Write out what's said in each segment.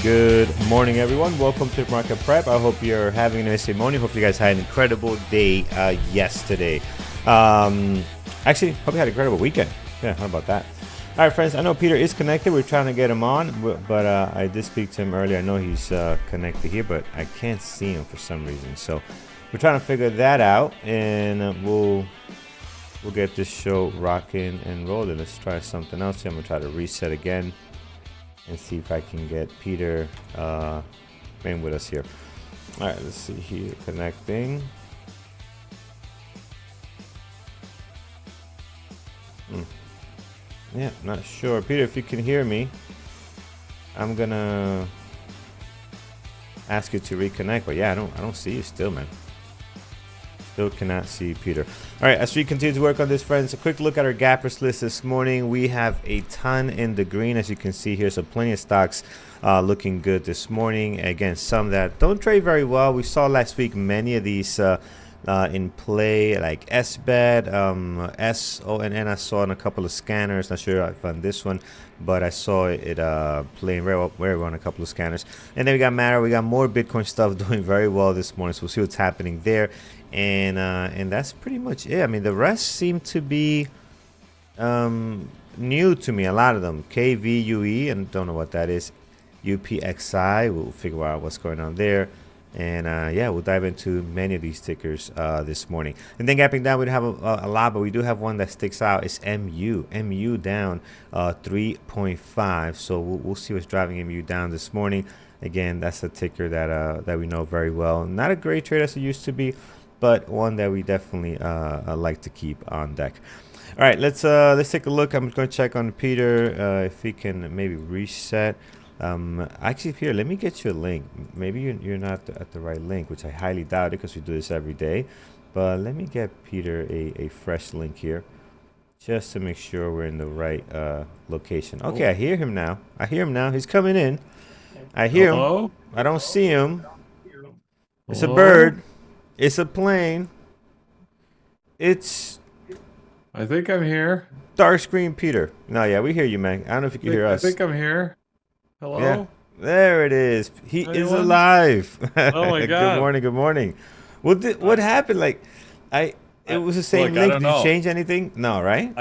Good morning, everyone. Welcome to Market Prep. I hope you're having an amazing morning. Hopefully, you guys had an incredible day yesterday. Actually, hope you had an incredible weekend. Yeah, how about that? All right, friends. I know Peter is connected. We're trying to get him on, but I did speak to him earlier. I know he's connected here, but I can't see him for some reason. So we're trying to figure that out, and we'll get this show rocking and rolling. Let's try something else here. I'm gonna try to reset again and see if I can get Peter in with us here. All right, let's see here, connecting. Yeah, not sure. Peter, if you can hear me, I'm gonna ask you to reconnect. But yeah, I don't see you still, man. Still cannot see Peter. All right, as we continue to work on this, friends, a quick look at our gappers list this morning. We have a ton in the green, as you can see here. So plenty of stocks looking good this morning. Again, some that don't trade very well. We saw last week many of these in play, like SBET, SONN. I saw in a couple of scanners. Not sure I found this one, but I saw it playing very well on a couple of scanners. And then we got Matter. We got more Bitcoin stuff doing very well this morning. So we'll see what's happening there. And that's pretty much it. I mean, the rest seem to be new to me. A lot of them. KVUE, and don't know what that is. UPXI. We'll figure out what's going on there. And yeah, we'll dive into many of these tickers this morning. And then gapping down, we don't have a lot, but we do have one that sticks out. It's MU. MU down 3.5. So we'll see what's driving MU down this morning. Again, that's a ticker that we know very well. Not a great trade as it used to be, but one that we definitely like to keep on deck. All right, let's take a look. I'm going to check on Peter if he can maybe reset. Actually, Peter, let me get you a link. Maybe you're not at the right link, which I highly doubt it because we do this every day. But let me get Peter a fresh link here, just to make sure we're in the right location. Okay, I hear him now. He's coming in. I hear him. I don't see him. It's a bird. It's a plane. It's... I think I'm here. Dark screen Peter. No, yeah, we hear you, man. I don't know if you can hear us. I think I'm here. Hello? Yeah. There it is. He is alive. Oh my God. Good morning. What happened? Like, it was the same link. Did you change anything? No, right?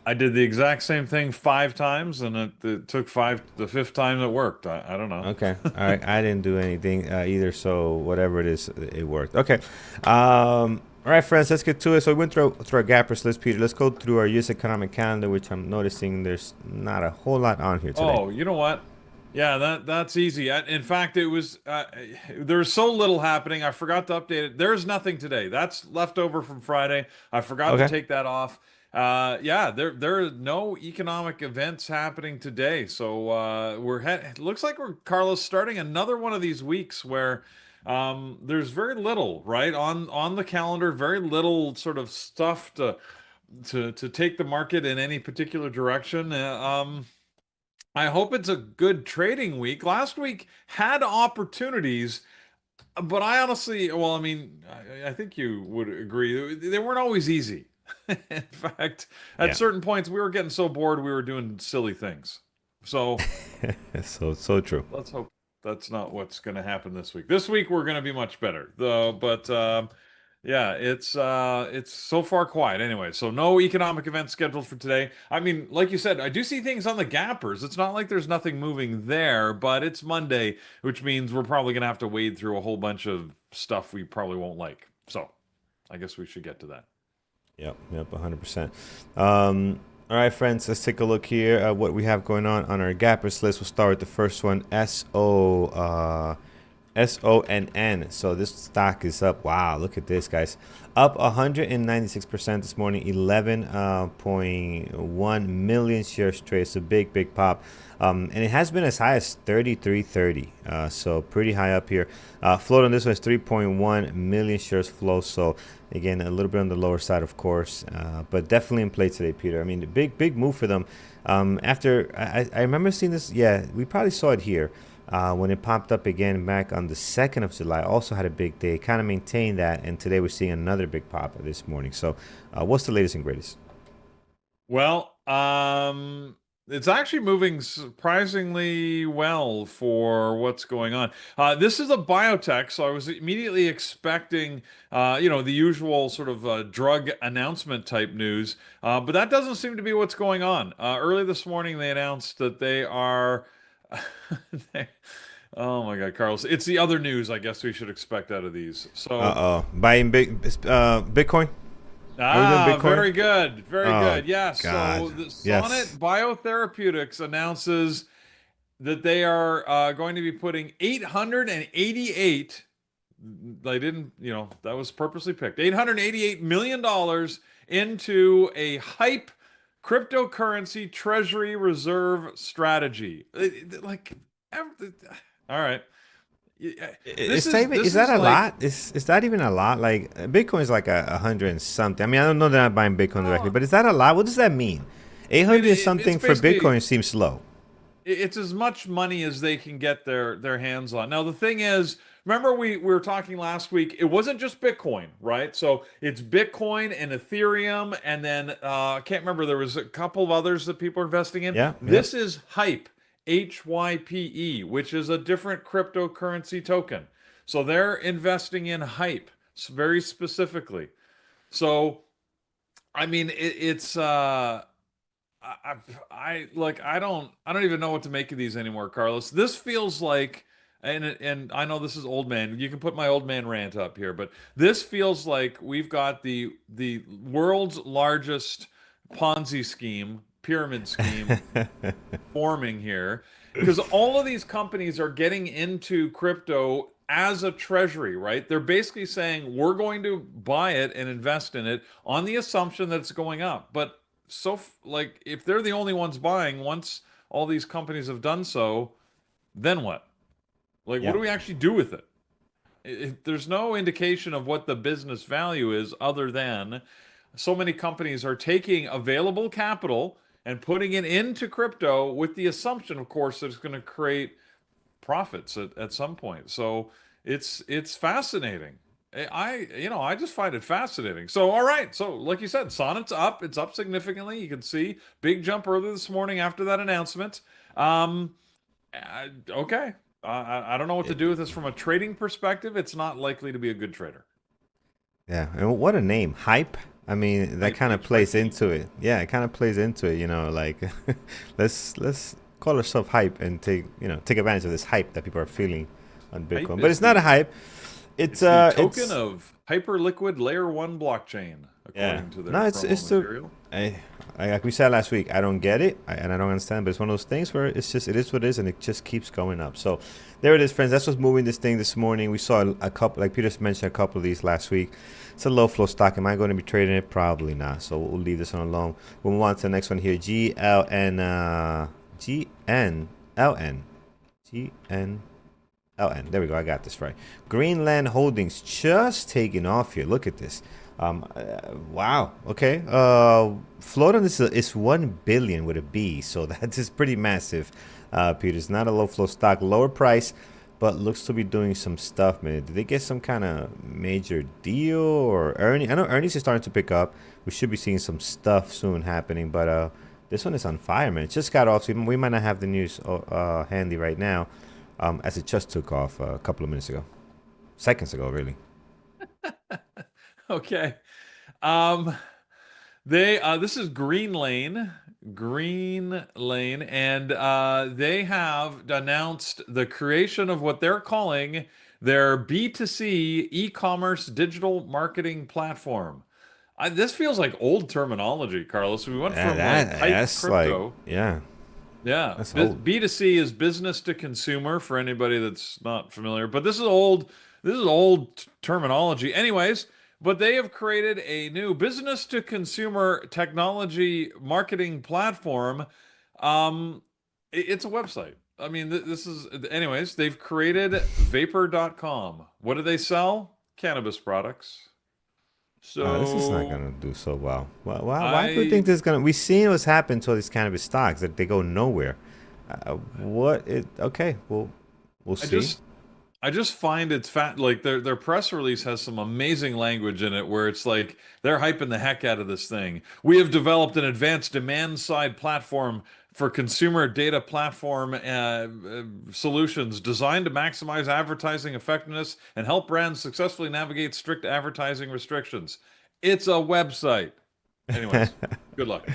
I did the exact same thing 5 times, and it took the 5th time it worked. I don't know. Okay. All right. I didn't do anything either, so whatever it is, it worked. Okay. All right, friends, let's get to it. So we went through our gappers list, Peter. Let's go through our U.S. economic calendar, which I'm noticing there's not a whole lot on here today. Oh, you know what? Yeah, that's easy. In fact, it was there's so little happening. I forgot to update it. There's nothing today. That's left over from Friday. I forgot to take that off. Yeah, there are no economic events happening today. So it looks like we're, Carlos, starting another one of these weeks where there's very little right on the calendar. Very little sort of stuff to take the market in any particular direction. I hope it's a good trading week. Last week had opportunities, but I honestly, well, I mean, I think you would agree, they weren't always easy. In fact, at certain points, we were getting so bored, we were doing silly things. So, so true. Let's hope that's not what's going to happen this week. This week, we're going to be much better, though. But yeah, it's so far quiet anyway. So no economic events scheduled for today. I mean, like you said, I do see things on the gappers. It's not like there's nothing moving there, but it's Monday, which means we're probably going to have to wade through a whole bunch of stuff we probably won't like. So I guess we should get to that. Yep, 100%. All right, friends, let's take a look here at what we have going on our gappers list. We'll start with the first one, SONN. So this stock is up. Wow, look at this, guys. Up 196% this morning, 11.1 million shares trade. It's a big, big pop. And it has been as high as 33.30. So pretty high up here. Float on this one is 3.1 million shares flow. So again, a little bit on the lower side, of course, but definitely in play today, Peter. I mean, the big move for them. After I remember seeing this. Yeah, we probably saw it here. When it popped up again back on the 2nd of July, also had a big day, kind of maintained that, and today we're seeing another big pop this morning. So what's the latest and greatest? Well, it's actually moving surprisingly well for what's going on. This is a biotech, so I was immediately expecting, the usual sort of drug announcement type news, but that doesn't seem to be what's going on. Early this morning, they announced that they are. they- oh my God, Carlos! It's the other news I guess we should expect out of these. So. Buying Bitcoin? Are we doing Bitcoin? Very good. Very Oh good. Yeah. God. So the Sonnet Yes. Biotherapeutics announces that they are going to be putting 888, they didn't, that was purposely picked, $888 million into a hype cryptocurrency treasury reserve strategy. Like, all right. Is This that is a like, lot? Is that even a lot? Like Bitcoin is like a hundred and something. I mean, I don't know that I'm buying Bitcoin directly, oh, but is that a lot? What does that mean? 800 it's something for basically, Bitcoin seems slow. it's as much money as they can get their hands on. Now the thing is, remember we were talking last week, it wasn't just Bitcoin, right? So it's Bitcoin and Ethereum, and then I can't remember, there was a couple of others that people are investing in. Yeah, yeah. This is Hype, HYPE, which is a different cryptocurrency token. So they're investing in Hype very specifically. So I mean it's I, I don't even know what to make of these anymore, Carlos. This feels like, and I know this is old man. You can put my old man rant up here, but this feels like we've got the world's largest Ponzi scheme, pyramid scheme forming here, because all of these companies are getting into crypto as a treasury, right? They're basically saying we're going to buy it and invest in it on the assumption that it's going up. But like if they're the only ones buying, once all these companies have done so, then what? Like, what Yeah. do we actually do with it? There's no indication of what the business value is other than so many companies are taking available capital and putting it into crypto with the assumption, of course, that it's going to create profits at some point. So it's fascinating. I just find it fascinating. So all right, so like you said, Sonnet's up. It's up significantly. You can see big jump early this morning after that announcement. Okay. I don't know what to do with this from a trading perspective. It's not likely to be a good trader. Yeah, and what a name, hype. I mean, that Hype, kind of plays HYP. into it. Yeah, it kind of plays into it. Like let's call ourselves hype and take advantage of this hype that people are feeling on Hype Bitcoin. But is it's not a the hype. It's it's the token it's of hyperliquid layer one blockchain, yeah. according to their No, it's promo the material. like we said last week. I don't get it, and I don't understand. But it's one of those things where it is what it is, and it just keeps going up. So there it is, friends. That's what's moving this thing this morning. We saw a couple, like Peter mentioned, a couple of these last week. It's a low flow stock. Am I going to be trading it? Probably not. So we'll leave this one alone. We'll move on to the next one here. GLN. There we go. I got this right. Greenland Holdings just taking off here. Look at this. Wow. Okay. Float on this is 1 billion with a B, so that is pretty massive. Peter, it's not a low flow stock, lower price, but looks to be doing some stuff, man. Did they get some kind of major deal or earning? I know earnings is starting to pick up. We should be seeing some stuff soon happening, but this one is on fire, man. It just got off, so we might not have the news handy right now, as it just took off a couple of minutes ago, seconds ago, really. Okay. Um, they this is Green Lane, and they have announced the creation of what they're calling their B2C e-commerce digital marketing platform. This feels like old terminology, Carlos. We went Yeah, from like hype that's like crypto. yeah. Yeah, That's old. B2C is business to consumer for anybody that's not familiar. But this is old. This is old terminology. Anyways, but they have created a new business to consumer technology marketing platform. It's a website. I mean, this is, anyways, they've created vapor.com. What do they sell? Cannabis products. This is not So gonna do so well. Why do you think I this is gonna? We've seen what's happened to all these cannabis stocks that they go nowhere. What? Okay, we'll I see. just I just find it's fat. Like their press release has some amazing language in it where it's like they're hyping the heck out of this thing. We have developed an advanced demand side platform for consumer data platform solutions designed to maximize advertising effectiveness and help brands successfully navigate strict advertising restrictions. It's a website. Anyways, good luck.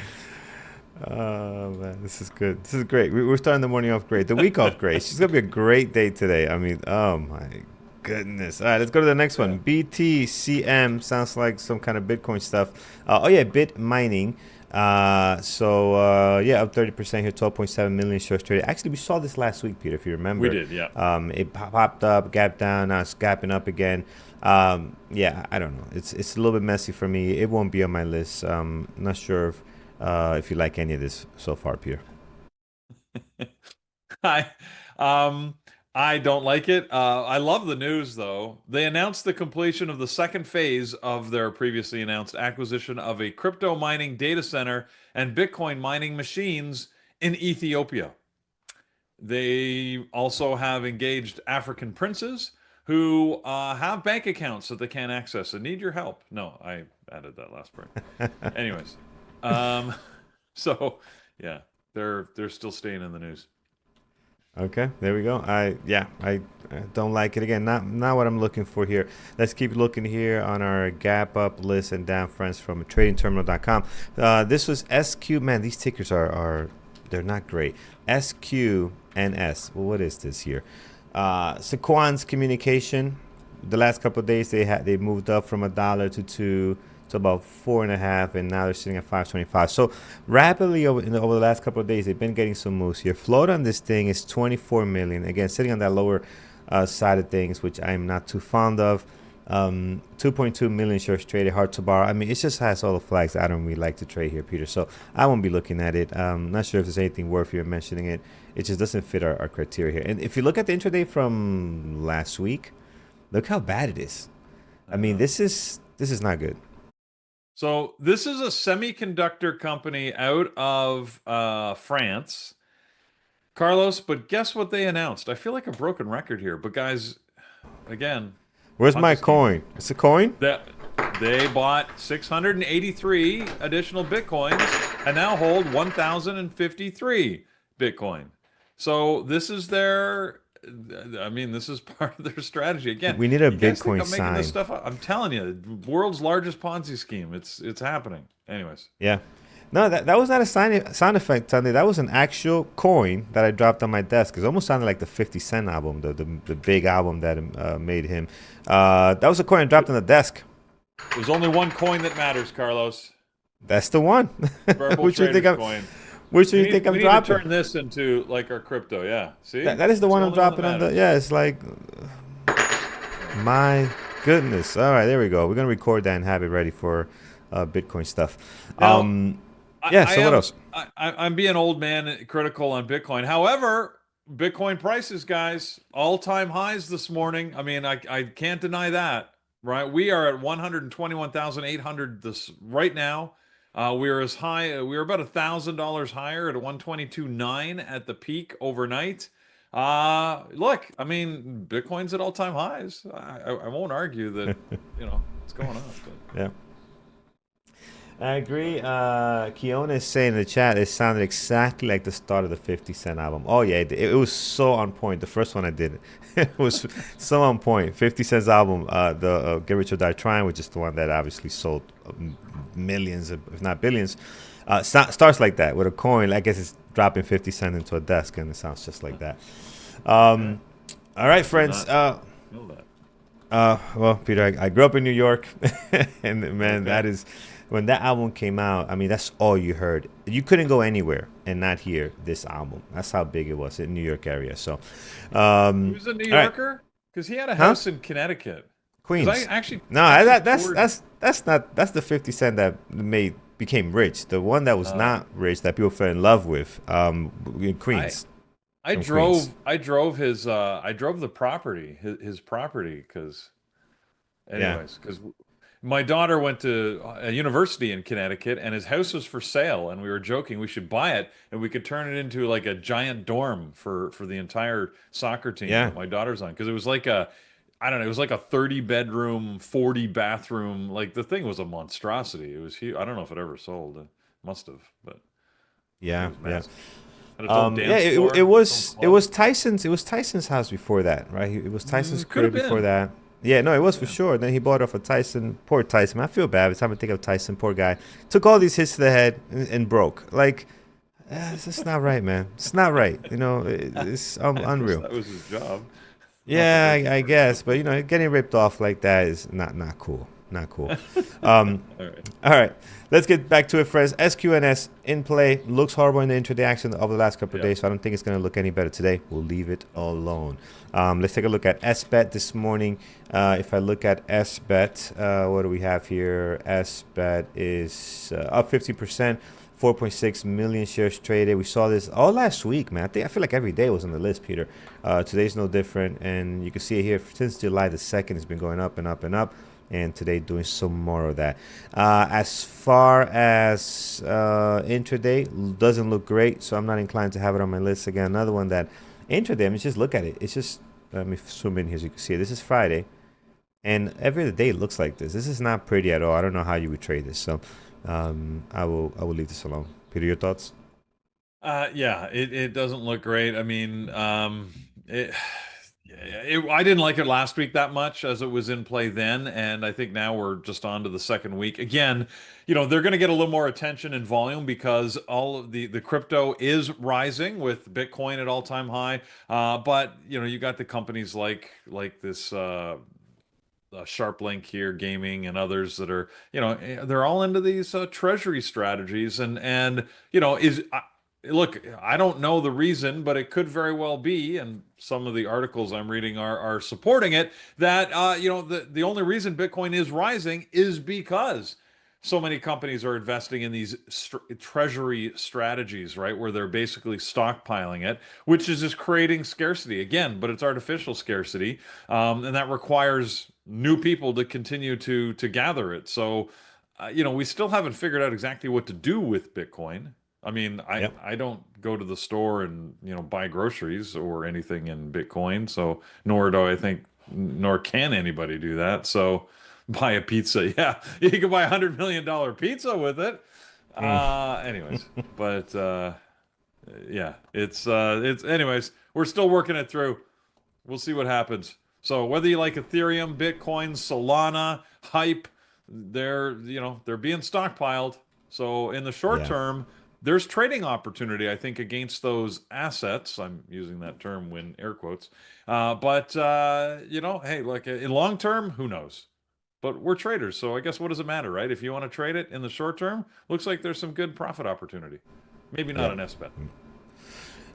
Oh man, this is good. This is great. We're starting the morning off great. The week off great. It's gonna be a great day today. I mean, oh my goodness. All right, let's go to the next Yeah. one. BTCM sounds like some kind of Bitcoin stuff. Oh yeah, bit mining. Yeah, up 30% here, 12.7 million shares traded. Actually, we saw this last week, Peter, if you We remember. did, yeah. It popped up, gapped down, now it's gapping up again. Yeah, I don't know. It's a little bit messy for me. It won't be on my list. Not sure if you like any of this so far, Peter. I um I don't like it. I love the news though. They announced the completion of the second phase of their previously announced acquisition of a crypto mining data center and Bitcoin mining machines in Ethiopia. They also have engaged African princes who have bank accounts that they can't access and need your help. No, I added that last part. Anyways, um, so yeah, they're still staying in the news. Okay, there we go. I don't like it again. Not what I'm looking for here. Let's keep looking here on our gap up list and down friends from tradingterminal.com. This was SQ. Man, these tickers are they're not great. SQNS. Well, what is this here? Sequans Communication. The last couple of days they moved up from $1 to 2 to about 4.5, and now they're sitting at 525. So rapidly over the last couple of days, they've been getting some moves here. Float on this thing is 24 million. Again, sitting on that lower side of things, which I'm not too fond of. 2.2 million shares traded, hard to borrow. I mean, it just has all the flags I don't really like to trade here, Peter. So I won't be looking at it. Not sure if there's anything worth you mentioning it. It just doesn't fit our criteria here. And if you look at the intraday from last week, look how bad it is. I mean, this is not good. So this is a semiconductor company out of France, Carlos. But guess what they announced? I feel like a broken record here, but guys, again, Where's my Ponzi scheme. coin? It's a coin? That they bought 683 additional bitcoins and now hold 1,053 Bitcoin. So this is their. I mean, this is part of their strategy. Again, We need a you guys think Bitcoin I'm making this sign. stuff up? I'm telling you, world's largest Ponzi scheme. It's happening. Anyways. Yeah. No, that was not a sound effect, Sunday. That was an actual coin that I dropped on my desk. It almost sounded like the 50 Cent album, the big album that made him. That was a coin I dropped on the desk. There's only one coin that matters, Carlos. That's the one. Purple Which you think Trader's I'm? coin. Which do you think We I'm need to dropping? turn this into like our crypto. Yeah. See? That is the It's one I'm only that dropping on the. matters. Yeah, it's like, my goodness. All right, there we go. We're gonna record that and have it ready for Bitcoin stuff. Now, Yeah. So what else? I'm being old man critical on Bitcoin. However, Bitcoin prices, guys, all-time highs this morning. I mean, I can't deny that, right? We are at 121,800 this right now. We're as high. We're about $1,000 higher at 122.9 at the peak overnight. Look, I mean, Bitcoin's at all-time highs. I won't argue that, it's going up. But. Yeah. I agree. Kiona is saying in the chat, it sounded exactly like the start of the 50 Cent album. Oh, yeah, it was so on point. The first one I did, it was so on point. 50 Cent's album, the Get Rich or Die Trying, which is the one that obviously sold millions, if not billions, starts like that with a coin. I guess it's dropping 50 Cent into a desk, and it sounds just like that. All right, friends. Feel that. Well, Peter, I grew up in New York, and man, Okay. when that album came out, I mean, that's all you heard. You couldn't go anywhere and not hear this album. That's how big it was in New York area. So, He was a New all right, Yorker because he had a huh? house in Connecticut. Because I Queens. actually No, actually that's toured. that's the 50 Cent that made became rich. The one that was Uh, not rich that people fell in love with, in I Queens, I from Queens. drove his I drove the property his property because Yeah, anyways because my daughter went to a university in Connecticut and his house was for sale and we were joking we should buy it and we could turn it into like a giant dorm for the entire soccer team yeah. that my daughter's on because it was like a I don't know it was like a 30 bedroom 40 bathroom like the thing was a monstrosity it was huge I don't know if it ever sold it must have but it Yeah, was yeah. massive had its own Yeah, dance floor its own it club was Tyson's house before that, right? It was Tyson's could have crib before been that. Yeah, no, it was for yeah. sure. Then he bought off of Tyson. Poor Tyson. I feel bad every time I think of Tyson. Poor guy. Took all these hits to the head and broke. Like, it's just not right, man. It's not right. It's I guess unreal. that was his job. Not the Yeah, best I part of guess, it. but getting ripped off like that is not cool. Not cool. All right. All right, let's get back to it, friends. SQNS in play looks horrible in the intraday action of the last couple of Yeah. days, so I don't think it's going to look any better today. We'll leave it alone. Let's take a look at SBET this morning. If I look at SBET, what do we have here? SBET is up 50%. 4.6 million shares traded. We saw this all last week, man. I feel like every day was on the list, Peter. Today's no different, and you can see it here since July the 2nd. It's been going up and up and up, and today doing some more of that. As far as intraday, doesn't look great, so I'm not inclined to have it on my list again. Another one that intraday, I mean, just look at it. It's just let me zoom in here so you can see it. This is Friday, and every other day it looks like this. This is not pretty at all. I don't know how you would trade this, so. I will leave this alone. Peter, your thoughts? Yeah, it doesn't look great. I mean, I didn't like it last week that much as it was in play then, and I think now we're just on to the second week. Again, they're going to get a little more attention and volume because all of the crypto is rising with Bitcoin at all-time high. But you got the companies like this Sharp Link here, gaming, and others that are, they're all into these treasury strategies, and look, I don't know the reason, but it could very well be, and some of the articles I'm reading are supporting it that the only reason Bitcoin is rising is because so many companies are investing in these treasury strategies, right? Where they're basically stockpiling it, which is just creating scarcity again, but it's artificial scarcity, and that requires new people to continue to gather it. So, we still haven't figured out exactly what to do with Bitcoin. I mean, I Yep. I don't go to the store and buy groceries or anything in Bitcoin, so nor can anybody do that. So buy a pizza. Yeah, you can buy $100 million pizza with it. Mm. Anyways, but yeah, it's anyways, we're still working it through. We'll see what happens. So whether you like Ethereum, Bitcoin, Solana, Hype, they're being stockpiled. So in the short Yeah. term, there's trading opportunity, I think, against those assets. I'm using that term in air quotes. But hey, like in long term, who knows? But we're traders, so I guess what does it matter, right? If you want to trade it in the short term, looks like there's some good profit opportunity. Maybe not Yep. an SBET.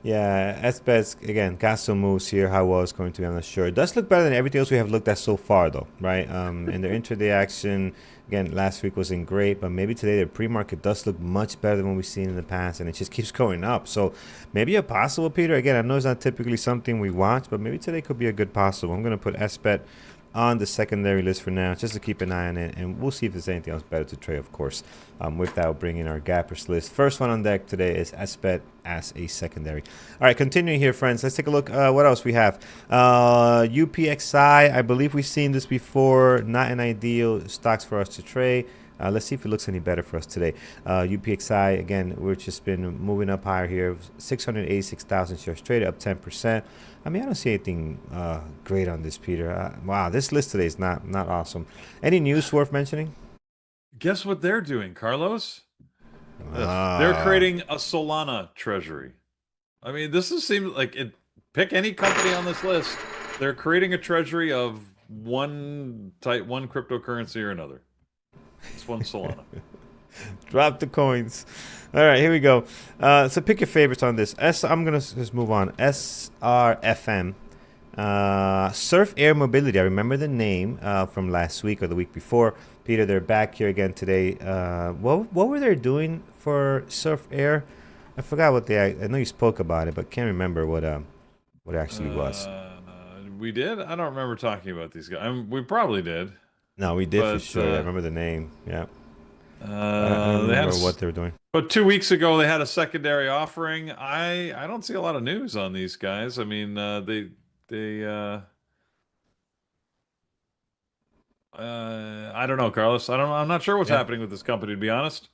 Yeah, SBET's again got some moves here. How well it's going to be, I'm not sure. It does look better than everything else we have looked at so far, though, right? And their intraday action again last week wasn't great, but maybe today their pre-market does look much better than what we've seen in the past, and it just keeps going up. So maybe a possible, Peter. Again, I know it's not typically something we watch, but maybe today could be a good possible. I'm gonna put SBET on the secondary list for now, just to keep an eye on it, and we'll see if there's anything else better to trade, of course. With that, we'll bring in our gappers list. First one on deck today is SBET as a secondary. All right, continuing here, friends. Let's take a look. What else we have? UPXI. I believe we've seen this before. Not an ideal stocks for us to trade. Let's see if it looks any better for us today. UPXI, again, we've just been moving up higher here. 686,000 shares traded, up 10%. I mean, I don't see anything great on this, Peter. Wow, this list today is not awesome. Any news worth mentioning? Guess what they're doing, Carlos? They're Ah, creating a Solana treasury. I mean, this is seems like it. Pick any company on this list. They're creating a treasury of one type, one cryptocurrency or another. This one's Solana. Drop the coins. All right, here we go. So pick your favorites on this. I'm gonna just move on. SRFM. Surf Air Mobility. I remember the name from last week or the week before. Peter, they're back here again today. What were they doing for Surf Air? I forgot what they. I know you spoke about it, but can't remember what it actually was. We did. I don't remember talking about these guys. We probably did. No, we did for sure. I remember the name. Yeah. I don't They remember what they were doing. But 2 weeks ago, they had a secondary offering. I don't see a lot of news on these guys. I mean, I don't know, Carlos. I don't know. I'm not sure what's happening with this company, to be honest.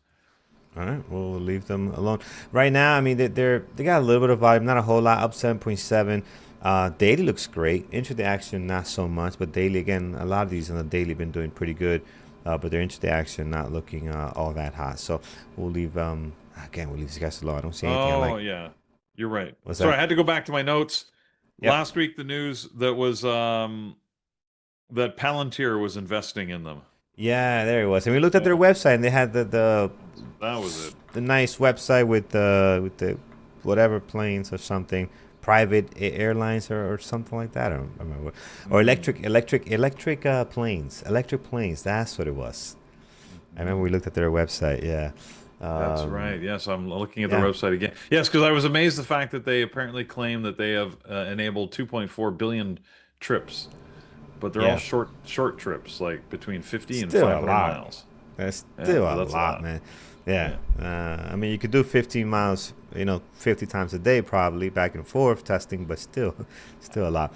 All right, we'll leave them alone. Right now, I mean, they got a little bit of volume, not a whole lot, up 7.7. Daily looks great. Intraday action, not so much, but daily, again, a lot of these on the daily been doing pretty good, but their intraday action not looking all that hot. So we'll leave, again, we'll leave these guys alone. I don't see anything I like. Oh, yeah. You're right. What's Sorry, that? I had to go back to my notes. Yep. Last week, the news that was that Palantir was investing in them. Yeah, there it was. And we looked at their website, and they had the That was it. the nice website with the whatever planes or something, private airlines or something like that. I don't remember. Or electric planes. That's what it was. I remember we looked at their website. Yeah. That's right. Yes, I'm looking at their website again. Yes, because I was amazed the fact that they apparently claim that they have enabled 2.4 billion trips, but they're all short trips, like between 50 and 500 miles. That's still a lot, man. Yeah. I mean, you could do 15 miles, 50 times a day, probably back and forth testing, but still a lot.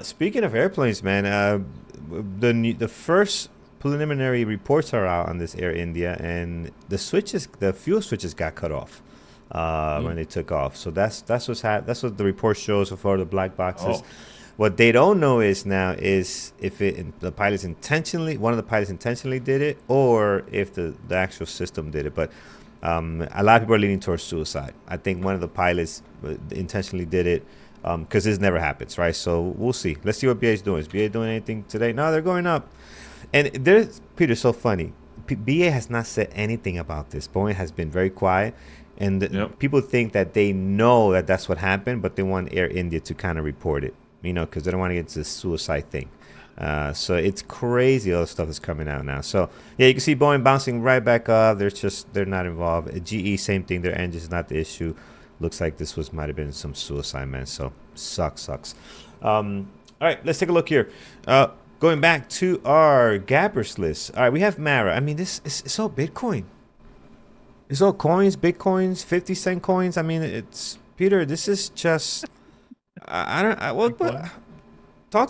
Speaking of airplanes, man, the first preliminary reports are out on this Air India, and the fuel switches got cut off when they took off. So that's that's what the report shows for the black boxes. What they don't know is if one of the pilots intentionally did it, or if the actual system did it. But a lot of people are leaning towards suicide. I think one of the pilots intentionally did it, because this never happens, right? So we'll see. Let's see what BA is doing. Is BA doing anything today? No, they're going up. And Peter, so funny. BA has not said anything about this. Boeing has been very quiet. And people think that they know that that's what happened, but they want Air India to kind of report it, because they don't want to get to the suicide thing. So it's crazy all the stuff that's coming out now. So, yeah, you can see Boeing bouncing right back up. They're not involved. GE, same thing. Their engine's not the issue. Looks like this might have been some suicide, man. So, sucks. All right, let's take a look here. Going back to our gappers list. All right, we have Mara. I mean, it's all Bitcoin. It's all coins, Bitcoins, 50-cent coins. I mean, it's Peter. This is just. Talk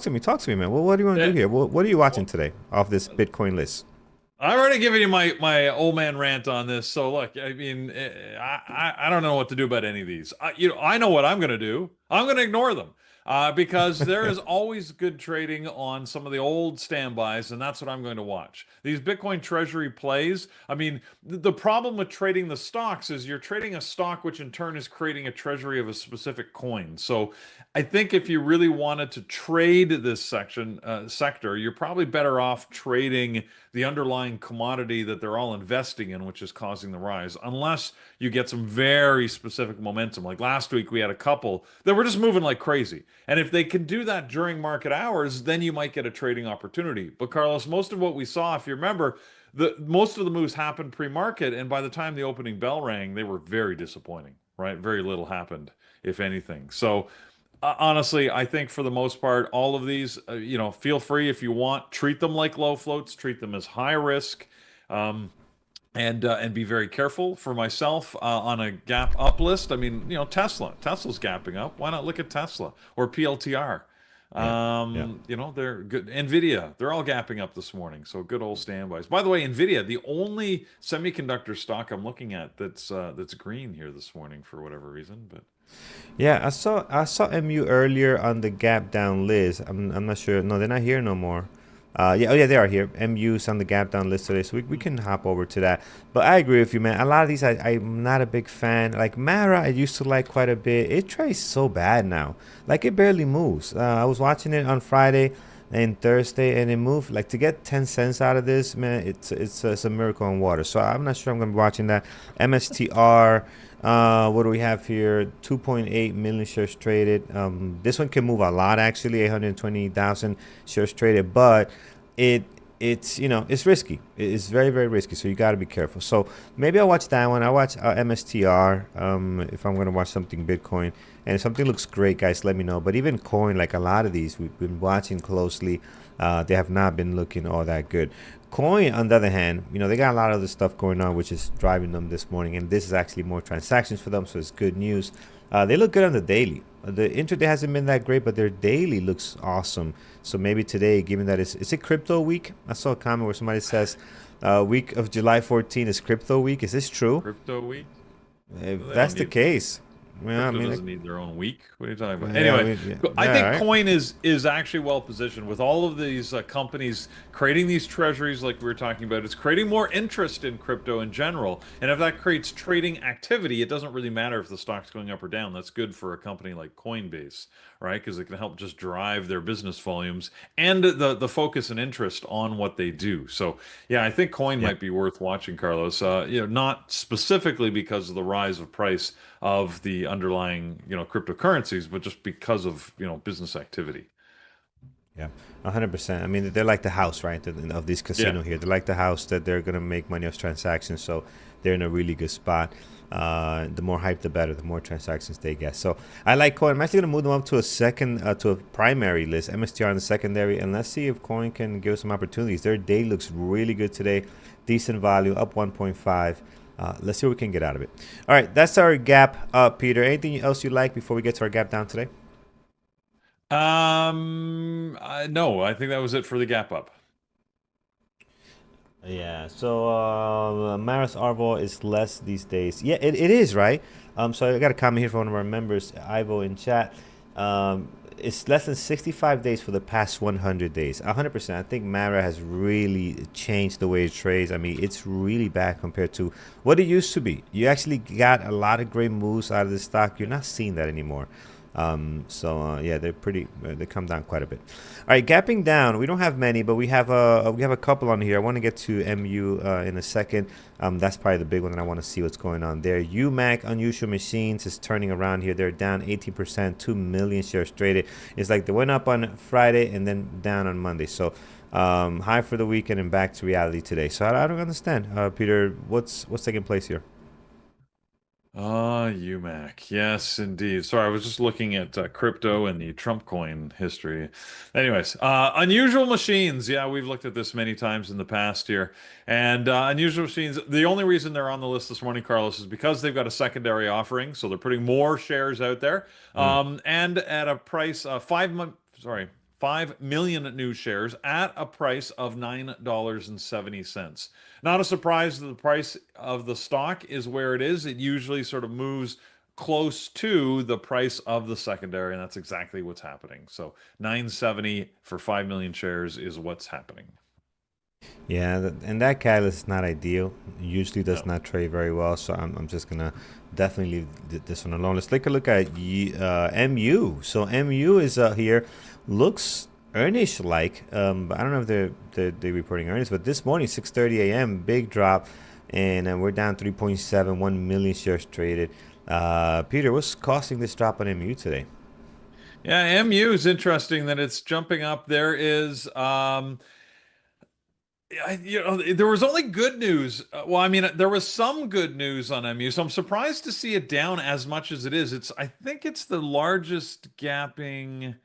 to me, man. What do you want to do here? What are you watching today off this Bitcoin list? I already given you my old man rant on this. So look, I mean, I don't know what to do about any of these. I know what I'm going to do. I'm going to ignore them. Because there is always good trading on some of the old standbys, and that's what I'm going to watch. These Bitcoin treasury plays, I mean, the problem with trading the stocks is you're trading a stock, which in turn is creating a treasury of a specific coin. So I think if you really wanted to trade this sector, you're probably better off trading the underlying commodity that they're all investing in, which is causing the rise, unless you get some very specific momentum. Like last week, we had a couple that were just moving like crazy. And if they can do that during market hours, then you might get a trading opportunity. But Carlos, most of what we saw, if you remember, most of the moves happened pre-market, and by the time the opening bell rang, they were very disappointing, right? Very little happened, if anything. So honestly, I think for the most part, all of these, feel free if you want, treat them like low floats, treat them as high risk. And be very careful. For myself, on a gap up list, I mean, Tesla's gapping up. Why not look at Tesla or PLTR? They're good. Nvidia, they're all gapping up this morning. So good old standbys. By the way, Nvidia, the only semiconductor stock I'm looking at that's green here this morning for whatever reason. But yeah, I saw MU earlier on the gap down list. I'm not sure. No, they're not here no more. They are here. MU's on the gap down list today, so we can hop over to that. But I agree with you, man. A lot of these I'm not a big fan. Like Mara, I used to like quite a bit. It trades so bad now. Like it barely moves. I was watching it on Friday. and Thursday, and it moved like to get 10 cents out of this, man. It's a miracle on water. So I'm not sure I'm gonna be watching that. MSTR. What do we have here? 2.8 million shares traded. This one can move a lot actually. 820,000 shares traded, but it it's it's risky. It's very very risky. So you got to be careful. So maybe I'll watch that one. I'll watch MSTR. If I'm gonna watch something Bitcoin, and if something looks great, guys, let me know. But even coin, like a lot of these, we've been watching closely. They have not been looking all that good. Coin, on the other hand, they got a lot of other stuff going on, which is driving them this morning. And this is actually more transactions for them, so it's good news. They look good on the daily. The intraday hasn't been that great, but their daily looks awesome. So maybe today, given that it's a crypto week, I saw a comment where somebody says, week of July 14 is crypto week. Is this true? Crypto week? If that's the case, yeah, Crypto doesn't need their own week. What are you talking about? yeah, Anyway, I think right. coin is actually well positioned with all of these companies creating these treasuries like we were talking about. It's creating more interest in crypto in general. And if that creates trading activity, it doesn't really matter if the stock's going up or down. That's good for a company like Coinbase, right? Because it can help just drive their business volumes and the focus and interest on what they do. So yeah, I think coin Yeah. might be worth watching, Carlos. Not specifically because of the rise of price of the underlying, cryptocurrencies, but just because of, business activity. Yeah, 100%. I mean, they're like the house, right? Of this Yeah. casino here. They're like the house that they're gonna make money off transactions. So they're in a really good spot. The more hype, the better. The more transactions they get. So I like Coin. I'm actually gonna move them up to a second, to a primary list. MSTR in the secondary, and let's see if Coin can give us some opportunities. Their day looks really good today. Decent value, up 1.5. Let's see what we can get out of it. All right, that's our gap up, Peter. Anything else you like before we get to our gap down today? No, I think that was it for the gap up. Yeah, so Maris Arvo is less these days. Yeah, it is, right? So I got a comment here from one of our members, Ivo, in chat. It's less than 65 days for the past 100 days. 100%. I think Mara has really changed the way it trades. I mean, it's really bad compared to what it used to be. You actually got a lot of great moves out of the stock. You're not seeing that anymore. Yeah, they come down quite a bit. All right, gapping down. We don't have many, but we have a couple on here. I want to get to MU in a second. That's probably the big one, and I want to see what's going on there. UMAC Unusual Machines is turning around here. They're down 18%, 2 million shares traded. It's like they went up on Friday and then down on Monday. So high for the weekend and back to reality today. So I don't understand, Peter. What's taking place here? UMAC. Yes, indeed. Sorry, I was just looking at crypto and the Trump coin history. Anyways, unusual machines. Yeah, we've looked at this many times in the past here. And unusual machines, the only reason they're on the list this morning, Carlos, is because they've got a secondary offering. So they're putting more shares out there. Mm. And at a price, 5 million new shares at a price of $9.70. Not a surprise that the price of the stock is where it is. It usually sort of moves close to the price of the secondary, and that's exactly what's happening. So 970 for 5 million shares is what's happening. Yeah, and that catalyst is not ideal. Usually does No. not trade very well, so I'm just gonna definitely leave this one alone. Let's take a look at MU. So MU is here, looks earnish like. But I don't know if they're reporting earnings, but this morning 6:30 a.m. big drop, and we're down 3.71 million shares traded. Peter, what's causing this drop on MU today? Yeah, MU is interesting that it's jumping up. There is there was only good news. Well, I mean, there was some good news on MU, so I'm surprised to see it down as much as it is. I think it's the largest gapping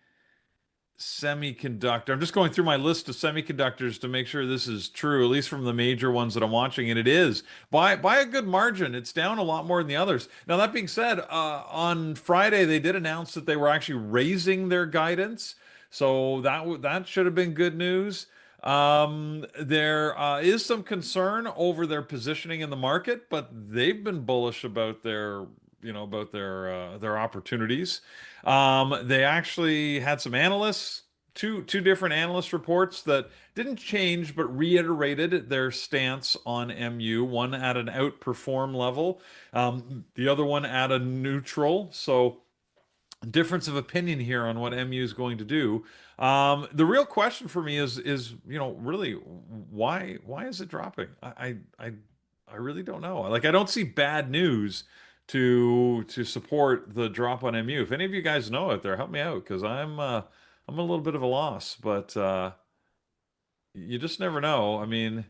semiconductor. I'm just going through my list of semiconductors to make sure this is true, at least from the major ones that I'm watching, and it is by a good margin. It's down a lot more than the others. Now, that being said, on Friday they did announce that they were actually raising their guidance, so that should have been good news. There is some concern over their positioning in the market, but they've been bullish about their opportunities. They actually had some analysts, two different analyst reports that didn't change but reiterated their stance on MU. One at an outperform level, the other one at a neutral. So difference of opinion here on what MU is going to do. The real question for me is really why is it dropping? I really don't know. Like I don't see bad news to support the drop on MU. If any of you guys know out there, help me out because I'm a little bit of a loss, but you just never know. I mean,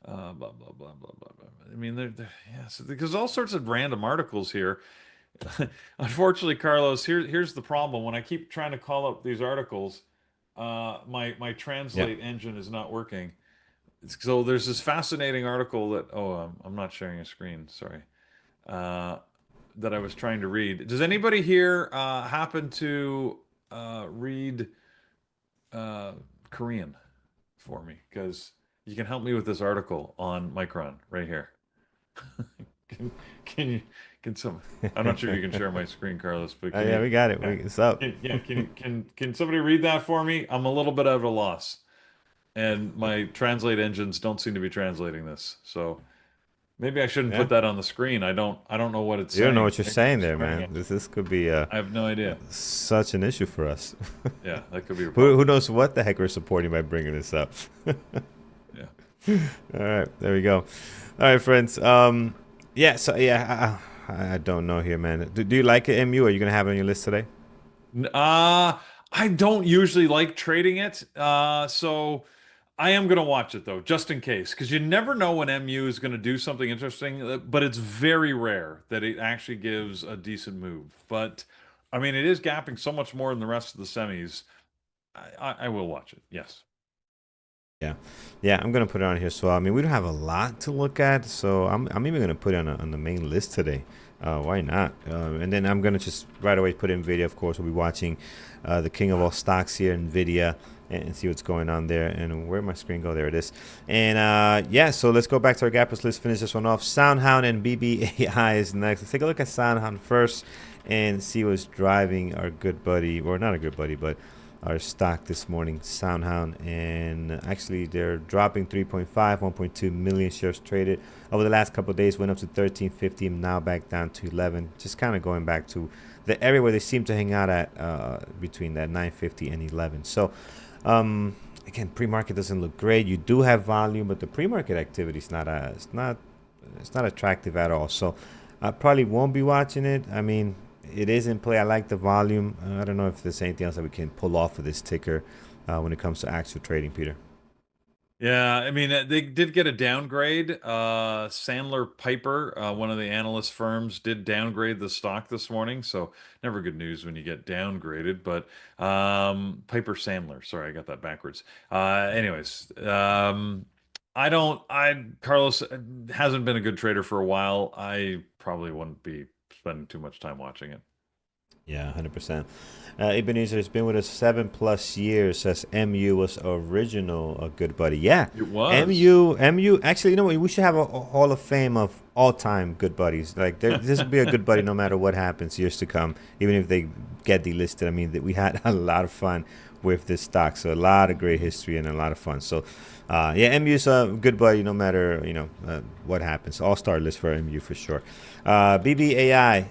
blah blah blah blah blah blah. I mean, yeah, so there's all sorts of random articles here. Unfortunately, Carlos, here's the problem. When I keep trying to call up these articles, my Yeah. translate engine is not working. So there's this fascinating article that I'm not sharing a screen. Sorry. Uh, that I was trying to read. Does anybody here happen to read uh, Korean for me? Because you can help me with this article on Micron right here. Can can you can some? I'm not sure if you can share my screen, Carlos, but can Yeah, you? we got it. Yeah, It's up. yeah. Can somebody read that for me? I'm a little bit at a loss, and my translate engines don't seem to be translating this. So maybe I shouldn't Yeah. put that on the screen. I don't know what it's You don't know saying. what you're Maybe I'm saying just there, trying man. to. This could be I have no idea. such an issue for us. Yeah, that could be a Who problem. knows what the heck we're supporting by bringing this up? Yeah. All right, there we go. All right, friends. Yeah. So yeah, I don't know here, man. Do you like it, MU? Are you gonna have it on your list today? I don't usually like trading it. So I am going to watch it though, just in case, because you never know when MU is going to do something interesting, but it's very rare that it actually gives a decent move. But I mean, it is gapping so much more than the rest of the semis. I will watch it. Yes. Yeah, yeah, I'm gonna put it on here. So I mean, we don't have a lot to look at, so I'm even gonna put it on the main list today. Why not? And then I'm gonna just right away put in Nvidia. Of course, we'll be watching the king of all stocks here, Nvidia, and see what's going on there. And where my screen go? There it is. And yeah, so let's go back to our gappers. Let's finish this one off. SoundHound and BBAI is next. Let's take a look at SoundHound first and see what's driving our good buddy, or not a good buddy, but our stock this morning, SoundHound, and actually they're dropping 3.5, 1.2 million shares traded over the last couple of days. Went up to 1350, now back down to 11. Just kind of going back to the area where they seem to hang out at between that 950 and 11. So again, pre-market doesn't look great. You do have volume, but the pre-market activity is it's not attractive at all. So I probably won't be watching it. I mean, it is in play. I like the volume. I don't know if there's anything else that we can pull off of this ticker when it comes to actual trading, Peter. Yeah, I mean, they did get a downgrade. Sandler Piper, one of the analyst firms, did downgrade the stock this morning. So never good news when you get downgraded. But Piper Sandler, sorry, I got that backwards. Anyways, Carlos hasn't been a good trader for a while. I probably wouldn't be spending too much time watching it. Yeah, 100%. Ebenezer has been with us 7+ years. Says MU was original, a good buddy. Yeah, It was. MU. Actually, you know what? We should have a Hall of Fame of all-time good buddies. Like this will be a good buddy no matter what happens years to come, even if they get delisted. I mean, we had a lot of fun with this stock, so a lot of great history and a lot of fun. So, yeah, MU's a good buddy no matter what happens. All-star list for MU for sure. BBAI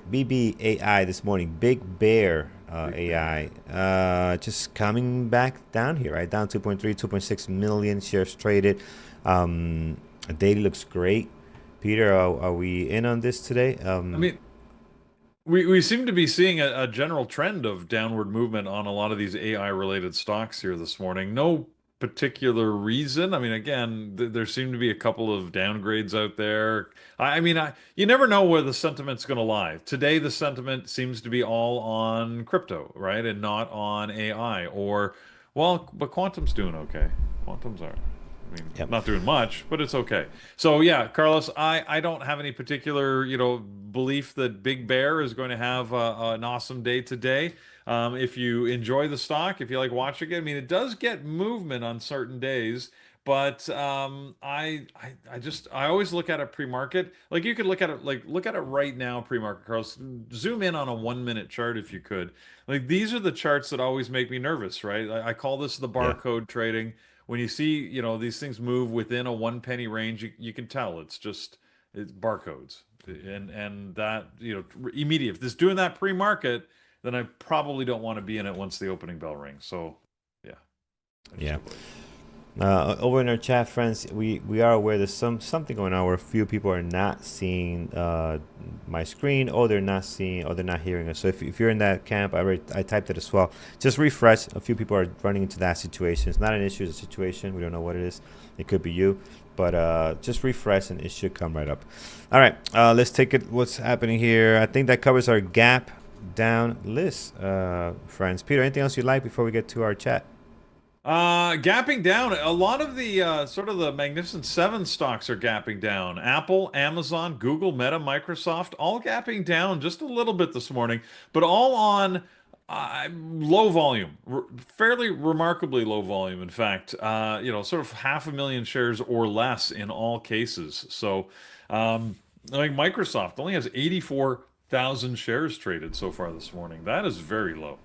this morning. Big Bear Big AI Bear. just coming back down here, right? Down 2.3, 2.6 million shares traded. Daily looks great. Peter, are we in on this today? I mean, we seem to be seeing a general trend of downward movement on a lot of these AI related stocks here this morning. No particular reason. I mean, again, there seem to be a couple of downgrades out there. You never know where the sentiment's going to lie. Today, the sentiment seems to be all on crypto, right, and not on AI. But quantum's doing okay. Quantum's are. I mean, Yep. not doing much, but it's okay. So yeah, Carlos, I don't have any particular, belief that Big Bear is going to have an awesome day today. If you enjoy the stock, if you like watching it, I mean, it does get movement on certain days, but I always look at it pre-market. Like you could look at it right now pre-market, Carlos. Zoom in on a 1 minute chart if you could. Like these are the charts that always make me nervous, right? I call this the Yeah. barcode trading. When you see, these things move within a 1 penny range, you can tell it's barcodes, and that immediate. If it's doing that pre-market, then I probably don't want to be in it once the opening bell rings. So, yeah. Yeah. Over in our chat, friends, we are aware there's something going on where a few people are not seeing my screen, or they're not seeing, or they're not hearing us. So if you're in that camp, I typed it as well. Just refresh. A few people are running into that situation. It's not an issue; it's a situation. We don't know what it is. It could be you, but just refresh and it should come right up. All right, let's take it. What's happening here? I think that covers our gap down list, friends. Peter, anything else you'd like before we get to our chat? Gapping down. A lot of the sort of the Magnificent Seven stocks are gapping down. Apple, Amazon, Google, Meta, Microsoft, all gapping down just a little bit this morning, but all on low volume, fairly remarkably low volume. In fact, sort of 500,000 shares or less in all cases. So, like Microsoft only has 84,000 shares traded so far this morning. That is very low.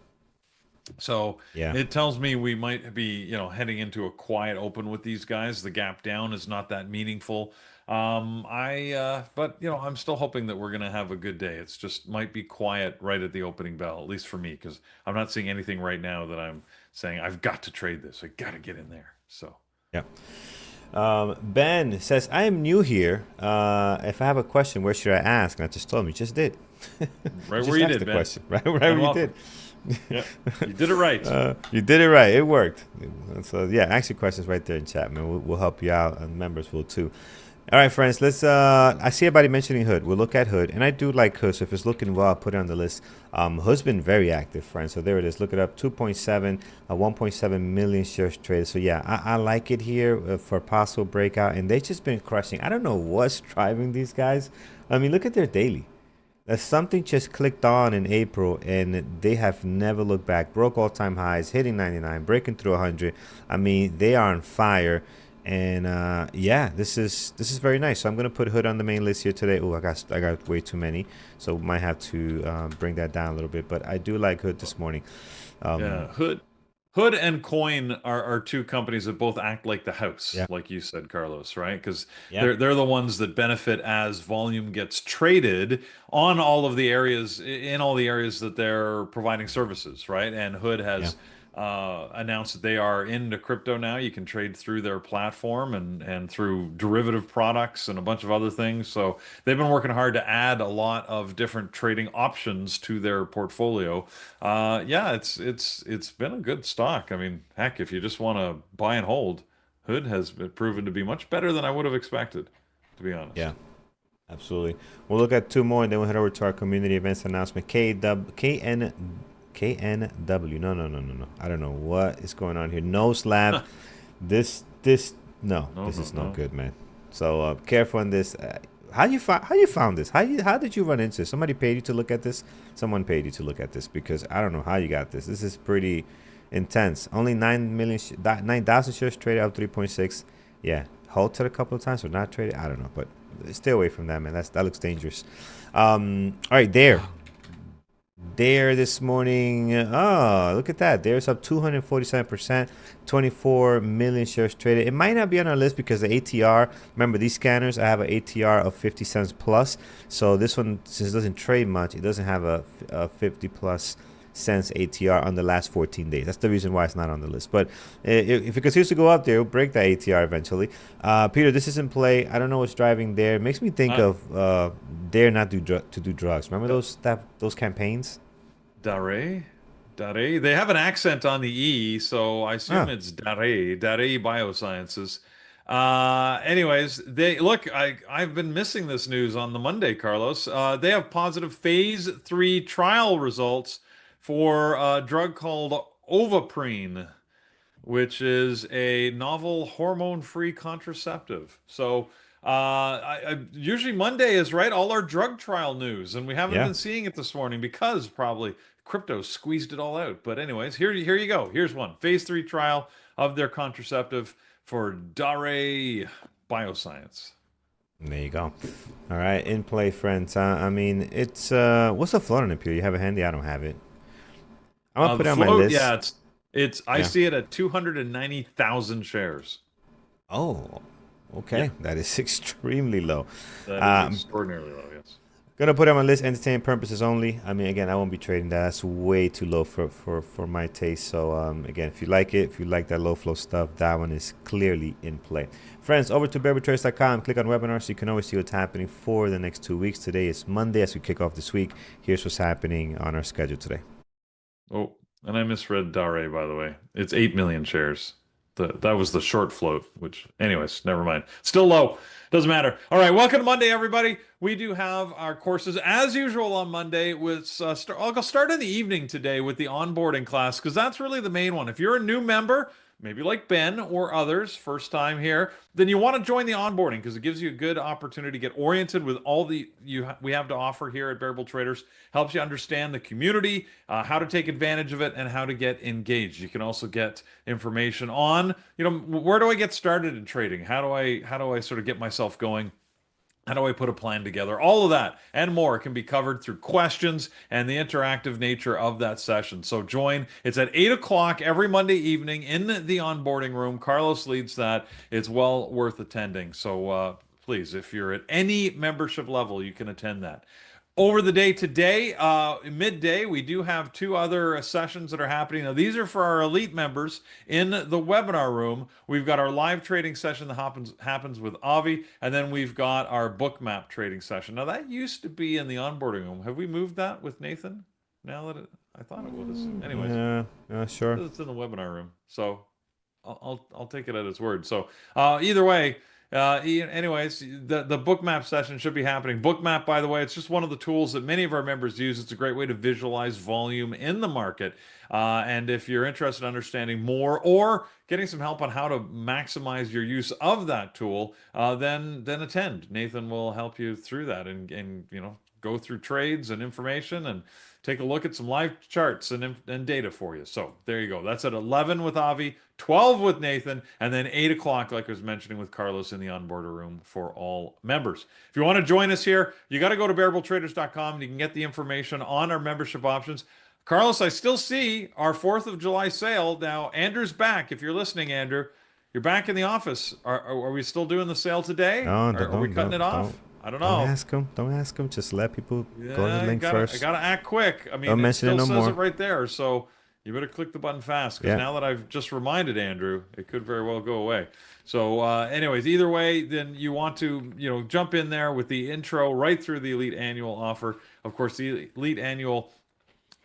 So Yeah. it tells me we might be, heading into a quiet open with these guys. The gap down is not that meaningful. But I'm still hoping that we're going to have a good day. It's just might be quiet right at the opening bell, at least for me, because I'm not seeing anything right now that I'm saying I've got to trade this. I got to get in there. So Yeah. Ben says, I am new here. If I have a question, where should I ask? And I just told him, you just did. Right where you did, Ben. Question. Right where you did. Yeah, you did it right. You did it right. It worked. So yeah, ask your questions right there in chat, man. We'll help you out, and members will too. All right, friends. Let's. I see everybody mentioning Hood. We'll look at Hood, and I do like Hood. So if it's looking well, I'll put it on the list. Hood's been very active, friends. So there it is. Look it up. 2.7, 1.7 million shares traded. So yeah, I like it here for possible breakout, and they've just been crushing. I don't know what's driving these guys. I mean, look at their daily. Something just clicked on in April, and they have never looked back. Broke all-time highs, hitting 99, breaking through 100. I mean, they are on fire, and yeah, this is very nice. So I'm gonna put Hood on the main list here today. Oh, I got way too many, so might have to bring that down a little bit. But I do like Hood this morning. Yeah, Hood and Coin are two companies that both act like the house, Yeah. like you said, Carlos, right? Because Yeah. they're the ones that benefit as volume gets traded on all of the areas in all the areas that they're providing services, right? And Hood Yeah. has announced that they are into crypto now. You can trade through their platform and through derivative products and a bunch of other things. So they've been working hard to add a lot of different trading options to their portfolio. Yeah, it's been a good stock. I mean, heck, if you just want to buy and hold, Hood has been proven to be much better than I would have expected, to be honest. Yeah. Absolutely. We'll look at two more, and then we'll head over to our community events announcement. KNW. No. I don't know what is going on here. No slab. this no. This is no good, man. So careful on this. How you found this? How did you run into this? Somebody paid you to look at this? Someone paid you to look at this, because I don't know how you got this. This is pretty intense. Only 9,000 shares traded, up 3.6. Yeah. Halted a couple of times, or not traded. I don't know, but stay away from that, man. That looks dangerous. All right, there this morning. Oh, look at that. There's up 247%, 24 million shares traded. It might not be on our list because the ATR, remember these scanners, I have an ATR of 50 cents plus. So this one, since it doesn't trade much, it doesn't have a 50 plus cents ATR on the last 14 days. That's the reason why it's not on the list. But if it continues to go up there, it'll break that ATR eventually. Peter, this is in play. I don't know what's driving there. It makes me think of Dare Not to do drugs. Remember those campaigns? Dare? They have an accent on the E, so I assume it's Dare Biosciences. Anyways, I've been missing this news on the Monday, Carlos. They have positive phase 3 trial results for a drug called Ovaprene, which is a novel hormone-free contraceptive. So usually Monday is right, all our drug trial news, and we haven't been seeing it this morning because probably crypto squeezed it all out. But anyways, here you go. Here's one. Phase 3 trial of their contraceptive for Dare Bioscience. There you go. All right, in play, friends. I mean, it's what's the float on it, Peter? You have it handy? I don't have it. I'm gonna put it on my list. Yeah, I see it at 290,000 shares. Oh, okay. Yeah. That is extremely low. That is extraordinarily low, yes. Gonna put it on my list, entertainment purposes only. I mean, again, I won't be trading that. That's way too low for my taste. So again, if you like it, if you like that low flow stuff, that one is clearly in play. Friends, over to bearbertrades.com. Click on webinars so you can always see what's happening for the next 2 weeks. Today is Monday as we kick off this week. Here's what's happening on our schedule today. Oh, and I misread Dare, by the way. It's 8 million shares. That was the short float, which, anyways, never mind. Still low. Doesn't matter. All right, welcome to Monday, everybody. We do have our courses, as usual, on Monday. I'll start in the evening today with the onboarding class, because that's really the main one. If you're a new member, maybe like Ben or others, first time here, then you want to join the onboarding because it gives you a good opportunity to get oriented with all we have to offer here at Bear Bull Traders. Helps you understand the community, how to take advantage of it, and how to get engaged. You can also get information on, where do I get started in trading? How do I sort of get myself going? How do I put a plan together? All of that and more can be covered through questions and the interactive nature of that session. So join. It's at 8 o'clock every Monday evening in the onboarding room. Carlos leads that. It's well worth attending. So please, if you're at any membership level, you can attend that. Over the day today, midday, we do have 2 other sessions that are happening. Now, these are for our elite members in the webinar room. We've got our live trading session that happens with Avi, and then we've got our bookmap trading session. Now, that used to be in the onboarding room. Have we moved that with Nathan? Now that I thought it was. Anyways, yeah, sure. It's in the webinar room, so I'll take it at its word. So either way. Anyways, the bookmap session should be happening. Bookmap, by the way, it's just one of the tools that many of our members use. It's a great way to visualize volume in the market. And if you're interested in understanding more or getting some help on how to maximize your use of that tool, then attend. Nathan will help you through that and go through trades and information and take a look at some live charts and data for you. So there you go. That's at 11 with Avi, 12 with Nathan, and then 8 o'clock, like I was mentioning, with Carlos in the onboarder room for all members. If you want to join us here, you got to go to bearbulltraders.com and you can get the information on our membership options. Carlos, I still see our 4th of July sale. Now, Andrew's back. If you're listening, Andrew, you're back in the office. Are we still doing the sale today? Are we cutting it off? I don't know. Don't ask him. Just let people go to the link I first. gotta act quick. I mean, Don't it mention still it no says more. it right there. So you better click the button fast because now that I've just reminded Andrew, it could very well go away. So anyways, either way, then you want to jump in there with the intro right through the Elite Annual offer. Of course, the Elite Annual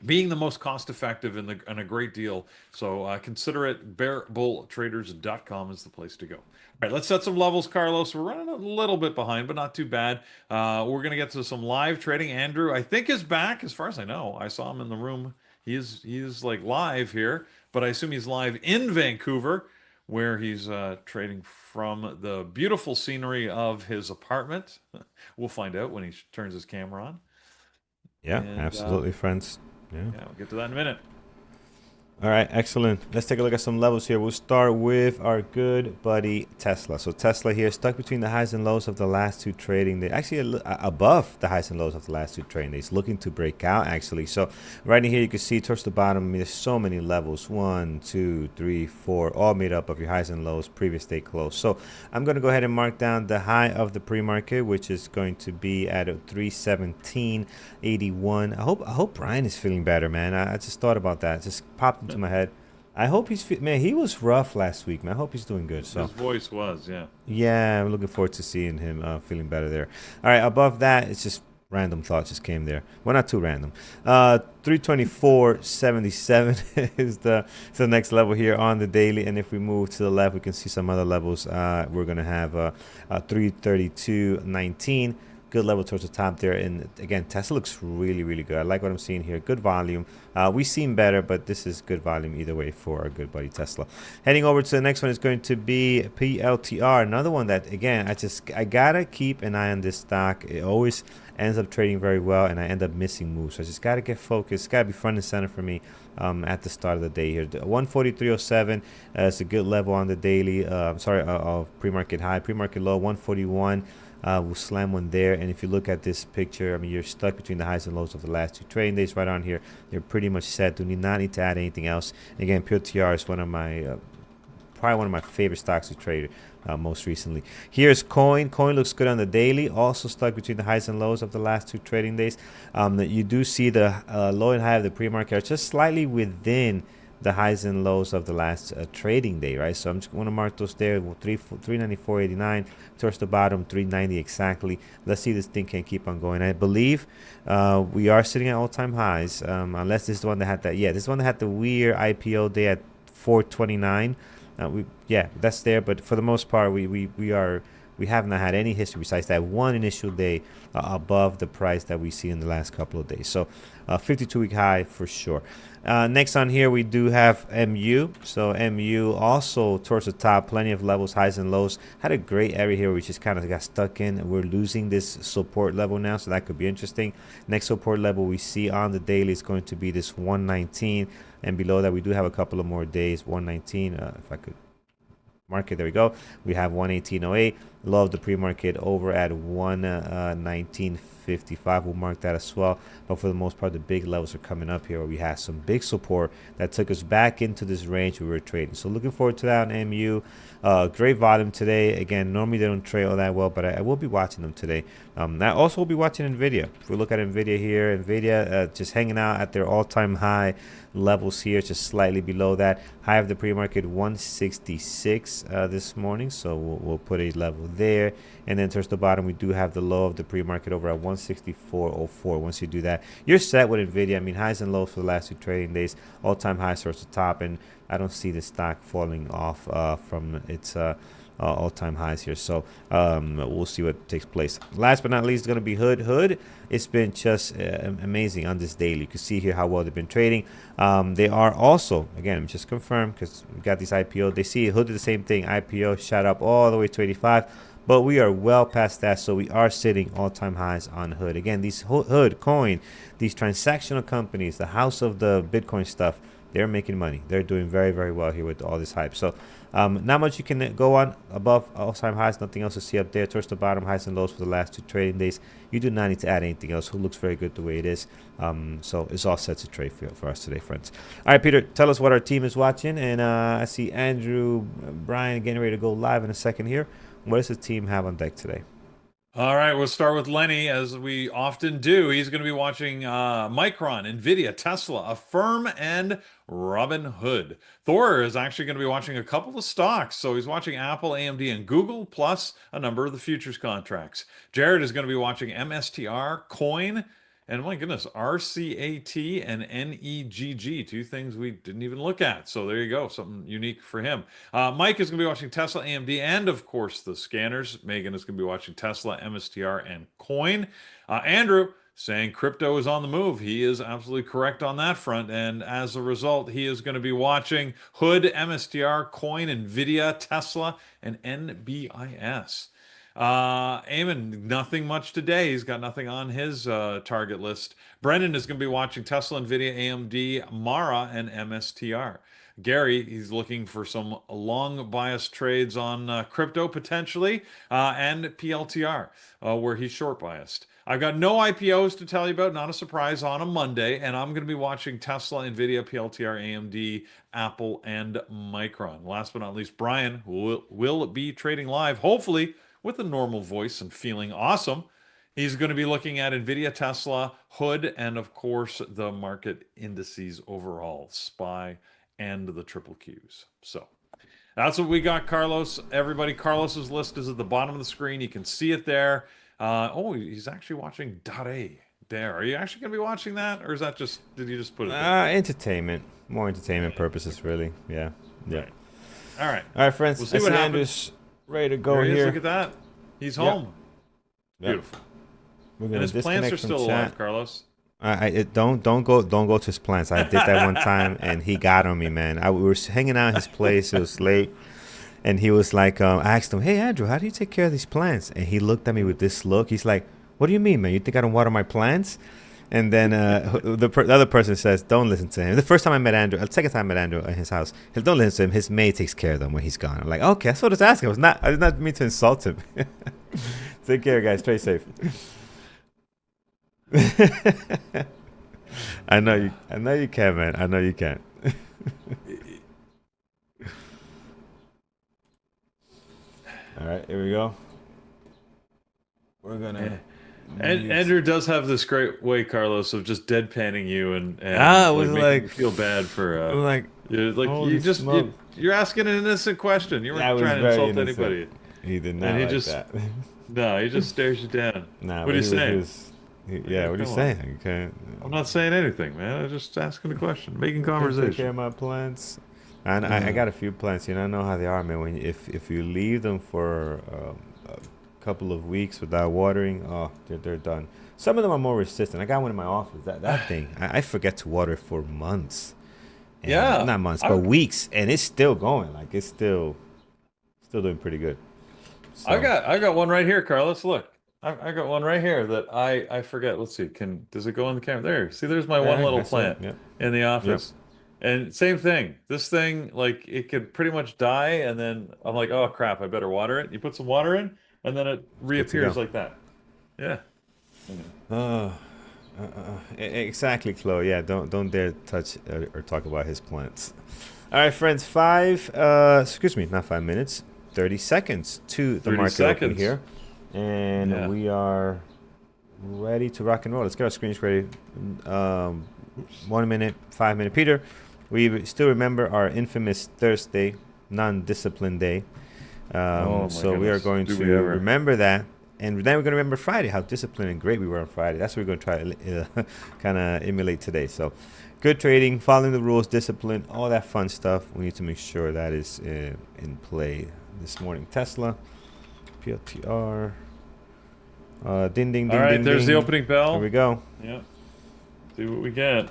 being the most cost-effective and a great deal. So consider it. bearbulltraders.com is the place to go. All right, let's set some levels, Carlos. We're running a little bit behind, but not too bad. We're going to get to some live trading. Andrew, I think, is back. As far as I know, I saw him in the room. He is like live here, but I assume he's live in Vancouver, where he's trading from the beautiful scenery of his apartment. We'll find out when he turns his camera on. Yeah, absolutely, friends. Yeah, we'll get to that in a minute. All right, excellent. Let's take a look at some levels here. We'll start with our good buddy Tesla. So Tesla here stuck between the highs and lows of the last 2 trading days. Actually, above the highs and lows of the last 2 trading days. Looking to break out, actually. So right in here, you can see towards the bottom, I mean, there's so many levels. 1, 2, 3, 4, all made up of your highs and lows, previous day close. So I'm going to go ahead and mark down the high of the pre-market, which is going to be at 317.81. I hope Brian is feeling better, man. I just thought about that. It just popped into my head. I hope he's man. He was rough last week, man. I hope he's doing good. So his voice was, yeah. I'm looking forward to seeing him feeling better there. All right, above that, it's just random thoughts just came there. Well, not too random. 324.77 is the next level here on the daily, and if we move to the left, we can see some other levels. We're gonna have 332.19. Good level towards the top there, and again, Tesla looks really good. I like what I'm seeing here. Good volume. We've seen better, but this is good volume either way for our good buddy Tesla. Heading over to the next one is going to be PLTR, another one that, again, I gotta keep an eye on this stock. It always ends up trading very well, and I end up missing moves. So I just gotta get focused. It's gotta be front and center for me at the start of the day here. 143.07 is a good level on the daily. Pre-market high, pre-market low 141. We'll slam one there, and if you look at this picture, I mean, you're stuck between the highs and lows of the last 2 trading days right on here. You're pretty much set. Do not need to add anything else. Again, PLTR is one of my probably one of my favorite stocks to trade most recently. Here's Coin. Coin looks good on the daily. Also stuck between the highs and lows of the last 2 trading days. You do see the low and high of the pre-market are just slightly within the highs and lows of the last trading day, right? So I'm just going to mark those there. 394.89 towards the bottom, 390 exactly. Let's see if this thing can keep on going. I believe we are sitting at all-time highs, unless this is the one that had that. Yeah, this is the one that had the weird IPO day at 429. Yeah, that's there. But for the most part, we have not had any history besides that one initial day above the price that we see in the last couple of days. So 52-week high for sure. Next on here, we do have MU. So MU also towards the top, plenty of levels, highs and lows. Had a great area here, which just kind of got stuck in. We're losing this support level now, so that could be interesting. Next support level we see on the daily is going to be this 119. And below that, we do have a couple of more days. 119, if I could market, there we go. We have 118.08. Low of the pre-market over at 119.55. We'll mark that as well. But for the most part, the big levels are coming up here where we have some big support that took us back into this range we were trading. So looking forward to that on MU. Great volume today. Again, normally they don't trade all that well, but I will be watching them today. I also will be watching NVIDIA. If we look at NVIDIA here, NVIDIA just hanging out at their all-time high levels here, just slightly below that. High of the pre-market 166 this morning, so we'll put a level there. And then towards the bottom, we do have the low of the pre-market over at 164.04. Once you do that, you're set with NVIDIA. I mean, highs and lows for the last 2 trading days, all-time highs towards the top, and I don't see the stock falling off from its all-time highs here. So we'll see what takes place. Last but not least is going to be Hood. It's been just amazing on this daily. You can see here how well they've been trading. They are also, again, just confirmed because we got these IPO. They see Hood did the same thing. IPO shot up all the way to 85. But we are well past that, so we are sitting all-time highs on Hood. Again, these Hood, Coin, these transactional companies, the house of the Bitcoin stuff, they're making money. They're doing very, very well here with all this hype. So not much you can go on above all-time highs. Nothing else to see up there. Towards the bottom, highs and lows for the last 2 trading days. You do not need to add anything else. Hood looks very good the way it is. So it's all set to trade for us today, friends. All right, Peter, tell us what our team is watching. And I see Andrew, Brian getting ready to go live in a second here. What does the team have on deck today? All right, we'll start with Lenny, as we often do. He's going to be watching Micron, Nvidia, Tesla, Affirm, and Robinhood. Thor is actually going to be watching a couple of stocks. So he's watching Apple, AMD, and Google, plus a number of the futures contracts. Jared is going to be watching MSTR, Coin, and my goodness, RCAT and NEGG, 2 things we didn't even look at. So there you go, something unique for him. Mike is going to be watching Tesla, AMD, and of course the scanners. Megan is going to be watching Tesla, MSTR, and Coin. Andrew saying crypto is on the move. He is absolutely correct on that front. And as a result, he is going to be watching Hood, MSTR, Coin, Nvidia, Tesla, and NBIS. Eamon, nothing much today. He's got nothing on his target list. Brendan is going to be watching Tesla, Nvidia, AMD, Mara, and MSTR. Gary, he's looking for some long bias trades on crypto potentially, and PLTR, where he's short biased. I've got no IPOs to tell you about, not a surprise, on a Monday, and I'm going to be watching Tesla, Nvidia, PLTR, AMD, Apple, and Micron. Last but not least, Brian will be trading live, hopefully with a normal voice and feeling awesome. He's going to be looking at Nvidia, Tesla, Hood, and of course the market indices overall, SPY, and the triple Qs. So that's what we got, Carlos. Everybody, Carlos's list is at the bottom of the screen. You can see it there. Oh, he's actually watching .a there. Are you actually going to be watching that, or is that just, did you just put it there? Entertainment. More entertainment purposes, really. Yeah. Right. All right. All right, friends. We'll see what happens. Andrew's ready to go There he is. here. Look at that. He's home. Yep. Beautiful. We're And gonna his plants are still chat. alive, Carlos. Don't go to his plants. I did that one time, and he got on me, man. We were hanging out at his place. It was late, and he was like, I asked him, "Hey, Andrew, how do you take care of these plants?" And he looked at me with this look. He's like, "What do you mean, man? You think I don't water my plants?" And then the other person says, "Don't listen to him." The first time I met Andrew, the second time I met Andrew in his house, he said, "Don't listen to him. His maid takes care of them when he's gone." I'm like, "Okay, that's what I was asking. I did not mean to insult him." Take care, guys. Stay safe. I know you can, man. I know you can. All right, here we go. We're gonna. And Andrew does have this great way, Carlos, of just deadpanning you and It like was making you feel bad for like, holy smoke. you're asking an innocent question. You That weren't was trying to very insult innocent. anybody, He did and not he like just that. no, he just stares you down. Nah, What but are you he was, saying? yeah, what are you Come on. saying? Okay. I'm not saying anything, man. I'm just asking a question, making I can take care conversation. of my plants. And I Uh, got a few plants. You know, I know how they are, man. When if you leave them for a couple of weeks without watering, oh, they're done. Some of them are more resistant. I got one in my office. That thing, I forget to water for months, and yeah, not months, but I weeks, and it's still going. Like it's still doing pretty good. So I got one right here, Carlos. Look, I got one right here that I forget. Let's see. Does it go on the camera? There. See, there's my one yeah, little I saw it. plant Yep, in the yep. office. And same thing. This thing, like, it could pretty much die, and then I'm like, oh crap, I better water it. You put some water in, and then it It's good to go. reappears like that. Yeah. Uh, exactly, Chloe. Yeah, don't dare touch or talk about his plants. All right, friends. Excuse me, not 5 minutes. 30 seconds to the 30 market open seconds. here, and Yeah. we are ready to rock and roll. Let's get our screens ready. Um, Oops. 1 minute, 5 minute. Peter, we still remember our infamous Thursday, non-discipline day. Oh my So we are goodness. going Do to we ever? remember that. And then we're going to remember Friday, how disciplined and great we were on Friday. That's what we're going to try to kind of emulate today. So good trading, following the rules, discipline, all that fun stuff. We need to make sure that is in play this morning. Tesla, PLTR, ding, ding, All ding, right, ding, there's the ding. opening There we bell. go. Yeah. See what we get.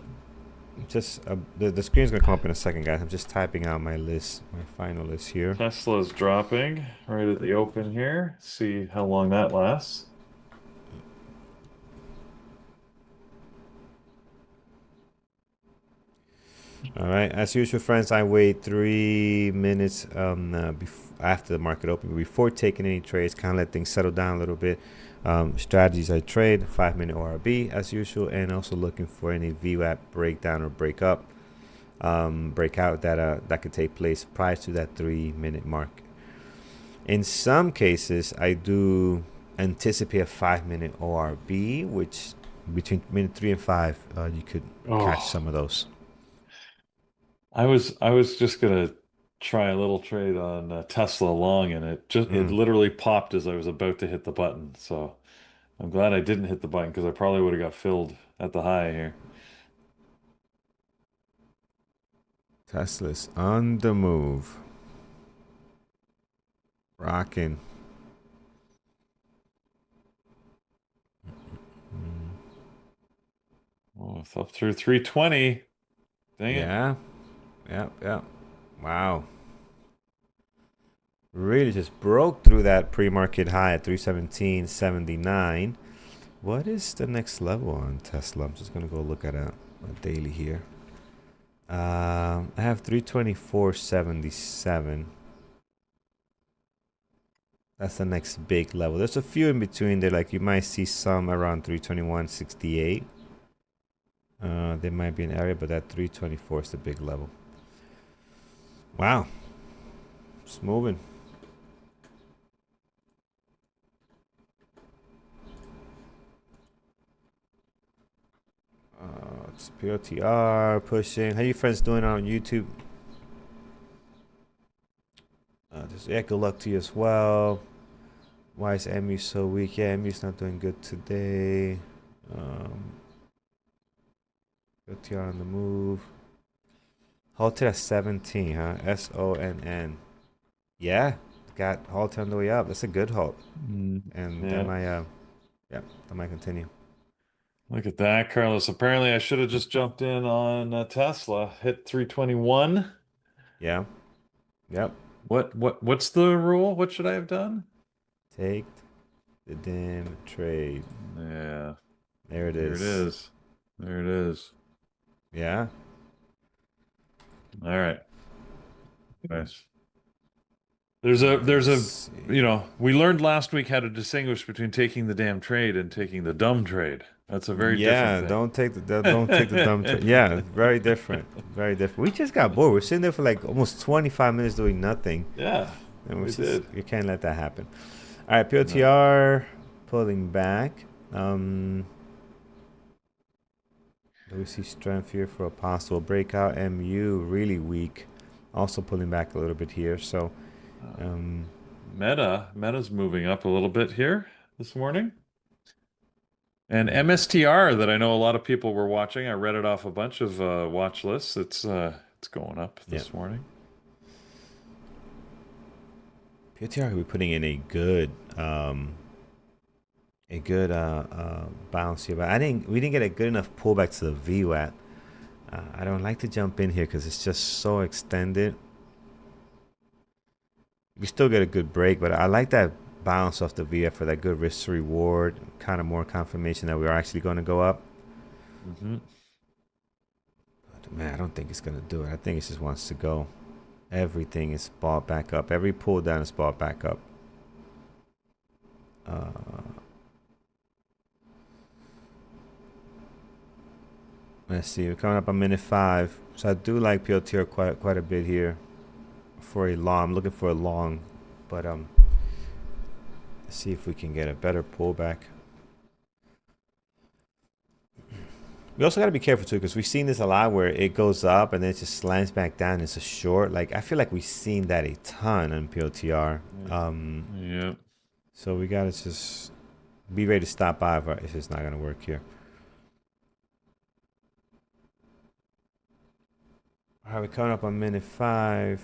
Just the screen's going to come up in a second, guys. I'm just typing out my list, my final list here. Tesla's dropping right at the open here. See how long that lasts. All right, as usual, friends, I wait 3 minutes after the market open before taking any trades, kind of let things settle down a little bit. Strategies I trade, 5 minute ORB as usual, and also looking for any VWAP breakdown or breakout that could take place prior to that 3 minute mark. In some cases, I do anticipate a 5 minute ORB, which between minute 3 and 5, you could catch some of those. I was just gonna try a little trade on Tesla long, and it literally popped as I was about to hit the button. So I'm glad I didn't hit the button because I probably would have got filled at the high here. Tesla's on the move. Rocking. Oh, it's up through 320. Dang it. Yeah. Yep. Wow. Really just broke through that pre-market high at 317.79. What is the next level on Tesla? I'm just gonna go look at a daily here. I have 324.77. That's the next big level. There's a few in between there, like you might see some around 321.68. There might be an area, but that 324 is the big level. Wow. It's moving. It's POTR pushing. How you friends doing on YouTube? Good luck to you as well. Why is MU so weak? Yeah, MU's not doing good today. POTR on the move. Halted at 17, huh? SONN. Yeah, got halted on the way up. That's a good halt. And that might continue. Look at that, Carlos. Apparently, I should have just jumped in on Tesla. Hit 321. Yeah. Yep. What's the rule? What should I have done? Take the dim trade. Yeah. There it is. There it is. There it is. Yeah. All right. Nice. There's a we learned last week how to distinguish between taking the damn trade and taking the dumb trade. That's a very different thing. Don't take the dumb trade. Yeah, very different. Very different. We just got bored. We're sitting there for like almost 25 minutes doing nothing. Yeah. And We did. you can't let that happen. All right, POTR pulling back. Do we see strength here for a possible breakout? MU really weak, also pulling back a little bit here. So, Meta's moving up a little bit here this morning. And MSTR that I know a lot of people were watching. I read it off a bunch of watch lists. It's going up this morning. POTR could be putting in a good bounce here, but we didn't get a good enough pullback to the VWAP. I don't like to jump in here because it's just so extended. We still get a good break, but I like that bounce off the VF for that good risk to reward, kind of more confirmation that we are actually going to go up. But man, I don't think it's going to do it. I think it just wants to go. Everything is bought back up. Every pull down is bought back up. Let's see, we're coming up on minute 5. So I do like PLTR quite a bit here for a long. I'm looking for a long, but let's see if we can get a better pullback. We also got to be careful too, because we've seen this a lot where it goes up and then it just slams back down. It's a short. Like I feel like we've seen that a ton on PLTR. Yeah. So we got to just be ready to stop by if it's not going to work here. All right, we're coming up on minute 5.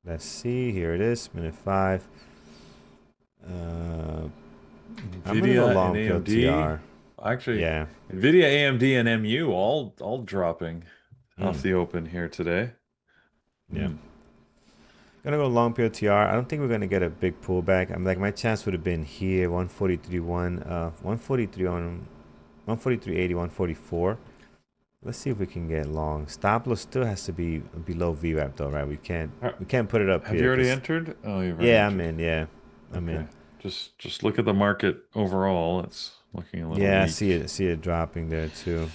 Let's see. Here it is, minute 5. I'm gonna go long PLTR. Actually, yeah. Nvidia, AMD, and MU all dropping off the open here today. Yeah. Gonna go long PLTR. I don't think we're gonna get a big pullback. I'm like, my chance would have been here, 143.1, 143 on 143.80, 144. Let's see if we can get long. Stop loss still has to be below VWAP though, right? We can't put it up here. Have you already entered? Oh, you've already entered. I'm in. Yeah, I'm in. Just look at the market overall. It's looking a little weak. I see it dropping there too.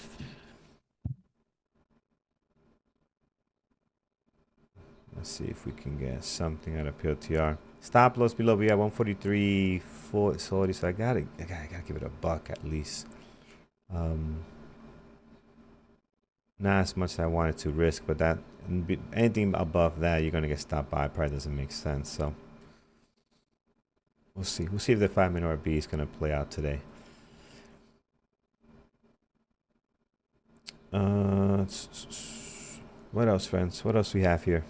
Let's see if we can get something out of PLTR. Stop loss below. We have 143.40. So I gotta give it a buck at least. Not as much as I wanted to risk, but that anything above that, you're gonna get stopped by. Probably doesn't make sense. So we'll see. We'll see if the 5-minute RB is gonna play out today. What else, friends? What else we have here?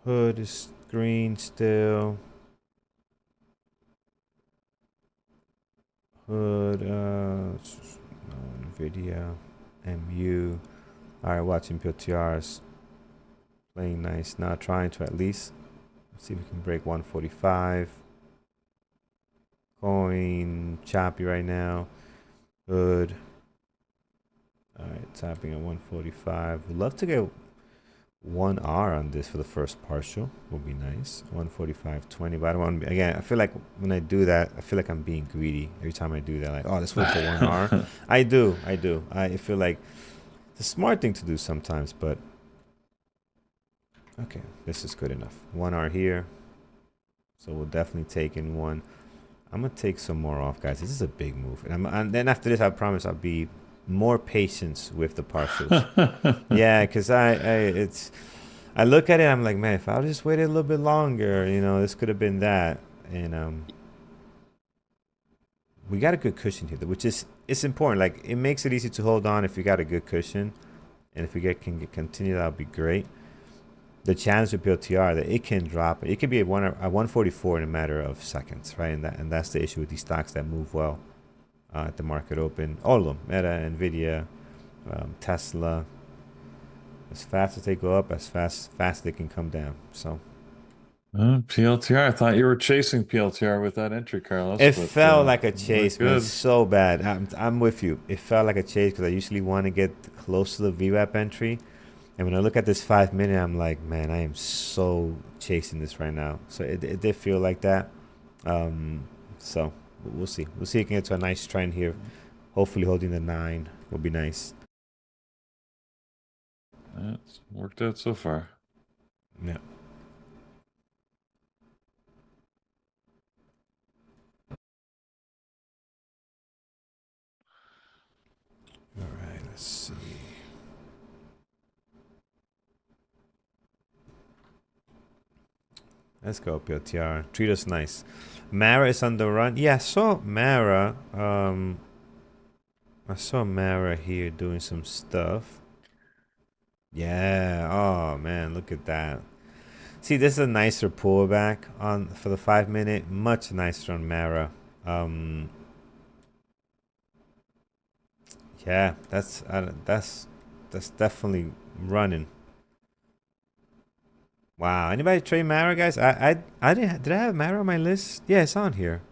Hood is green still. Hood, Nvidia, MU. Alright, watching PLTRs. Playing nice now, trying to at least. Let's see if we can break 145. Coin choppy right now. Hood. Alright, tapping at 145. Would love to get 1R on this for the first partial. Would be nice. 145.20. But I don't want to be, again, I feel like when I do that, I feel like I'm being greedy every time I do that. Like, oh, let's wait for 1R. I do. I feel like it's a smart thing to do sometimes, but okay, this is good enough. 1R here. So we'll definitely take in one. I'm going to take some more off, guys. This is a big move. And then after this, I promise I'll be more patience with the partials. Yeah, because I look at it, I'm like, man, if I just waited a little bit longer, this could have been that. And we got a good cushion here, which it's important. Like, it makes it easy to hold on if you got a good cushion, and if we can continue, that'll be great. The challenge with PLTR that it can drop. It could be a 144 in a matter of seconds, right? And that's the issue with these stocks that move well at the market open. All of them, Meta, Nvidia, Tesla. As fast as they go up, as fast as they can come down. So PLTR. I thought you were chasing PLTR with that entry, Carlos. It felt like a chase, man. So bad. I'm with you. It felt like a chase because I usually want to get close to the VWAP entry. And when I look at this 5-minute, I'm like, man, I am so chasing this right now. So it did feel like that. So We'll see. We'll see if it can get to a nice trend here. Hopefully holding the 9 will be nice. That's worked out so far. Yeah. All right, let's see. Let's go, PLTR. Treat us nice. Mara is on the run. Yeah, I saw Mara. I saw Mara here doing some stuff. Yeah. Oh man, look at that. See, this is a nicer pullback on for the 5 minute. Much nicer on Mara. Yeah, that's definitely running. Wow. Anybody trade Mara, guys? I did I have Mara on my list? Yeah, it's on here.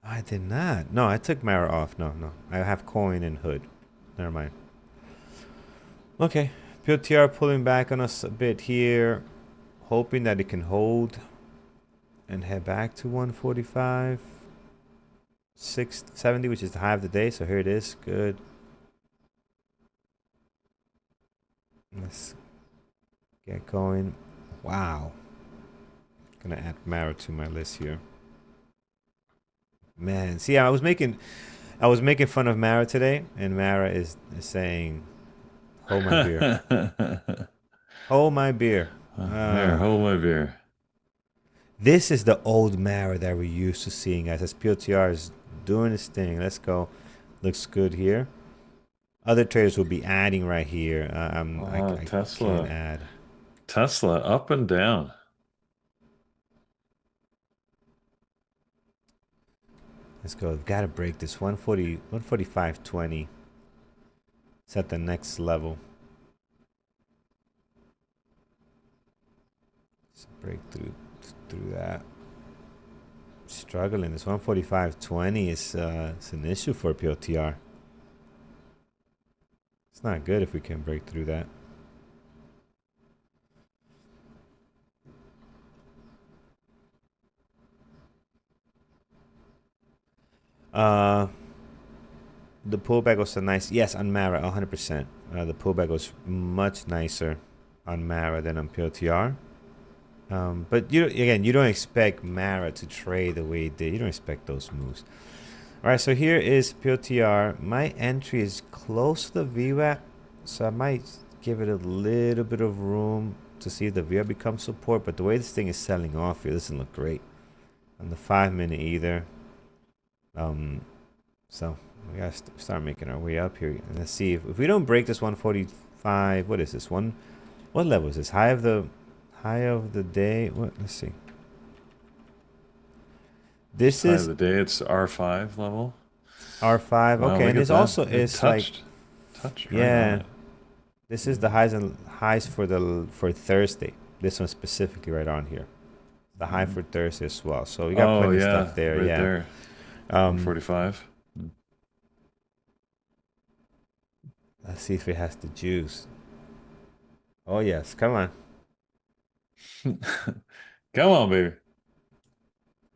I did not. No, I took Mara off. No. I have Coin and Hood. Never mind. Okay. POTR pulling back on us a bit here. Hoping that it can hold and head back to 145. 670, which is the high of the day. So here it is. Good. Let's get going. Wow. Gonna add Mara to my list here. Man, see, I was making fun of Mara today, and Mara is saying, "Hold my beer, hold my beer." There, hold my beer. This is the old Mara that we're used to seeing, guys. As POTR is doing its thing. Let's go. Looks good here. Other traders will be adding right here. I Tesla. can't add. Tesla up and down. Let's go. We've got to break this 140, 145.20. Set the next level. Let's break through that. Struggling. This 145.20 is it's an issue for POTR. It's not good if we can break through that. The pullback was so nice. Yes, on Mara, 100%. The pullback was much nicer on Mara than on POTR. But you don't expect Mara to trade the way it did. You don't expect those moves. All right, so here is POTR. My entry is close to the VWAP, so I might give it a little bit of room to see if the VWAP becomes support. But the way this thing is selling off here doesn't look great on the 5 minute either. So we gotta start making our way up here, and let's see if we don't break this 145. What is this one? What level is this? High of the day. What? Let's see. This High is of the day. It's R5 level. R5. Wow, okay, and this also is touched right yeah. This is the highs for Thursday. This one specifically right on here. The high for Thursday as well. So we got plenty of stuff there. Right yeah. There. 45. Let's see if it has the juice. Oh yes, come on. Come on, baby.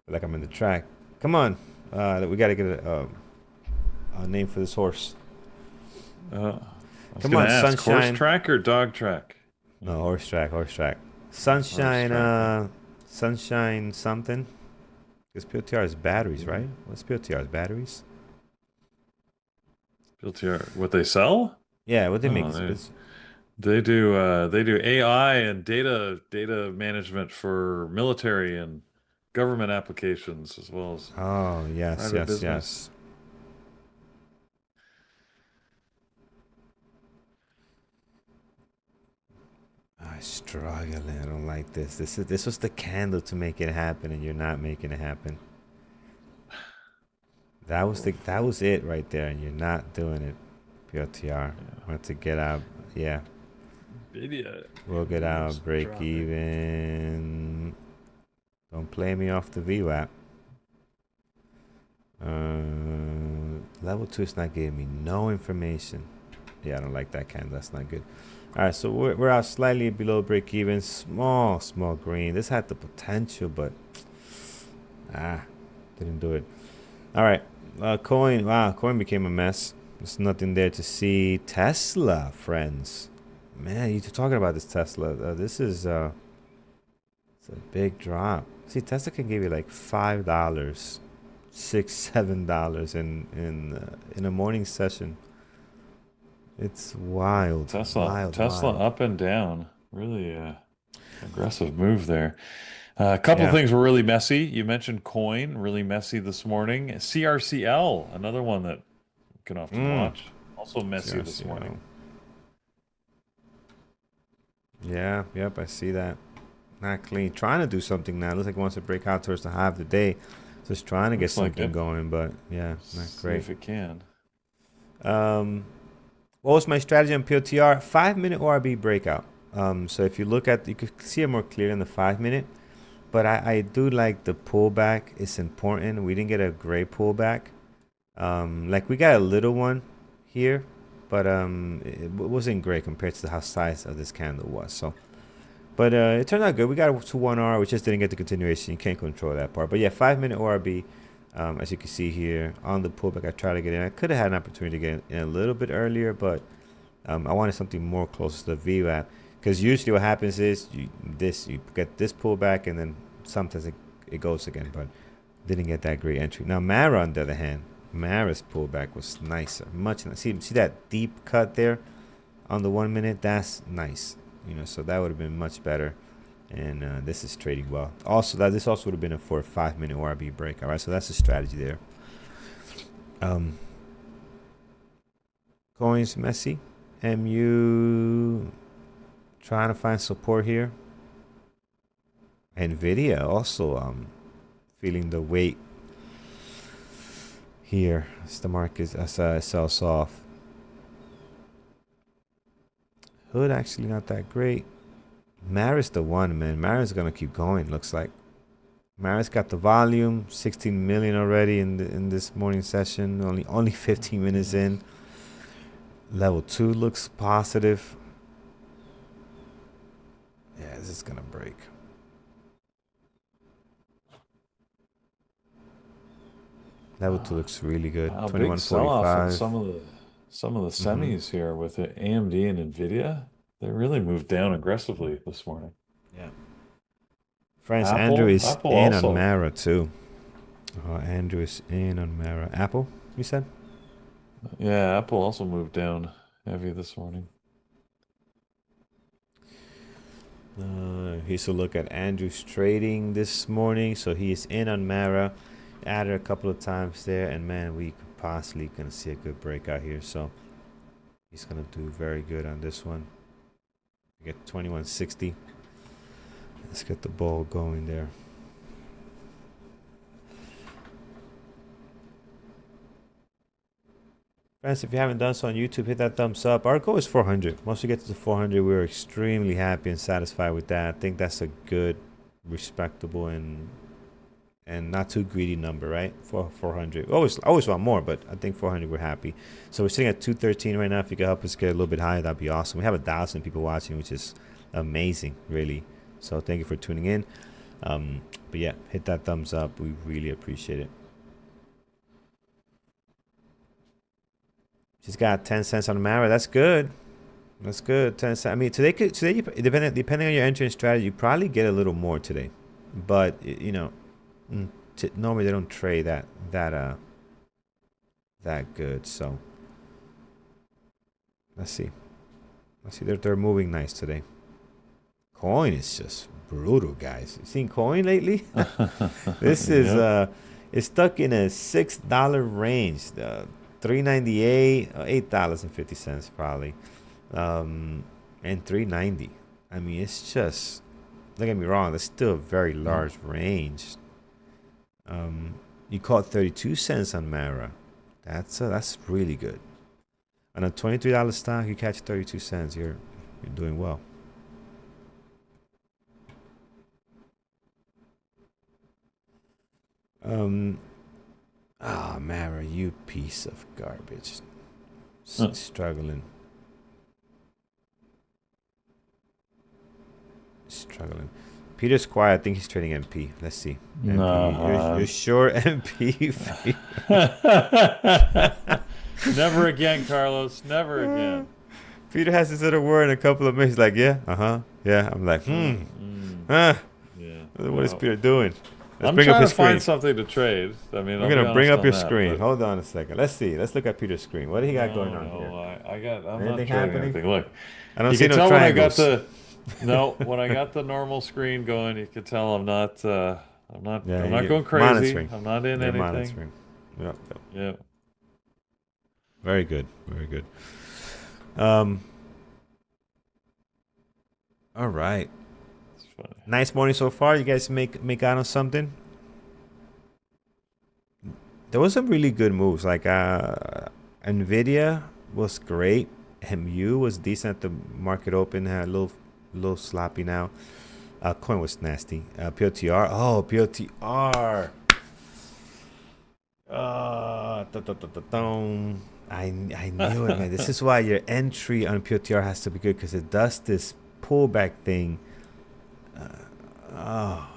Like I'm in the track. Come on. We gotta get a name for this horse. Come on, ask, Sunshine. Horse track or dog track? No, horse track. Sunshine. Horse track. Sunshine something. Because POTR is batteries, right? What's POTR's batteries? PLTR, what they sell? Yeah, what they make. They do AI and data management for military and government applications as well as yes. business. I'm struggling. I don't like this. This was the candle to make it happen, and you're not making it happen. That was it right there, and you're not doing it. POTR. Yeah. Want to get out? Yeah. We'll get out. Break even. Don't play me off the VWAP. Level 2 is not giving me no information. Yeah, I don't like that candle. That's not good. All right, so we're out slightly below break even. Small green. This had the potential, but Didn't do it. All right. Coin. Wow, coin became a mess. There's nothing there to see. Tesla, friends. Man, you're talking about this Tesla. This is it's a big drop. See, Tesla can give you like $5, $6, $7 in a morning session. It's wild, wild, Tesla wild. up and down. Really aggressive move there. A couple of Yeah. things were really messy. You mentioned coin, really messy this morning. CRCL, another one that you can often watch, also messy this morning. CRCL. Yeah, yep, I see that. Not clean. Trying to do something now. Looks like it wants to break out towards the high of the day. Just trying to get Looks like something it. going, but yeah, not See great. if it can. What was my strategy on POTR? 5-minute ORB breakout. So if you look at, you could see it more clear in the 5-minute. But I do like the pullback. It's important. We didn't get a great pullback. Like we got a little one here, but it wasn't great compared to how size of this candle was. So, but it turned out good. We got to 1R. We just didn't get the continuation. You can't control that part. But yeah, 5-minute ORB. As you can see here on the pullback, I tried to get in. I could have had an opportunity to get in a little bit earlier, but I wanted something more close to the VWAP. Because usually what happens is you get this pullback and then sometimes it goes again, but didn't get that great entry. Now Mara, on the other hand, Mara's pullback was nicer, much nicer. See that deep cut there on the 1 minute? That's nice, so that would have been much better. And this is trading well. Also, this also would have been for a 5-minute ORB break. All right, so that's the strategy there. Coins messy. MU trying to find support here. Nvidia also feeling the weight here as the market sells off. Hood actually not that great. Mara's the one, man. Mara's gonna keep going. Looks like Mara's got the volume. 16 million already in this morning session. Only 15 minutes in. Level 2 looks positive. Yeah, this is gonna break. Level 2 looks really good. Wow, big sell-off on some of the semis here with the AMD and Nvidia. They really moved down aggressively this morning. Yeah. Friends, Andrew is Apple in also. on Mara too. Andrew is in on Mara. Apple, you said? Yeah, Apple also moved down heavy this morning. Here's a look at Andrew's trading this morning. So he is in on Mara. Added a couple of times there, and man, we could possibly gonna see a good breakout here. So he's gonna do very good on this one. We get 2160. Let's get the ball going there. Friends, if you haven't done so on YouTube, hit that thumbs up. Our goal is 400. Once we get to the 400, we're extremely happy and satisfied with that. I think that's a good, respectable, and not too greedy number, right? For 400. Always want more, but I think 400 we're happy. So we're sitting at 213 right now. If you could help us get a little bit higher, that'd be awesome. We have 1,000 people watching, which is amazing, really. So thank you for tuning in. But yeah, hit that thumbs up. We really appreciate it. She's got 10 cents on Mara. That's good. That's good. 10 cents. I mean, today depending on your entering strategy, you probably get a little more today. But normally they don't trade that good. So let's see. They're moving nice today. Coin is just brutal, guys. You seen coin lately? This is it's stuck in a $6 range. $3.98, $8.50 probably, and $3.90. I mean, it's just, don't get me wrong, that's still a very large range. You caught 32 cents on Mara. That's really good. On a $23 stock, you catch 32 cents. You're doing well. Mara, you piece of garbage. Struggling. Peter's quiet. I think he's trading MP. Let's see. MP. No. You're sure MP? Never again, Carlos. Never again. Peter has this other word in a couple of minutes. He's like, yeah, yeah. I'm like, Yeah. What is Peter doing? I'm trying to find something to trade. I mean, we're gonna bring up your screen. Hold on a second. Let's see. Let's look at Peter's screen. What do he got going on here? I'm not trading anything. Look, I don't see no triangles. When I got the normal screen going, you could tell I'm not going crazy. Monitoring. I'm not in anything. Monitoring. Yep. Very good. Very good. All right. Nice morning so far. You guys make out on something? There was some really good moves. Like Nvidia was great. MU was decent at the market open. Had a little sloppy now. Coin was nasty. POTR. Oh, POTR. I knew it, man. This is why your entry on POTR has to be good, because it does this pullback thing.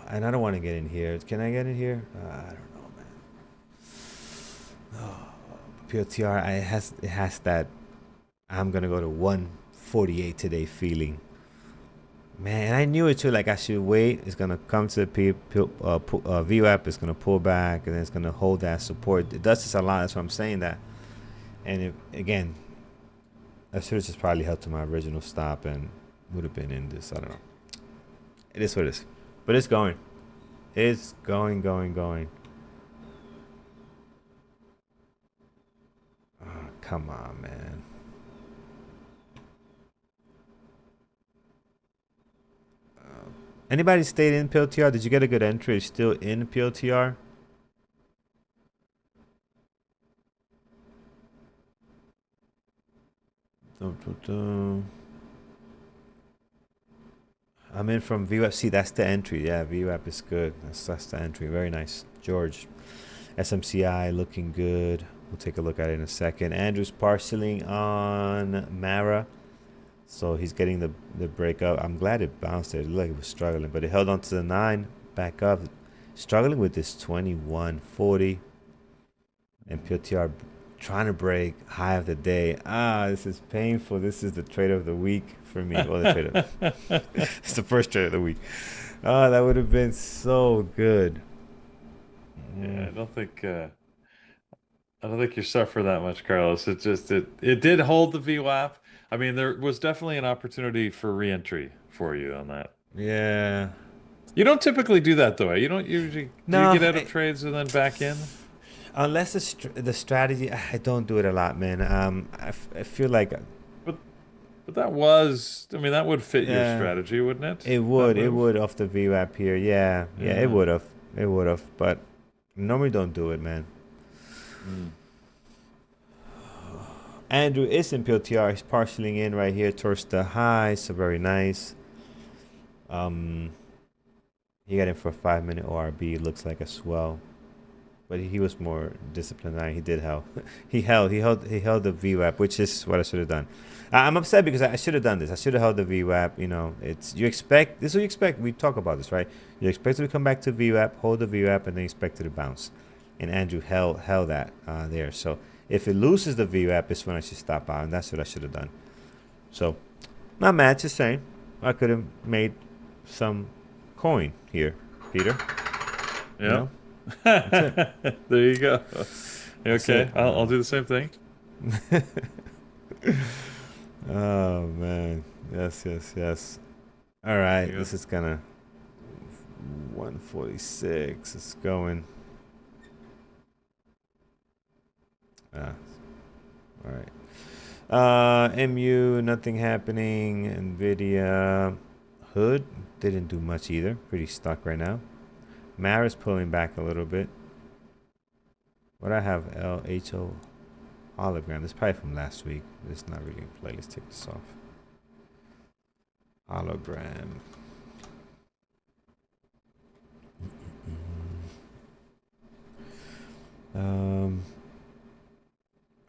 And I don't want to get in here. Can I get in here? I don't know, man. POTR, it has that I'm gonna go to 148 today feeling. Man, I knew it too. Like, I should wait. It's gonna come to the VWAP. It's gonna pull back, and then it's gonna hold that support. It does this a lot. That's why I'm saying that. And again, I should have just probably held to my original stop and would have been in this. I don't know. It is what it is. But it's going. It's going. Oh, come on, man. Anybody stayed in PLTR? Did you get a good entry? Still in PLTR? I'm in from VWAP. See, that's the entry. Yeah, VWAP is good. That's the entry. Very nice. George. SMCI looking good. We'll take a look at it in a second. Andrew's parceling on Mara. So he's getting the break up. I'm glad it bounced there. It looked like it was struggling, but it held on to the 9. Back up. Struggling with this 2140. And PLTR trying to break high of the day. This is painful. This is the trade of the week for me. Well, the trade of it's the first trade of the week. That would have been so good. Yeah, I don't think you're suffering that much, Carlos. It did hold the VWAP. I mean, there was definitely an opportunity for re-entry for you on that. Yeah. You don't typically do that, though. You don't usually. Do you get out of trades and then back in? Unless the strategy, I don't do it a lot, man. I feel like. But that was. I mean, that would fit your strategy, wouldn't it? It would. It would off the VWAP here. Yeah. It would have. It would have. But normally don't do it, man. Andrew is in PLTR. He's partialing in right here towards the high, so very nice. He got in for a 5-minute ORB. Looks like as well, but he was more disciplined. He did help. He held the VWAP, which is what I should have done. I'm upset because I should have done this. I should have held the VWAP. You know, this is what you expect. We talk about this, right? You expect it to come back to VWAP, hold the VWAP, and then expect it to bounce. And Andrew held that there. So if it loses the VWAP, it's when I should stop out, and that's what I should have done. So, not mad, just saying. I could have made some coin here, Peter. Yeah. There you go. Okay, I'll do the same thing. Oh, man. Yes. All right, this is gonna 146. It's going. All right. MU, nothing happening. Nvidia, Hood didn't do much either. Pretty stuck right now. Mara's pulling back a little bit. What I have LHO hologram. This is probably from last week. It's not really in play. Let's take this off. Hologram.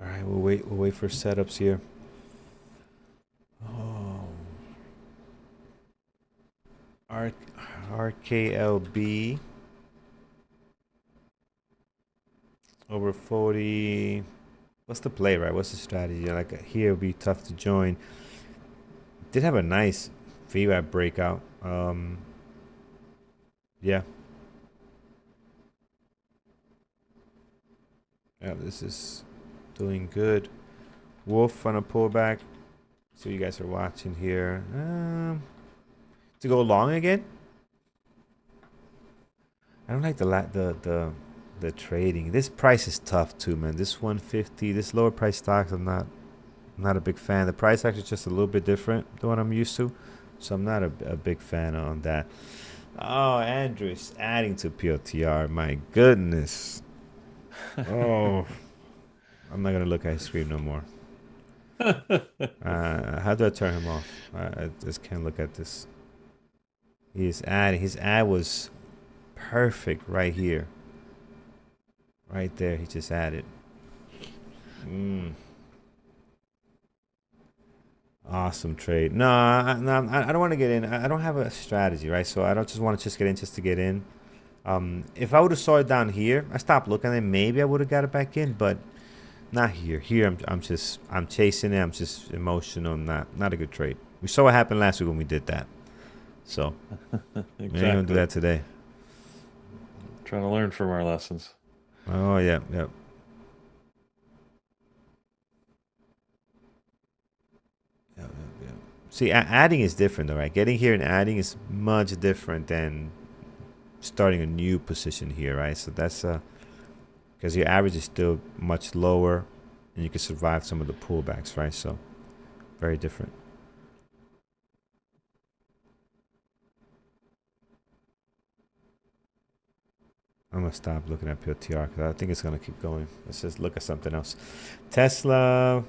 All right, we'll wait for setups here. Oh, KLB over 40. What's the play, right? What's the strategy? Like here, it'll be tough to join. Did have a nice VWAP breakout. Yeah. Yeah, this is doing good. Wolf on a pullback. So you guys are watching here. To go long again. I don't like the trading. This price is tough too, man. This 150, this lower price stocks, I'm not a big fan. The price actually is just a little bit different than what I'm used to, so I'm not a big fan on that. Oh, Andrew is adding to PLTR. My goodness. Oh, I'm not gonna look at his screen no more. How do I turn him off? I just can't look at this. He's adding. His ad was perfect right here. Right there. He just added. Awesome trade. No, I don't want to get in. I don't have a strategy, right? So I don't just want to just get in just to get in. If I would have saw it down here, I stopped looking at it. Maybe I would have got it back in, but not here. Here I'm chasing it. I'm just emotional. Not a good trade. We saw what happened last week when we did that. So exactly. We ain't gonna do that today. Trying to learn from our lessons. Oh yeah, yeah. See, adding is different though, right? Getting here and adding is much different than starting a new position here, right? So that's because your average is still much lower and you can survive some of the pullbacks, right? So very different. I'm gonna stop looking at PLTR because I think it's gonna keep going. Let's just look at something else. Tesla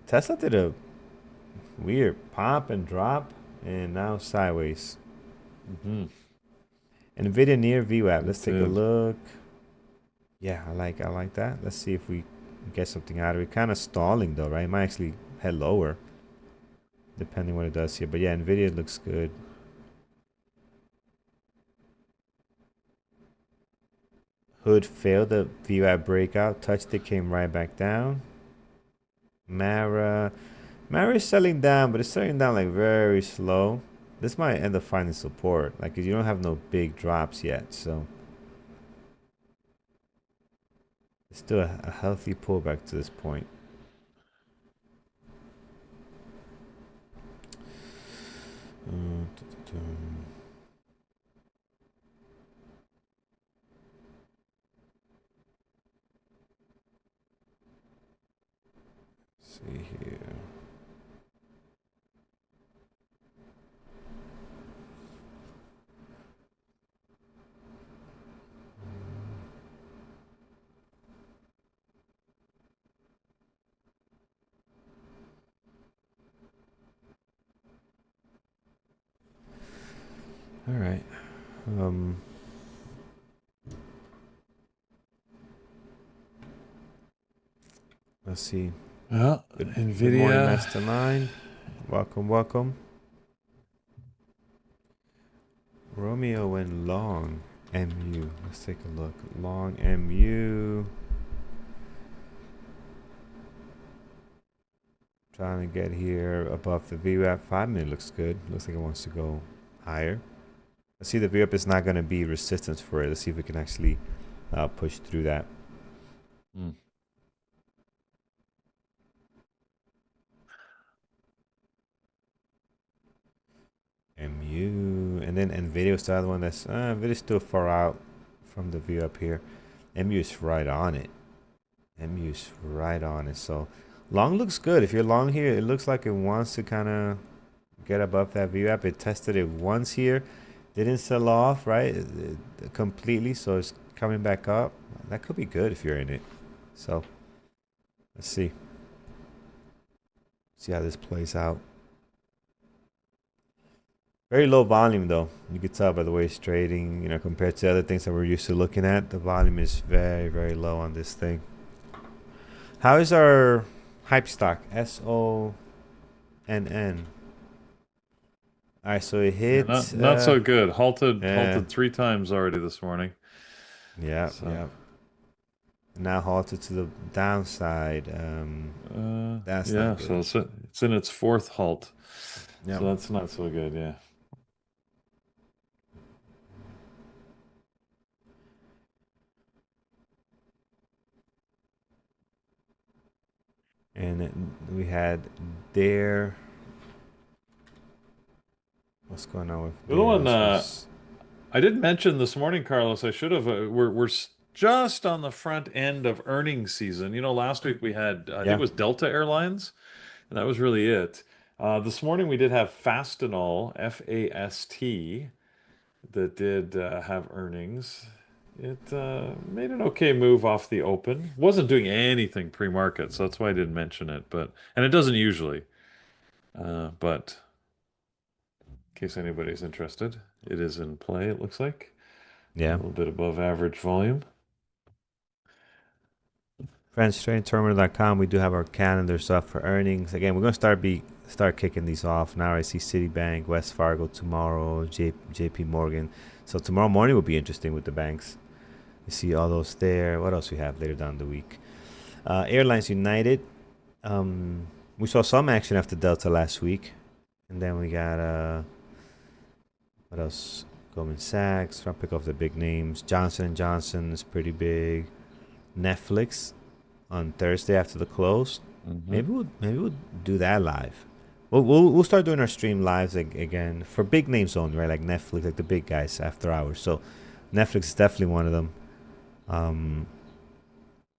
did a weird pop and drop and now sideways. Nvidia near VWAP. Let's take a look. Yeah, I like that. Let's see if we get something out of it. Kind of stalling though, right? It might actually head lower depending what it does here. But yeah, Nvidia looks good. Hood failed the VWAP breakout. Touched it, came right back down. Mara is selling down, but it's selling down like very slow. This might end up finding support, like you don't have no big drops yet, so it's still a healthy pullback to this point. See here. All right. Let's see. Well, Nvidia. Good morning, Mastermind. Welcome. Romeo went long. MU. Let's take a look. Long MU. Trying to get here above the VWAP. 5 minute looks good. Looks like it wants to go higher. Let's see, the VWAP is not going to be resistance for it. Let's see if we can actually push through that. MU, and then Nvidia is the other one that's Nvidia's still far out from the view up here. MU is right on it. MU is right on it. So long looks good. If you're long here, it looks like it wants to kind of get above that VWAP. It tested it once here, didn't sell off, right? Completely. So it's coming back up. That could be good if you're in it. So let's see. See how this plays out. Very low volume though. You can tell by the way it's trading, you know, compared to other things that we're used to looking at. The volume is very, very low on this thing. How is our hype stock? SONN. All right, so it Yeah, hit. not so good. Yeah, Halted 3 times already this morning. yeah, So, yeah. Now halted to the downside. That's not yeah. good. So it's in its fourth halt. Yeah. So that's not so good. Yeah. And we had Dare. What's going on with The other Dare? one This was. I did mention this morning, Carlos. I should have. Just on the front end of earnings season. Last week we had I think Yeah. it was Delta Airlines, and that was really it. This morning we did have Fastenal, FAST, that did have earnings. It made an okay move off the open. Wasn't doing anything pre-market, so that's why I didn't mention it. And it doesn't usually. But in case anybody's interested, it is in play. It looks like a Yeah. little bit above average volume. FrenchTrainTerminal.com. We do have our calendars up for earnings. Again, we're gonna start kicking these off. Now I see Citibank, West Fargo tomorrow, JP Morgan. So tomorrow morning will be interesting with the banks. You see all those there. What else we have later down the week? Airlines United. We saw some action after Delta last week, and then we got what else? Goldman Sachs. Trying to pick off the big names. Johnson and Johnson is pretty big. Netflix on Thursday after the close. Hmm. Maybe we'll do that live. We'll start doing our stream lives again for big names only, right? Like Netflix, like the big guys after hours. So Netflix is definitely one of them. Um,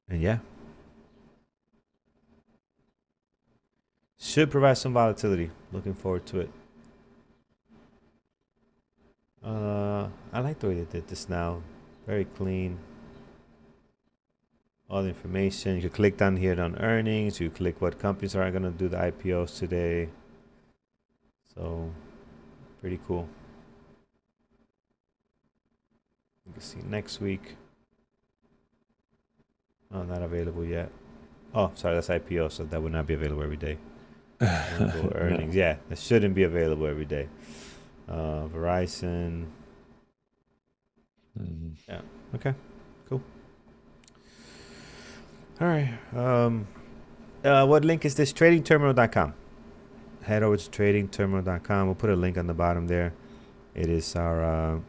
and yeah, should provide some volatility. Looking forward to it. I like the way they did this now. Very clean. All the information. You can click down here on earnings. You click what companies are going to do the IPOs today. So pretty cool. You can see next week. Oh, not available yet. Oh, sorry, that's IPO, so that would not be available every day. Go earnings. No. Yeah, that shouldn't be available every day. Verizon. Mhm. Yeah. Okay. Cool. All right. What link is this? TradingTerminal.com. Head over to TradingTerminal.com. We'll put a link on the bottom there. It is our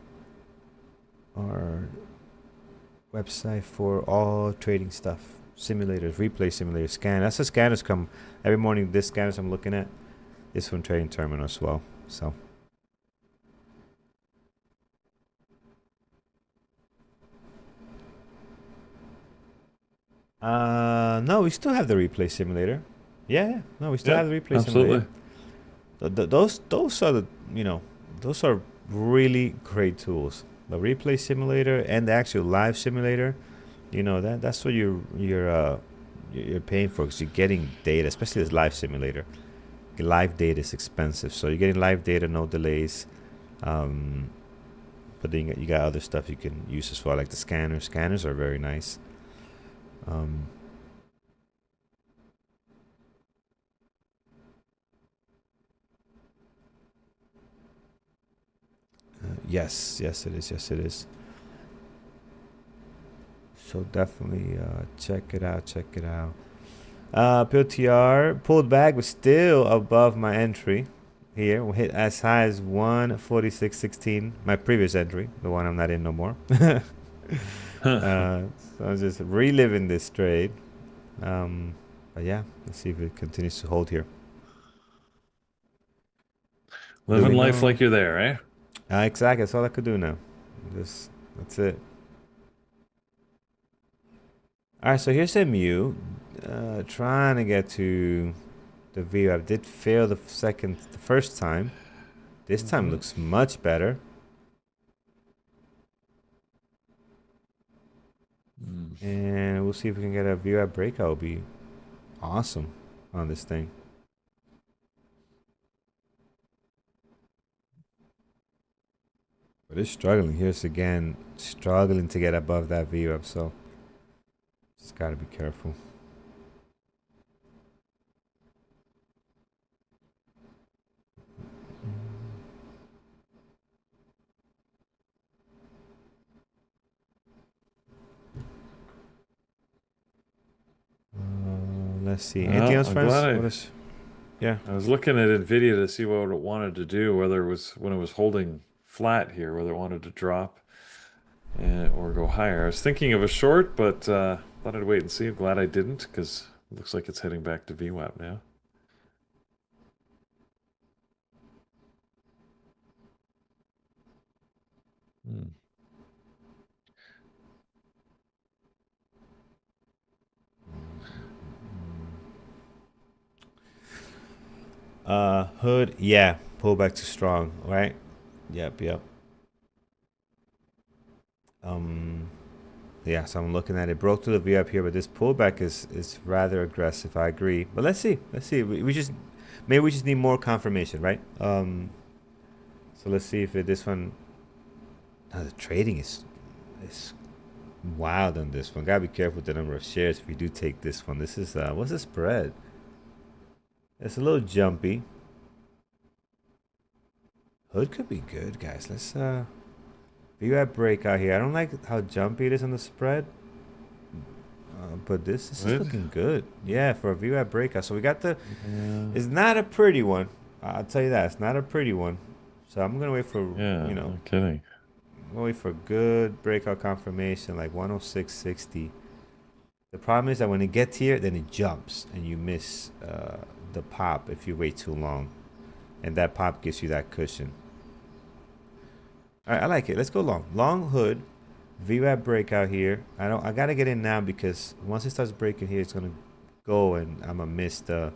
website for all trading stuff. Simulators, replay simulators, scan. That's the scanners come every morning. This scanners I'm looking at is from Trading Terminal as well. So no, we still have the replay simulator. Yeah, no, we still Yeah, have the replay simulator. absolutely. Those are the those are really great tools. The replay simulator and the actual live simulator. That's what you're paying for because you're getting data, especially this live simulator. Live data is expensive, so you're getting live data, no delays. Um, but then you got other stuff you can use as well, like the scanners. Scanners are very nice. Um, yes, it is. Yes, it is. So definitely check it out. Check it out. POTR pulled back, but still above my entry. Here we hit as high as 146.16. My previous entry, the one I'm not in no more. So I'm just reliving this trade. But yeah, let's see if it continues to hold here. Do we Living life know? like you're there, eh? Exactly. That's all I could do now. That's it. All right. So here's MU. Trying to get to the view. I did fail the first time. This time Hmm. looks much better. Mm. And we'll see if we can get a view at breakout. It'll be awesome on this thing. But it's struggling. Here's again, struggling to get above that view up. So just got to be careful. Let's see. Anything Well, else, I'm glad friends? What is? Yeah. I was looking at Nvidia to see what it wanted to do, whether it was when it was holding flat here, whether it wanted to drop or go higher. I was thinking of a short, but thought I'd wait and see. I'm glad I didn't because it looks like it's heading back to VWAP now. Hmm. Hood. Yeah. Pull back too strong. Right. Yep. Yep. Um. Yeah. So I'm looking at it. Broke through the V up here, but this pullback is rather aggressive. I agree. But let's see. Let's see. We just maybe we just need more confirmation, right? So let's see if this one. Now the trading is wild on this one. Gotta be careful with the number of shares if we do take this one. This is what's the spread? It's a little jumpy. Hood could be good, guys. Let's view that breakout here. I don't like how jumpy it is on the spread. But this is looking good. Yeah, for a view at breakout. So we got the it's not a pretty one. I'll tell you that. It's not a pretty one. So I'm gonna wait for No kidding. I'm gonna wait for a good breakout confirmation, like 106.60. The problem is that when it gets here, then it jumps and you miss the pop if you wait too long. And that pop gives you that cushion. All right, I like it. Let's go long. Long hood. VWAP breakout here. I gotta get in now because once it starts breaking here, it's gonna go and I'm gonna miss a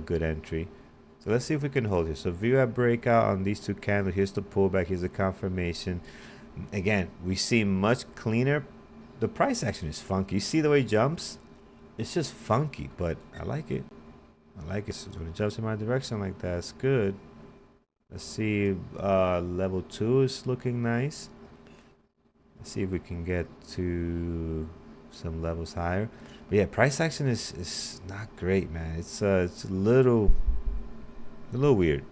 good entry. So let's see if we can hold here. So VWAP breakout on these two candles. Here's the pullback. Here's the confirmation. Again, we see much cleaner. The price action is funky. You see the way it jumps? It's just funky, but I like it. I like it. So when it jumps in my direction like that, it's good. Let's see. Level 2 is looking nice. Let's see if we can get to some levels higher. But yeah, price action is not great, man. It's a little weird.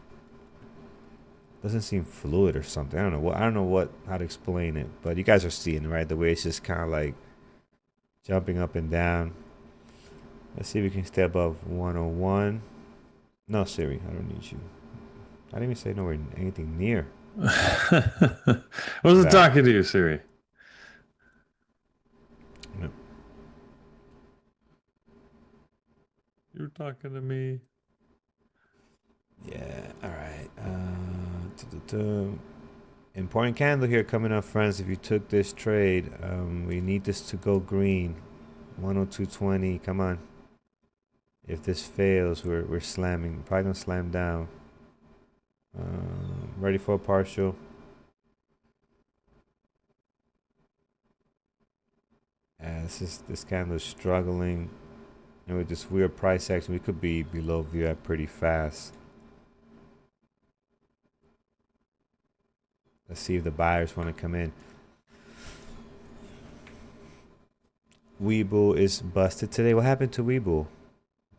Doesn't seem fluid or something. I don't know what how to explain it. But you guys are seeing, right? The way it's just kind of like jumping up and down. Let's see if we can stay above 101. No, Siri, I don't need you. I didn't even say nowhere anything near. Wasn't talking to you, Siri. No. You're talking to me. Yeah, all right. Important candle here coming up, friends. If you took this trade, we need this to go green. 102.20. Come on. If this fails, we're slamming. Probably gonna slam down. Ready for a partial. This candle is struggling, and with this weird price action, we could be below VWAP pretty fast. Let's see if the buyers want to come in. Weeble is busted today. What happened to Weeble?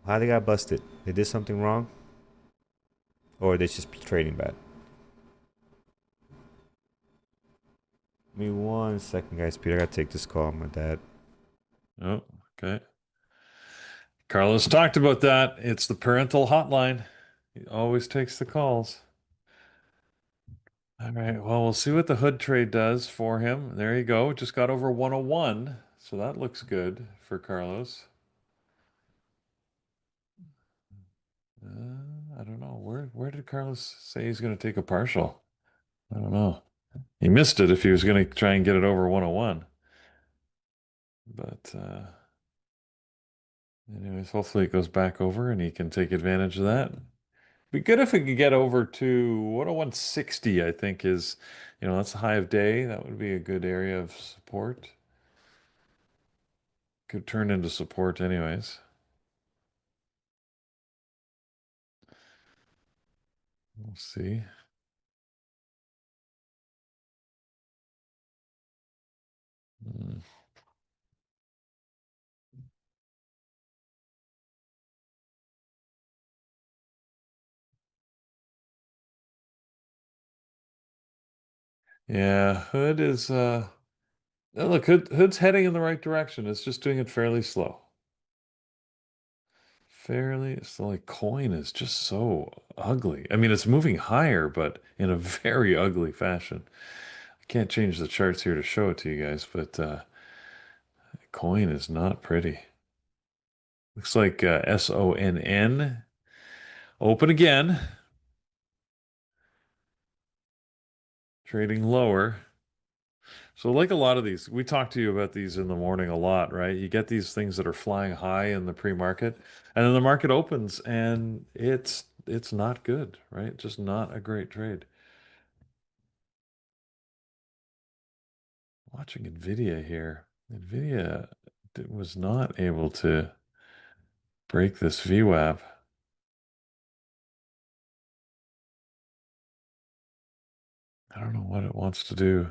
How they got busted? They did something wrong? Or they just trading bad? Give me 1 second, guys. Peter, I gotta take this call. My dad. Oh, okay. Carlos talked about that. It's the parental hotline. He always takes the calls. All right. Well, we'll see what the hood trade does for him. There you go. Just got over 101. So that looks good for Carlos. I don't know. Where did Carlos say he's going to take a partial? I don't know. He missed it if he was going to try and get it over 101. But anyways, hopefully it goes back over and he can take advantage of that. Be good if we could get over to 101.60, I think is, that's the high of day. That would be a good area of support. Could turn into support anyways. We'll see. Hmm. Yeah, Hood is look, Hood's heading in the right direction. It's just doing it fairly slow. fairly. It's like coin is just so ugly. I mean, it's moving higher, but in a very ugly fashion. I can't change the charts here to show it to you guys, but coin is not pretty. Looks like SONN. Open again. Trading lower. So like a lot of these, we talked to you about these in the morning a lot, right? You get these things that are flying high in the pre-market, and then the market opens and it's not good, right? Just not a great trade. Watching Nvidia here. Nvidia was not able to break this VWAP. I don't know what it wants to do.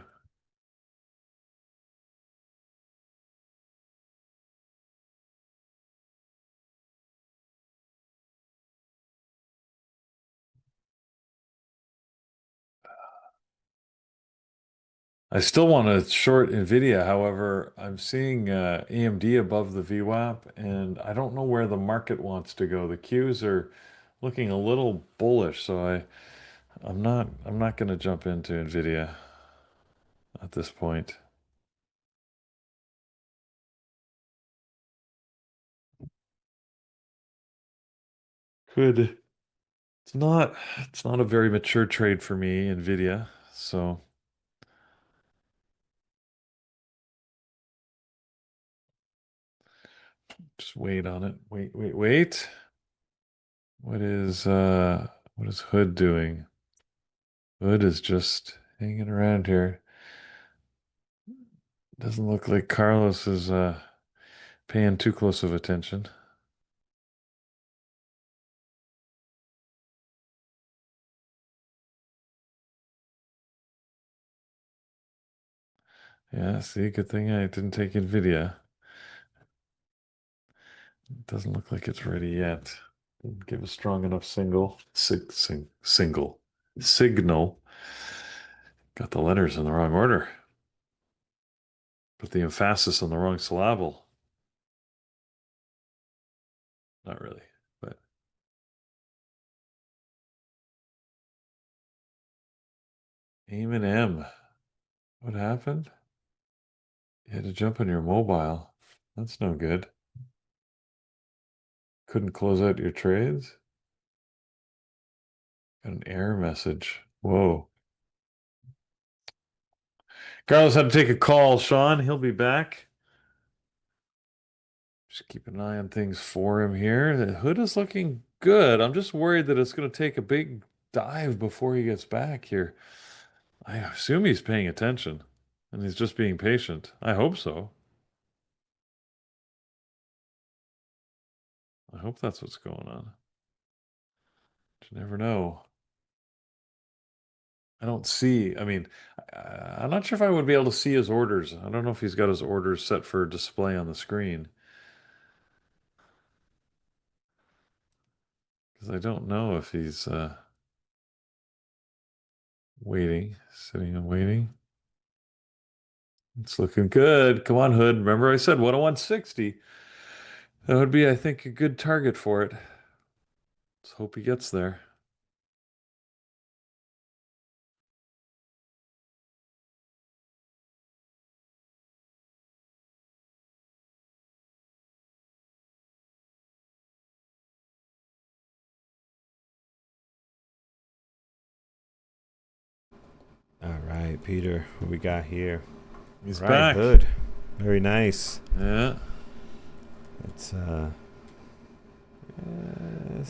I still want to short Nvidia. However, I'm seeing AMD above the VWAP, and I don't know where the market wants to go. The Qs are looking a little bullish, so I'm not going to jump into Nvidia at this point. Good. It's not a very mature trade for me, Nvidia. So just wait on it. Wait. What is Hood doing? Hood is just hanging around here. Doesn't look like Carlos is paying too close of attention. Yeah, see, good thing I didn't take Nvidia. It doesn't look like it's ready yet. Didn't give a strong enough signal. Signal. Got the letters in the wrong order. Put the emphasis on the wrong syllable. Not really, but aim and M. What happened? You had to jump on your mobile. That's no good. Couldn't close out your trades? Got an error message. Whoa. Carlos had to take a call, Sean. He'll be back. Just keep an eye on things for him here. The hood is looking good. I'm just worried that it's going to take a big dive before he gets back here. I assume he's paying attention and he's just being patient. I hope so. I hope that's what's going on. But you never know. I don't see, I mean, I'm not sure if I would be able to see his orders. I don't know if he's got his orders set for display on the screen. Because I don't know if he's waiting, sitting and waiting. It's looking good. Come on, Hood. Remember I said 101.60. That would be, I think, a good target for it. Let's hope he gets there. All right, Peter, what we got here? He's right, back. Hood. Very nice. Yeah. Let's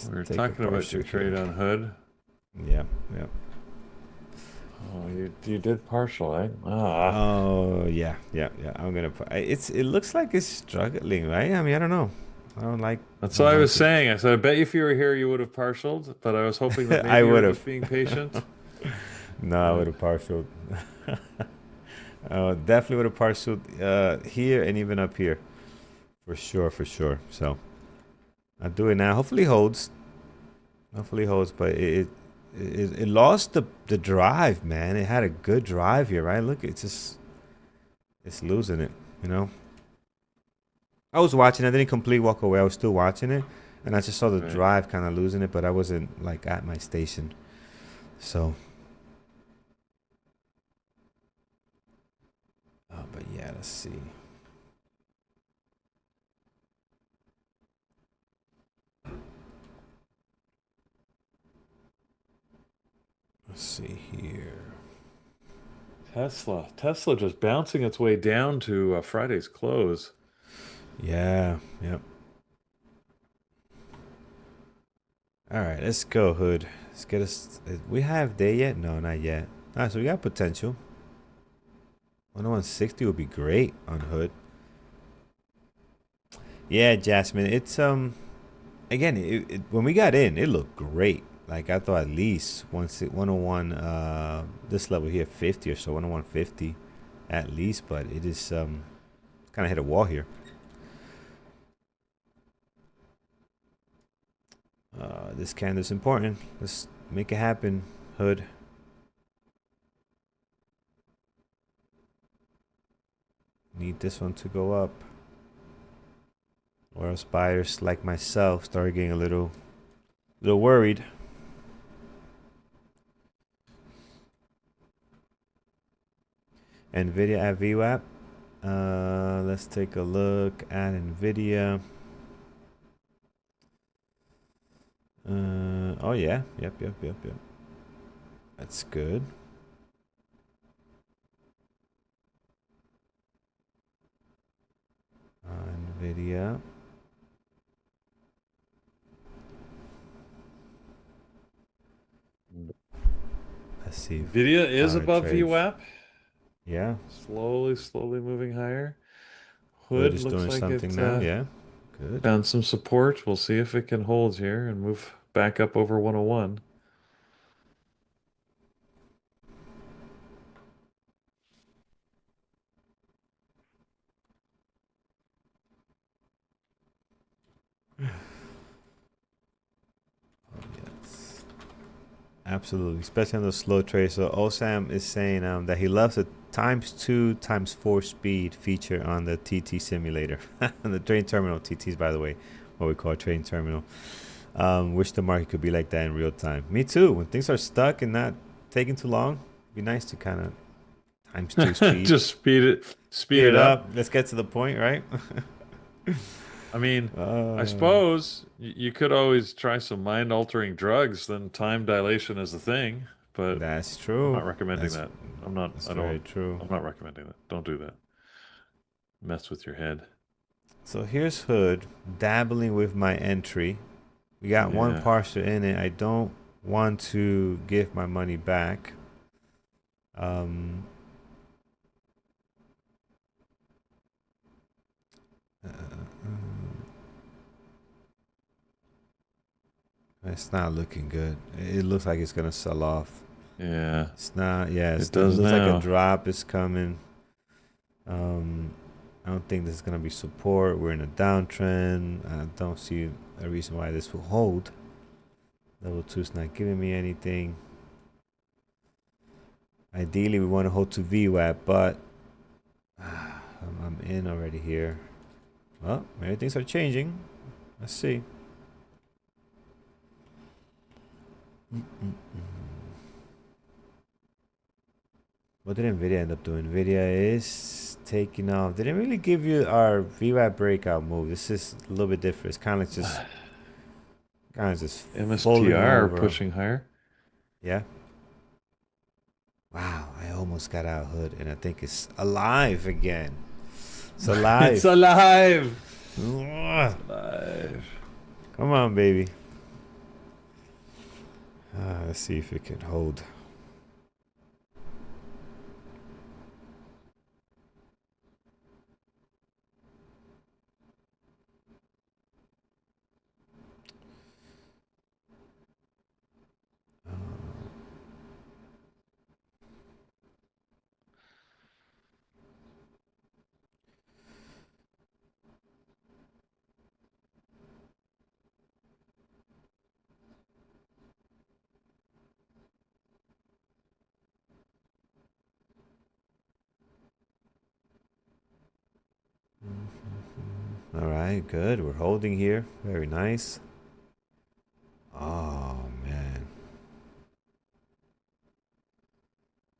we were talking about your trade on Hood. Yeah. Oh, you did partial, eh? Oh, yeah. I'm gonna put. It looks like it's struggling, right? I mean, I don't know. I don't like. That's what I was saying. I said, I bet if you were here, you would have partialed, but I was hoping that maybe I you would were have just being patient. No, I would have partialed. Definitely would have partialed here and even up here, for sure. So I'll do it now. Hopefully holds. But it lost the drive, man. It had a good drive here, right? Look, it's losing it. I was watching. I didn't completely walk away. I was still watching it, And I just saw the Right. drive kind of losing it, but I wasn't like at my station. So, but yeah, let's see. Let's see here. Tesla just bouncing its way down to Friday's close. Yeah, yep. All right, let's go, Hood. Let's get us. We have day yet? No, not yet. All right, so we got potential. 101.60 would be great on Hood. Yeah, Jasmine. It's again, when we got in, it looked great. Like I thought at least 101 this level here 50 or so, 101.50 at least, but it is kind of hit a wall here. This candle's important. Let's make it happen, Hood. Need this one to go up. Or else buyers like myself start getting a little worried. Nvidia at VWAP. Let's take a look at Nvidia. Oh yeah, yep. That's good. Nvidia. Let's see. Nvidia is above trades. VWAP. Yeah. Slowly moving higher. Hood Hood is looks doing like something it now. Yeah. Good. found some support. We'll see if it can hold here and move back up over 101. Yes. Absolutely, especially on those slow trades. So Osam is saying that he loves the ×2 ×4 speed feature on the TT simulator, on the trading terminal. TTs, by the way, what we call a trading terminal. Wish the market could be like that in real time. Me too. When things are stuck and not taking too long, it'd be nice to kind of ×2 speed. Just speed Speed it it up. up. Let's get to the point, right? I mean, I suppose you could always try some mind-altering drugs. Then time dilation is the thing, but that's I'm true. not recommending that. I'm not. That's I very don't. true. I'm not recommending that. Don't do that. Mess with your head. So here's Hood dabbling with my entry. We got one parcel in it. I don't want to give my money back. It's not looking good. It looks like it's gonna sell off. Yeah. It's not. Yeah, it does looks now. like a drop is coming. I don't think this is gonna be support. We're in a downtrend. I don't see a reason why this will hold. Level 2 is not giving me anything. Ideally, we want to hold to VWAP, but I'm in already here. Well, maybe things are changing. Let's see. What did Nvidia end up doing? Nvidia is taking off. They didn't really give you our VWAP breakout move. This is a little bit different. It's kind of just MSTR pushing higher. Yeah. Wow, I almost got out Hood, and I think it's alive again. It's alive. It's alive. It's alive. Come on, baby. Let's see if it can hold. All right, good. We're holding here. Very nice. Oh man,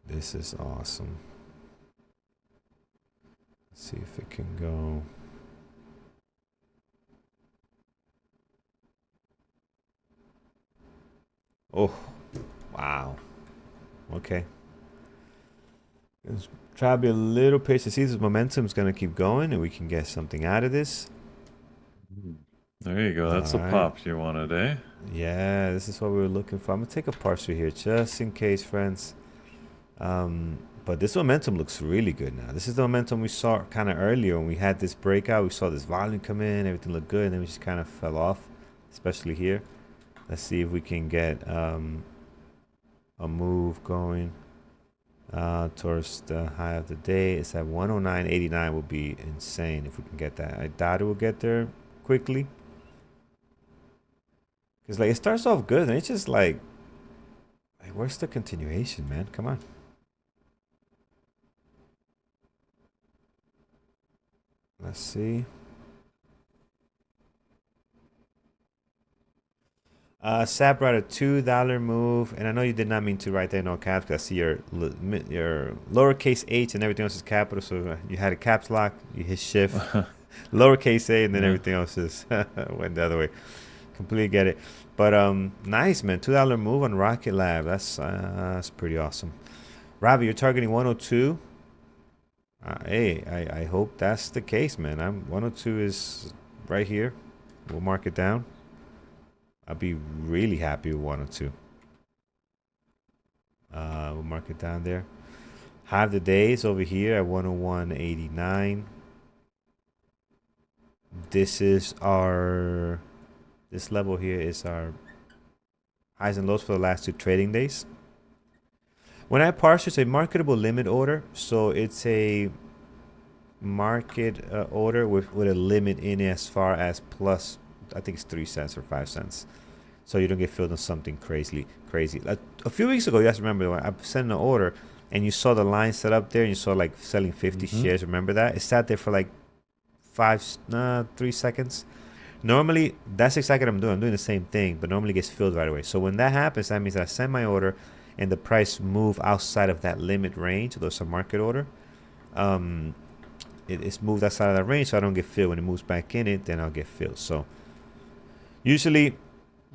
this is awesome. Let's see if it can go. Oh, wow. Okay. Let's try to be a little patient. See, this momentum is going to keep going and we can get something out of this. There you go. All That's the right. pop you wanted, eh? Yeah, this is what we were looking for. I'm going to take a partial here just in case, friends. But this momentum looks really good now. This is the momentum we saw kind of earlier when we had this breakout. We saw this volume come in, everything looked good, and then we just kind of fell off, especially here. Let's see if we can get a move going towards the high of the day. It's at 109.89 would be insane if we can get that. I doubt it will get there quickly. Because like it starts off good and it's just like where's the continuation, man? Come on. Let's see. Sap brought a $2 move, and I know you did not mean to write that in all caps because I see your lowercase h and everything else is capital. So you had a caps lock, you hit shift, lowercase a, and then Yeah. everything else is went the other way. Completely get it. But nice man, $2 move on Rocket Lab. That's pretty awesome. Robbie, you're targeting 102. Hey, I hope that's the case, man. I'm 102 is right here. We'll mark it down. I'll be really happy with 102. We'll mark it down there. Half the days over here at 101.89. This is our this level here is our highs and lows for the last 2 trading days. When I parse, it's a marketable limit order, so it's a market order with a limit in it as far as plus, I think it's 3 cents or 5 cents. So you don't get filled on something crazy. Like a few weeks ago, you guys remember when I sent an order and you saw the line set up there and you saw like selling 50 shares. Remember that? It sat there for like 3 seconds. Normally, that's exactly what I'm doing. I'm doing the same thing, but normally it gets filled right away. So when that happens, that means that I send my order and the price move outside of that limit range. So there's a market order. Um, it's moved outside of that range, so I don't get filled. When it moves back in it, then I'll get filled. So usually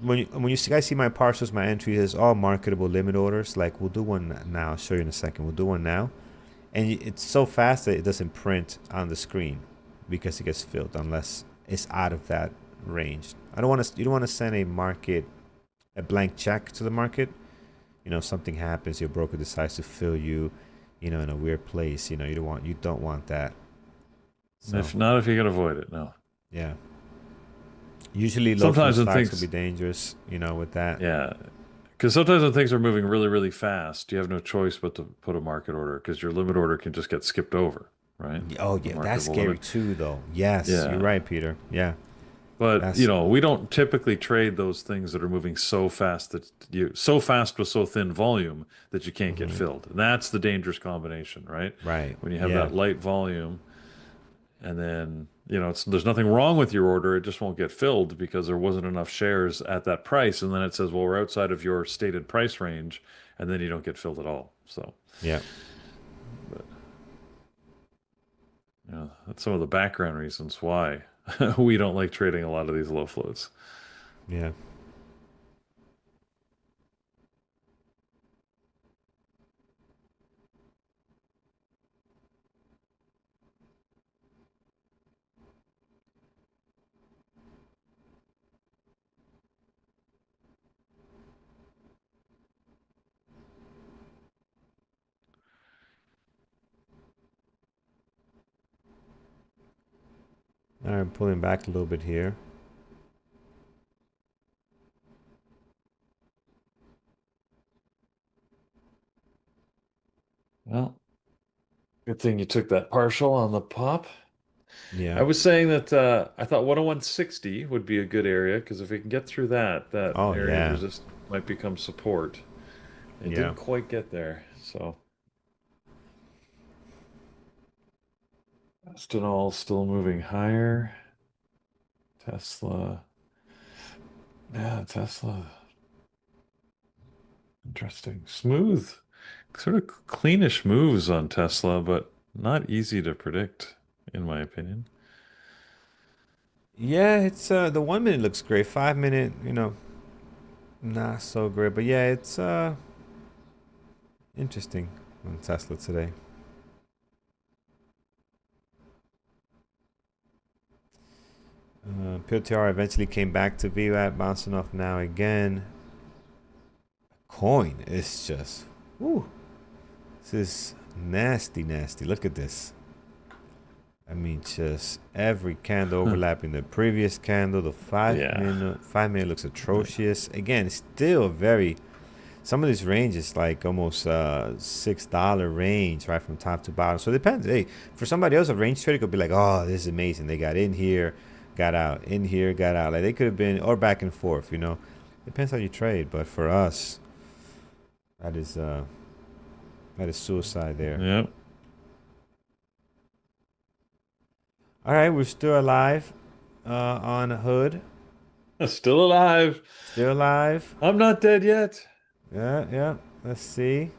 when you guys see my partials, my entries is all marketable limit orders. Like we'll do one now. I'll show you in a second. We'll do one now, and it's so fast that it doesn't print on the screen because it gets filled unless it's out of that range. I don't want to. You don't want to send a blank check to the market. Something happens. Your broker decides to fill you, in a weird place. You don't want that. So If not, if you can avoid it, no. yeah. Usually low flow Sometimes when stocks can be things, dangerous, with that. yeah, because sometimes when things are moving really, really fast, you have no choice but to put a market order because your limit order can just get skipped over, right? Oh The yeah, that's marketable scary limit. too, though. Yes, you're Yeah. right, Peter. Yeah, But that's we don't typically trade those things that are moving so fast that you so fast with so thin volume that you can't get filled. And that's the dangerous combination, right? right. When you have Yeah, that light volume and then, there's nothing wrong with your order, it just won't get filled because there wasn't enough shares at that price. And then it says, well, we're outside of your stated price range, and then you don't get filled at all. So, yeah, but that's some of the background reasons why we don't like trading a lot of these low floats. yeah. All right, I'm pulling back a little bit here. Well, good thing you took that partial on the pop. I Yeah. was saying that I thought 101.60 would be a good area because if we can get through that, that Oh area of yeah, resistance might become support. It yeah. didn't quite get there, so all still moving higher. Tesla, yeah, Tesla. Interesting. Smooth, sort of cleanish moves on Tesla, but not easy to predict, in my opinion. Yeah, it's the 1 minute looks great. 5 minute, not so great. But yeah, it's interesting on Tesla today. PTR eventually came back to VWAP, bouncing off now again. Coin is just, whoo, this is nasty, nasty. Look at this. I mean, just every candle overlapping the previous candle. The 5 minute looks atrocious. Again, still very. Some of these ranges like almost $6 range, right, from top to bottom. So it depends. Hey, for somebody else, a range trader could be like, "Oh, this is amazing. They got in here, got out, in here, got out." Like they could have been, or back and forth. Depends how you trade. But for us, that is suicide there. Yep. All right, we're still alive on Hood. Still alive. Still alive. I'm not dead yet. Yeah. Let's see.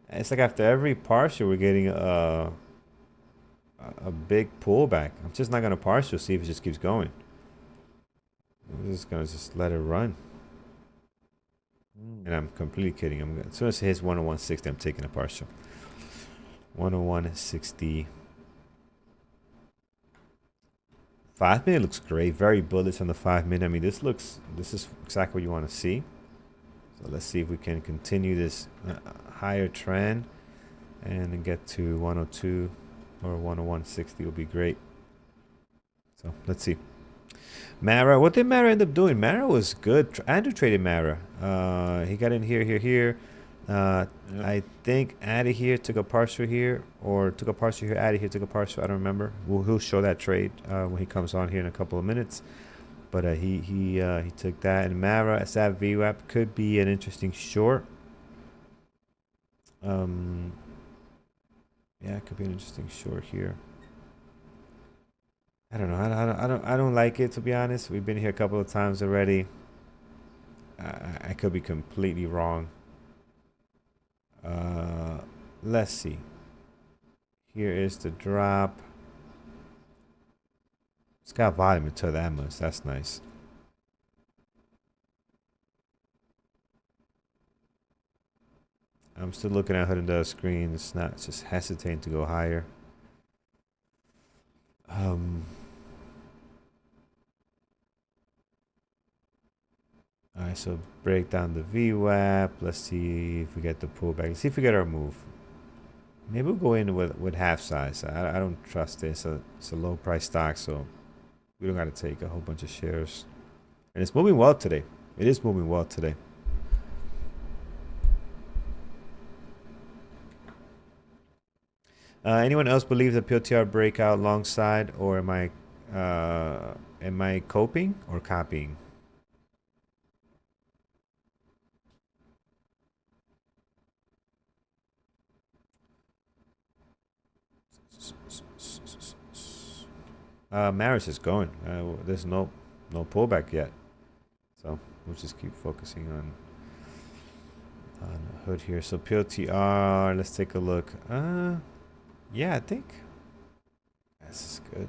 It's like after every partial, we're getting a big pullback. I'm just not gonna partial, see if it just keeps going. I'm just gonna let it run. And I'm completely kidding. As soon as it hits 101.60, I'm taking a partial. 101.60. 5 minute looks great. Very bullish on the 5 minute. I mean, this is exactly what you want to see. So let's see if we can continue this higher trend and then get to 102 or 101.60 will be great. So let's see. Mara, what did Mara end up doing? Mara was good. Andrew traded Mara. He got in here. Yep. I think out of here, took a partial here, or took a partial here, out of here, took a partial. I don't remember. He'll show that trade when he comes on here in a couple of minutes. But he took that, and Mara as that VWAP could be an interesting short. Yeah, it could be an interesting short here. I don't know. I don't like it, to be honest. We've been here a couple of times already. I could be completely wrong. Let's see. Here is the drop. It's got volume until that much. That's nice. I'm still looking at Hood and screen. It's not just hesitating to go higher. All right, so break down the VWAP. Let's see if we get the pullback. Let's see if we get our move. Maybe we'll go in with half size. I don't trust this. It's a low price stock, so we don't got to take a whole bunch of shares. And it's moving well today. It is moving well today. Anyone else believe the POTR breakout long side, or am I coping or copying? Maris is going. There's no pullback yet, so we'll just keep focusing on Hood here. So POTR, let's take a look. Yeah, I think this is good.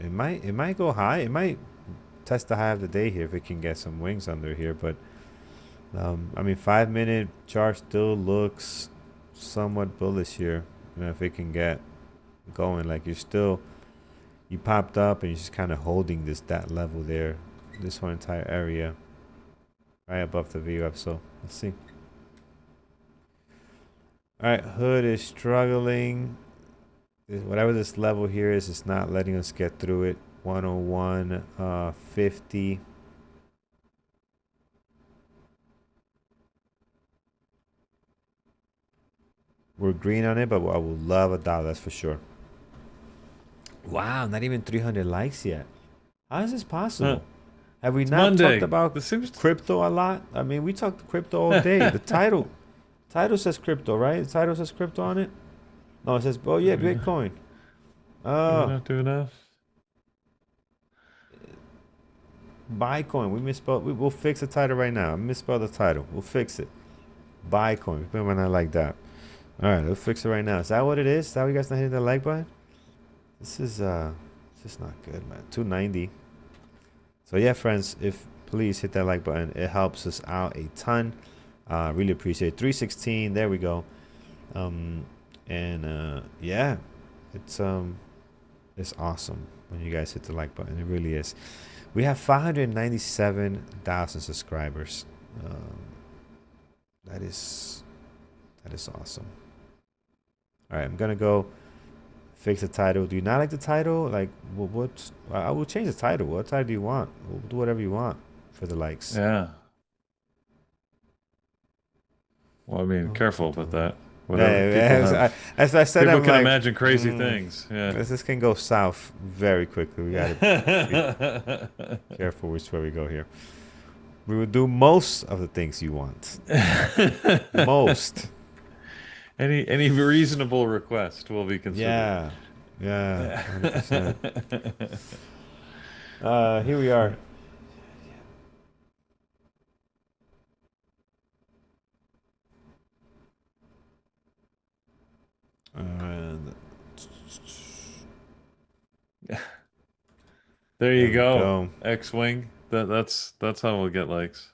It might go high. It might test the high of the day here if it can get some wings under here. But I mean, 5 minute chart still looks somewhat bullish here. If it can get going, like you popped up and you're just kind of holding that level there, this whole entire area, right above the VWAP. So let's see. All right, Hood is struggling. Whatever this level here is, it's not letting us get through it. 101.50. We're green on it, but I would love a dollar, that's for sure. Wow, not even 300 likes yet. How is this possible? Have we not talked about crypto a lot? I mean, we talked crypto all day. The title says crypto, right? The title says crypto on it. No, it says, oh yeah, Bitcoin. Oh, not doing enough. Bitcoin. We misspelled. We'll fix the title right now. I misspelled the title. We'll fix it. Bitcoin. People might not like that. All right, we'll fix it right now. Is that what it is? Is that why you guys not hitting the like button? This is not good, man. 290. So yeah, friends, if please hit that like button. It helps us out a ton. Really appreciate it. 316. There we go. Yeah, it's awesome when you guys hit the like button. It really is. We have 597,000 subscribers. That is awesome. All right, I'm gonna go fix the title. Do you not like the title? Like, what? I will change the title. What title do you want? We'll do whatever you want for the likes. Yeah. Well, I mean, Oh, careful with that. Yeah, Whatever people have, as I said, people I'm can like, imagine crazy things. Yeah. this can go south very quickly. We gotta be careful which way we go here. We will do most of the things you want. Most. Any reasonable request will be Yeah. considered. Yeah. 100%. Here we are. And There you there we go. X-Wing. That's how we'll get likes.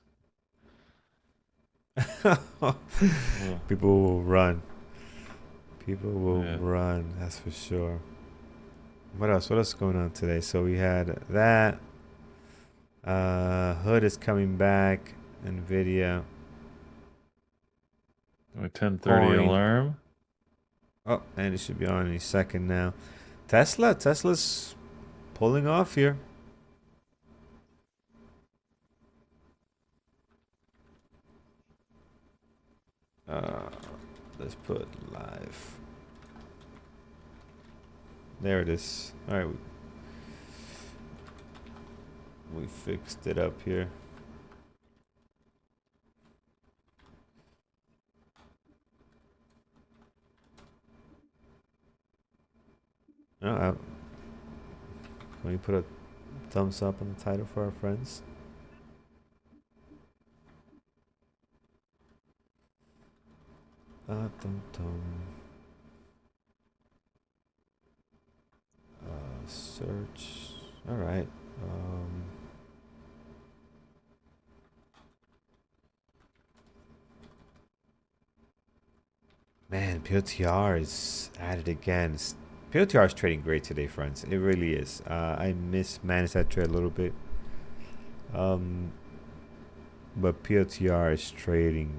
People will run. People will Yeah. run, that's for sure. What else? What else is going on today? So we had that. Hood is coming back. Nvidia. My 10:30 Coin. alarm. Oh, and it should be on any second now. Tesla's pulling off here. Let's put live. There it is. All right, we fixed it up here. Can we put a thumbs up on the title for our friends? Search. All right. Man, POTR is at it again. POTR is trading great today, friends. It really is. I mismanaged that trade a little bit. But POTR is trading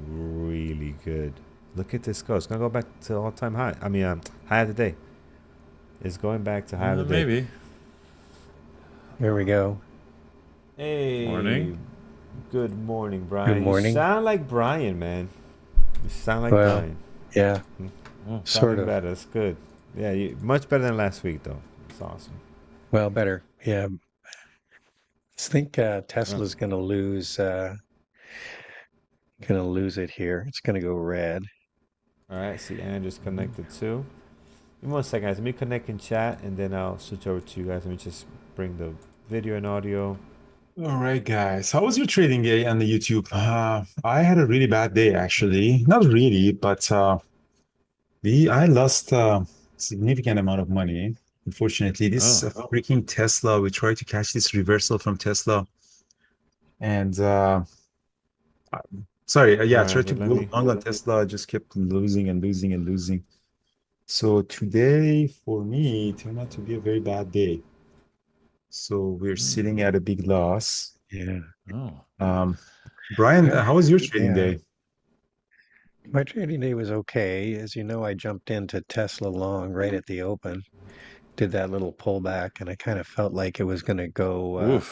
really good. Look at this go. It's gonna go back to all-time high. I mean, high of the day. It's going back to high of the day. Maybe. There we go. Hey. Morning. Good morning, Brian. Good morning. You sound like Brian, man. You sound like Well, Brian. Yeah, Sounding sort of. better. That's good. Yeah, much better than last week, though. It's awesome. Well, better. Yeah. I think Tesla's going to lose it here. It's going to go red. All right, see, Andrew's connected too. Give me 1 second, guys. Let me connect in chat, and then I'll switch over to you guys. Let me just bring the video and audio. All right, guys. How was your trading day on the YouTube? I had a really bad day, actually. Not really, but I lost a significant amount of money. Unfortunately, this freaking Tesla, we tried to catch this reversal from Tesla. And sorry, yeah, I tried to go long on Tesla, just kept losing and losing and losing. So today, for me, turned out to be a very bad day. So we're sitting at a big loss. Yeah. Brian, how was your trading day? My trading day was okay. As you know, I jumped into Tesla long right at the open, did that little pullback, and I kind of felt like it was going to go. It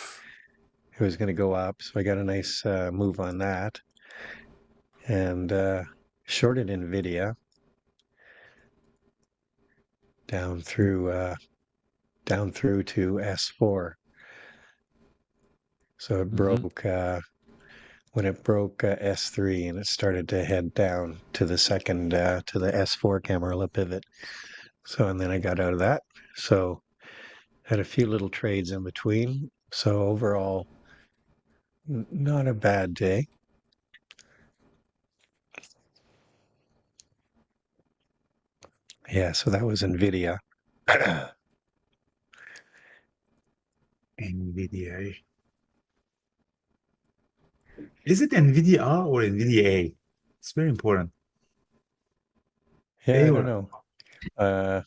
was going to go up, so I got a nice move on that, and shorted Nvidia down through to S4. So it broke when it broke S3, and it started to head down to the second to the S4 Camarilla pivot. So, and then I got out of that. So had a few little trades in between. So overall, Not a bad day. Yeah, so that was NVIDIA. NVIDIA. Is it NVIDIA or NVIDIA? It's very important. Yeah, A I don't or know.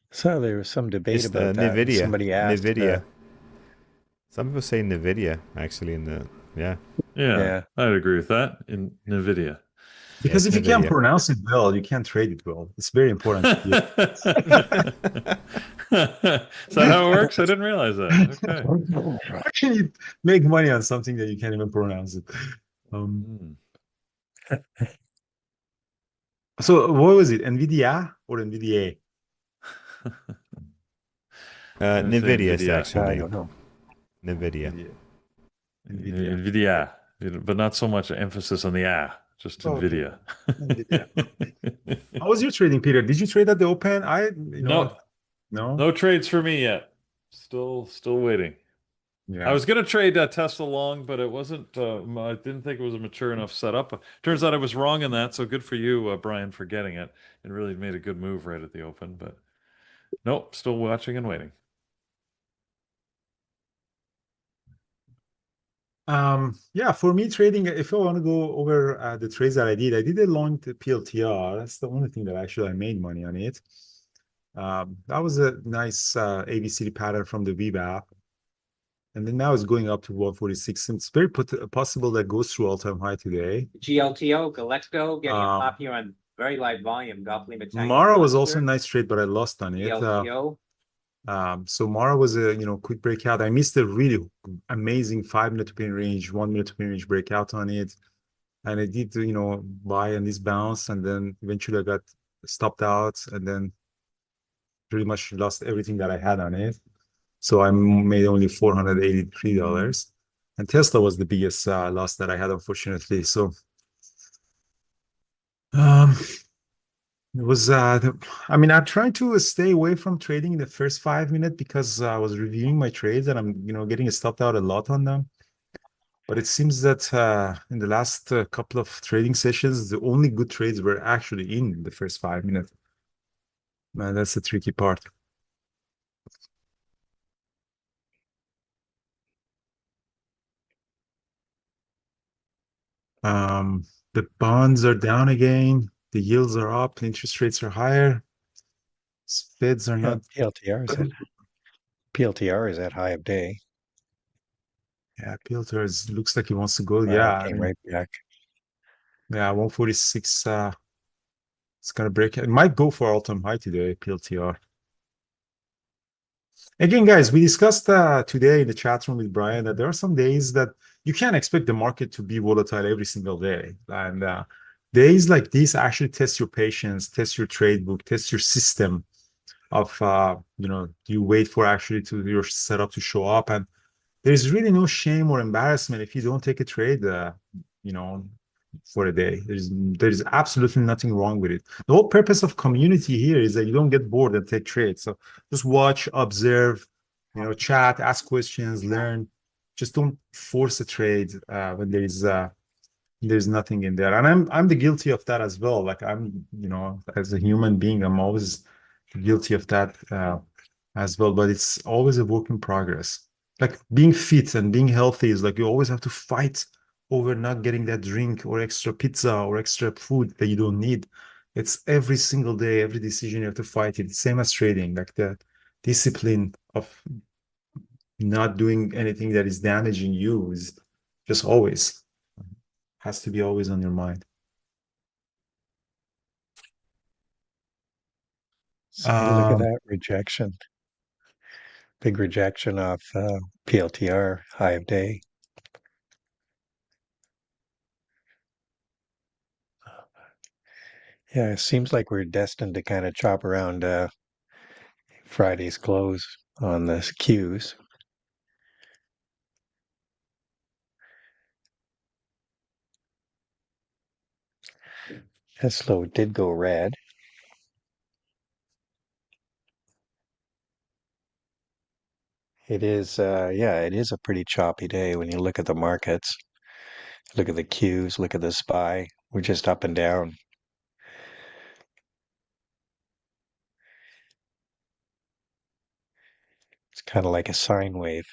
So there was some debate It's about that, and NVIDIA. somebody asked, NVIDIA. Some people say NVIDIA actually in the Yeah, yeah, I'd agree with that. In NVIDIA. yeah, because it's if you can't NVIDIA. pronounce it well, you can't trade it well. It's very important. Is that how it works? I didn't realize that. Okay. How can you make money on something that you can't even pronounce it? Um, so what was it? NVIDIA or NVIDIA? I'm gonna say NVIDIA is the NVIDIA. actual I name. don't know. NVIDIA. NVIDIA. NVIDIA, but not so much emphasis on the just Okay. NVIDIA. NVIDIA. How was your trading, Peter? Did you trade at the open? No, No. no trades for me yet. Still waiting. Yeah. I was going to trade Tesla long, but it wasn't. I didn't think it was a mature enough setup. Turns out I was wrong in that. So good for you, Brian, for getting it. It really made a good move right at the open. But nope, still watching and waiting. Yeah, for me trading, if I want to go over the trades that I did a long PLTR. That's the only thing that actually I made money on it. That was a nice ABCD pattern from the VWAP. And then now it's going up to 146. And it's very possible that goes through all-time high today. GLTO, Galexco, getting a pop here on very light volume. Golf Lima Mara was also a nice trade, but I lost on it. GLTO. So Mara was a quick breakout. I missed a really amazing 5-minute pin range, 1-minute pin range breakout on it, and I did buy on this bounce, and then eventually I got stopped out, and then pretty much lost everything that I had on it. So I made only $483, and Tesla was the biggest loss that I had, unfortunately. So it was, I mean, I'm trying to stay away from trading in the first 5 minutes because I was reviewing my trades and I'm, getting stopped out a lot on them. But it seems that in the last couple of trading sessions, the only good trades were actually in the first 5 minutes. Man, that's the tricky part. The bonds are down again. The yields are up. Interest rates are higher. Feds are not. PLTR is at high of day. Yeah, Pilters looks like he wants to go. It came right back. Yeah, 146. It's gonna break. It might go for all-time high today. PLTR. Again, guys, we discussed today in the chat room with Brian that there are some days that you can't expect the market to be volatile every single day, and days like this actually test your patience, test your trade book, test your system of you wait for actually to your setup to show up, and there's really no shame or embarrassment if you don't take a trade for a day. There's absolutely nothing wrong with it. The whole purpose of community here is that you don't get bored and take trades. So just watch, observe, chat, ask questions, learn. Just don't force a trade when there's nothing in there. And I'm the guilty of that as well. Like I'm, as a human being, I'm always guilty of that as well. But it's always a work in progress. Like being fit and being healthy is like you always have to fight over not getting that drink or extra pizza or extra food that you don't need. It's every single day, every decision you have to fight it. Same as trading, like the discipline of not doing anything that is damaging you is just always has to be always on your mind. So look at that rejection. Big rejection off PLTR, high of day. Yeah, it seems like we're destined to kind of chop around Friday's close on the Qs. Tesla did go red. It is, yeah, it is a pretty choppy day when you look at the markets, look at the Qs, look at the SPY. We're just up and down. It's kind of like a sine wave.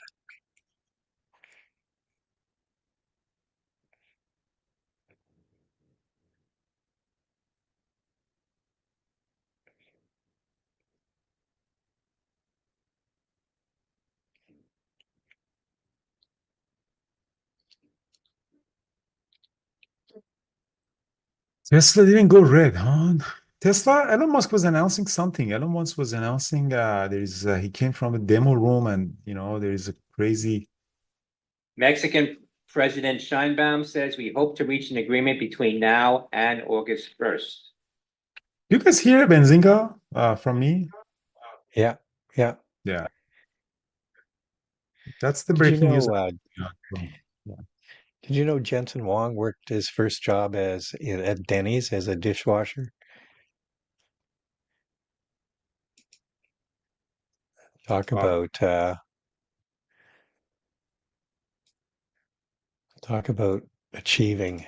Tesla didn't go red, huh? Tesla, Elon Musk was announcing something. Elon Musk was announcing he came from a demo room and there is a crazy. Mexican President Sheinbaum says we hope to reach an agreement between now and August 1st. You guys hear Benzinga from me? Yeah, yeah. Yeah. That's the Did you breaking news. know, Yeah. did you know Jensen Huang worked his first job at Denny's as a dishwasher? Talk Wow. about achieving.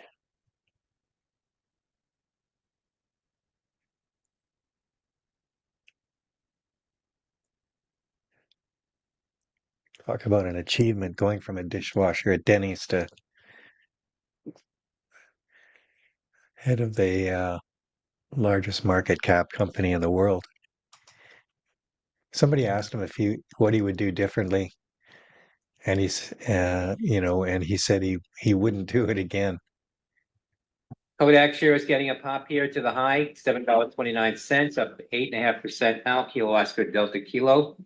Talk about an achievement going from a dishwasher at Denny's to head of the largest market cap company in the world. Somebody asked him what he would do differently, and he said he wouldn't do it again. Kodak shares getting a pop here to the high, $7.29, up 8.5% now, kilo Oscar Delta Kilo.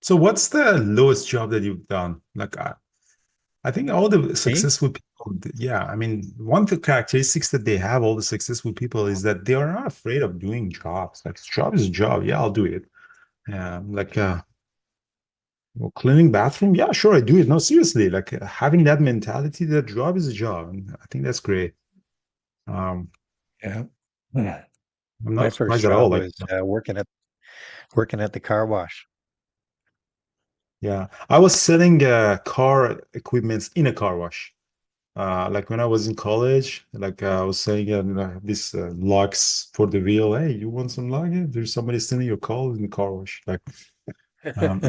So what's the lowest job that you've done? Like, I think all the successful people, yeah, I mean, one of the characteristics that they have, all the successful people, is that they are not afraid of doing jobs. Like, job is a job. Yeah, I'll do it. Well, cleaning bathroom, yeah, sure, I do it. No, seriously, like having that mentality that job is a job. And I think that's great. Yeah. I'm My not first surprised at all. job Like, was working at the car wash. yeah, I was selling car equipments in a car wash. Like when I was in college, like I was saying, this locks for the wheel. Hey, you want some lock? Yeah, there's somebody stealing your car in the car wash. Like, all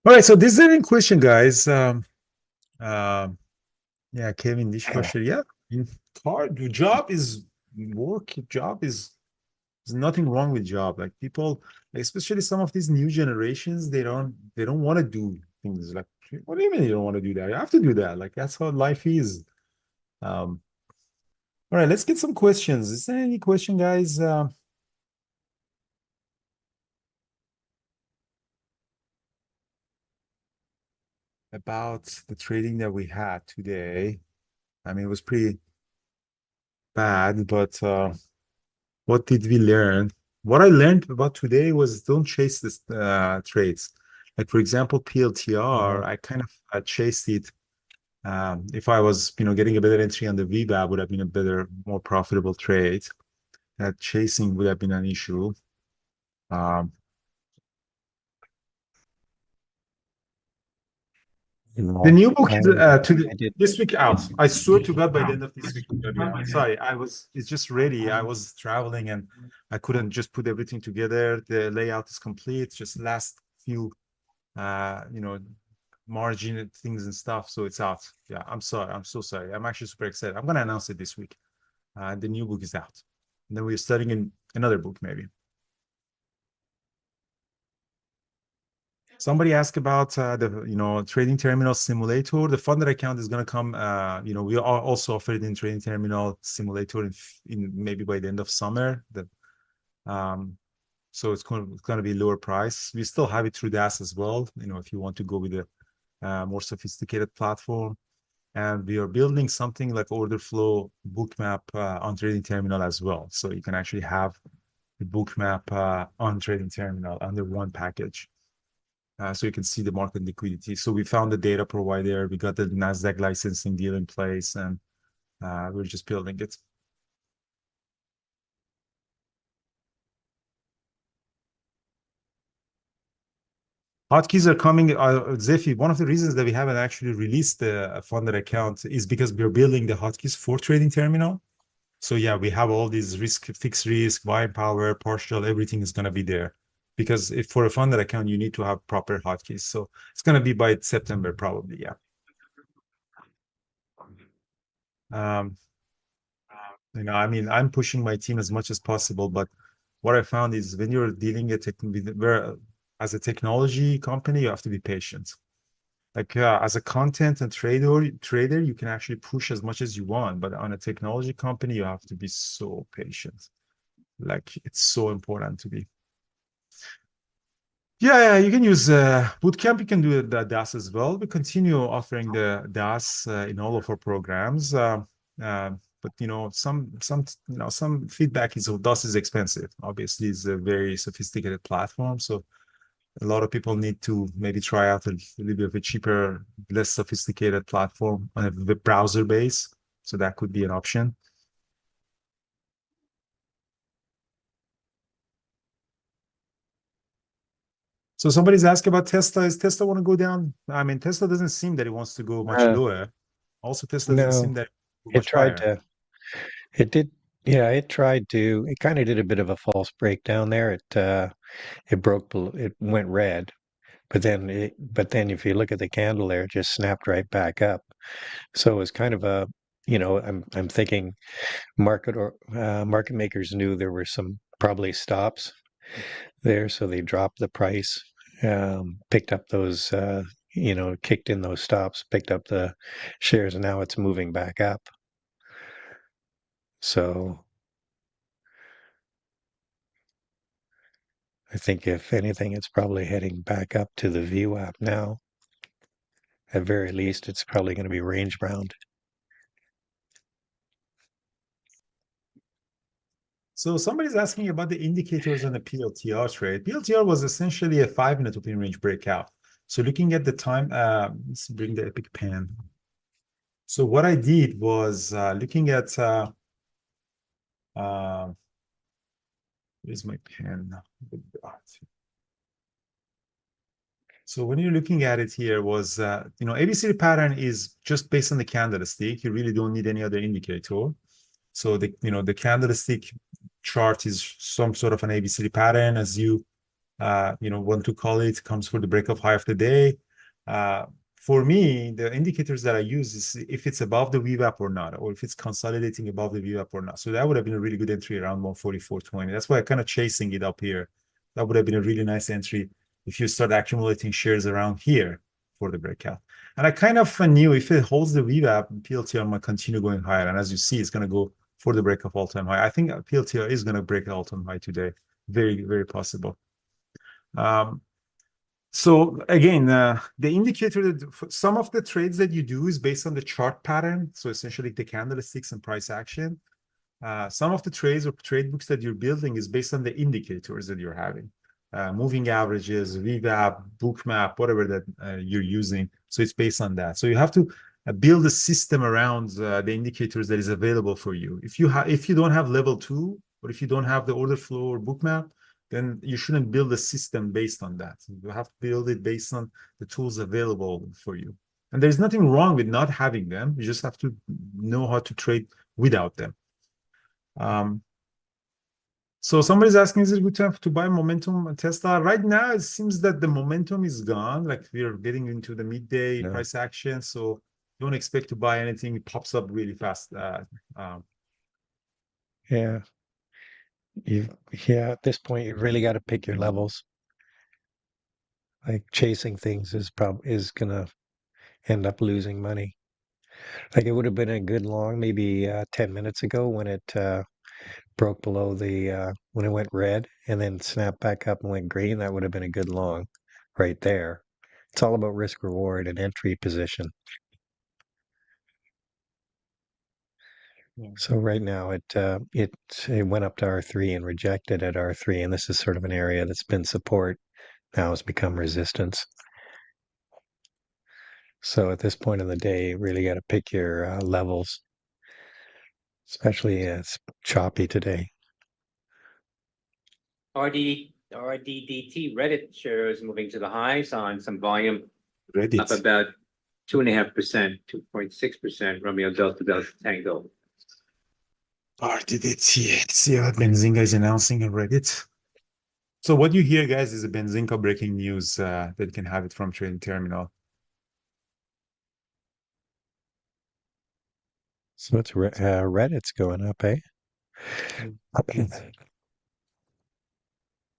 right. So this is a question, guys. Yeah, Kevin dishwasher. Yeah, job is work. Job is there's nothing wrong with job. Like people, especially some of these new generations, they don't want to do things like, what do you mean you don't want to do that? You have to do that. Like that's how life is. All right, let's get some questions. Is there any question, guys? About the trading that we had today. I mean, it was pretty bad, but what did we learn? What I learned about today was don't chase this trades. Like for example, PLTR, I kind of chased it. If I was, getting a better entry on the VBAB would have been a better, more profitable trade. That chasing would have been an issue. The new book is this week out. I swear to God, by the end of this week, it's gonna be out. Sorry, it's just ready. I was traveling and I couldn't just put everything together. The layout is complete. Just last few, margin things and stuff. So it's out. Yeah, I'm sorry. I'm so sorry. I'm actually super excited. I'm gonna announce it this week. The new book is out. And then we're studying in another book, maybe. Somebody asked about the trading terminal simulator. The funded account is going to come. We are also offered in trading terminal simulator in maybe by the end of summer. So it's going to be lower price. We still have it through DAS as well. If you want to go with a more sophisticated platform, and we are building something like order flow bookmap on trading terminal as well. So you can actually have the bookmap on trading terminal under one package. So you can see the market liquidity. So we found the data provider, we got the NASDAQ licensing deal in place, and we're just building it. Hotkeys are coming. Zefi, one of the reasons that we haven't actually released the funded account is because we're building the hotkeys for trading terminal. So yeah, we have all these fixed risk, buying power, partial, everything is going to be there. Because if for a funded account, you need to have proper hotkeys. So it's going to be by September, probably, yeah. I mean, I'm pushing my team as much as possible, but what I found is when you're dealing as a technology company, you have to be patient. Like as a content and trader, you can actually push as much as you want, but on a technology company, you have to be so patient. Like it's so important to be. Yeah, you can use Bootcamp. You can do the DAS as well. We continue offering the DAS in all of our programs. But some feedback is DAS is expensive. Obviously, it's a very sophisticated platform, so a lot of people need to maybe try out a little bit of a cheaper, less sophisticated platform on a web browser base. So that could be an option. So somebody's asking about Tesla. Is Tesla want to go down? I mean, Tesla doesn't seem that it wants to go much lower. Also, Tesla doesn't seem that much tried higher. it did, yeah, it kind of did a bit of a false breakdown there. It went red, but then if you look at the candle there, it just snapped right back up. So it was kind of I'm thinking market makers knew there were some probably stops there, so they dropped the price, picked up those, kicked in those stops, picked up the shares, and now it's moving back up. So I think if anything, it's probably heading back up to the VWAP now. At very least, it's probably going to be range bound. So somebody's asking about the indicators on the PLTR trade. PLTR was essentially a 5-minute open range breakout. So looking at the time, let's bring the Epic pen. So what I did was looking at where's my pen? So when you're looking at it here was, ABCD pattern is just based on the candlestick. You really don't need any other indicator. So the candlestick chart is some sort of an ABCD pattern, as you want to call it, comes for the break of high of the day. For me, the indicators that I use is if it's above the VWAP or not, or if it's consolidating above the VWAP or not. So that would have been a really good entry around 144.20. That's why I'm kind of chasing it up here. That would have been a really nice entry if you start accumulating shares around here for the breakout. And I kind of knew if it holds the VWAP, PLTR might continue going higher. And as you see, it's going to go for the break of all-time high. I think PLTR is going to break the all-time high today. Very, very possible. So again, the indicator that some of the trades that you do is based on the chart pattern. So essentially the candlesticks and price action. Some of the trades or trade books that you're building is based on the indicators that you're having. Moving averages, VWAP, bookmap, whatever that you're using. So it's based on that. So you have to build a system around the indicators that is available for you. If you don't have level 2, or if you don't have the order flow or bookmap, then you shouldn't build a system based on that. You have to build it based on the tools available for you. And there's nothing wrong with not having them. You just have to know how to trade without them. So somebody's asking, is it good time to buy momentum Tesla? Right now, it seems that the momentum is gone. Like we're getting into the midday price action. So don't expect to buy anything. It pops up really fast. Yeah. At this point, you've really got to pick your levels. Like chasing things is going to end up losing money. Like it would have been a good long, maybe 10 minutes ago when it broke below when it went red and then snapped back up and went green. That would have been a good long right there. It's all about risk reward and entry position. So right now it went up to R3 and rejected at R3, and this is sort of an area that's been support. Now it's become resistance. So at this point in the day, you really got to pick your levels, especially it's choppy today. RD RDDT Reddit shares moving to the highs on some volume up Reddit. about 2.5%, 2.6%. Romeo Delta Delta Tango. RDDT. See what Benzinga is announcing on Reddit. So what you hear, guys, is a Benzinga breaking news that you can have it from Trading Terminal. So it's Reddit's going up, eh?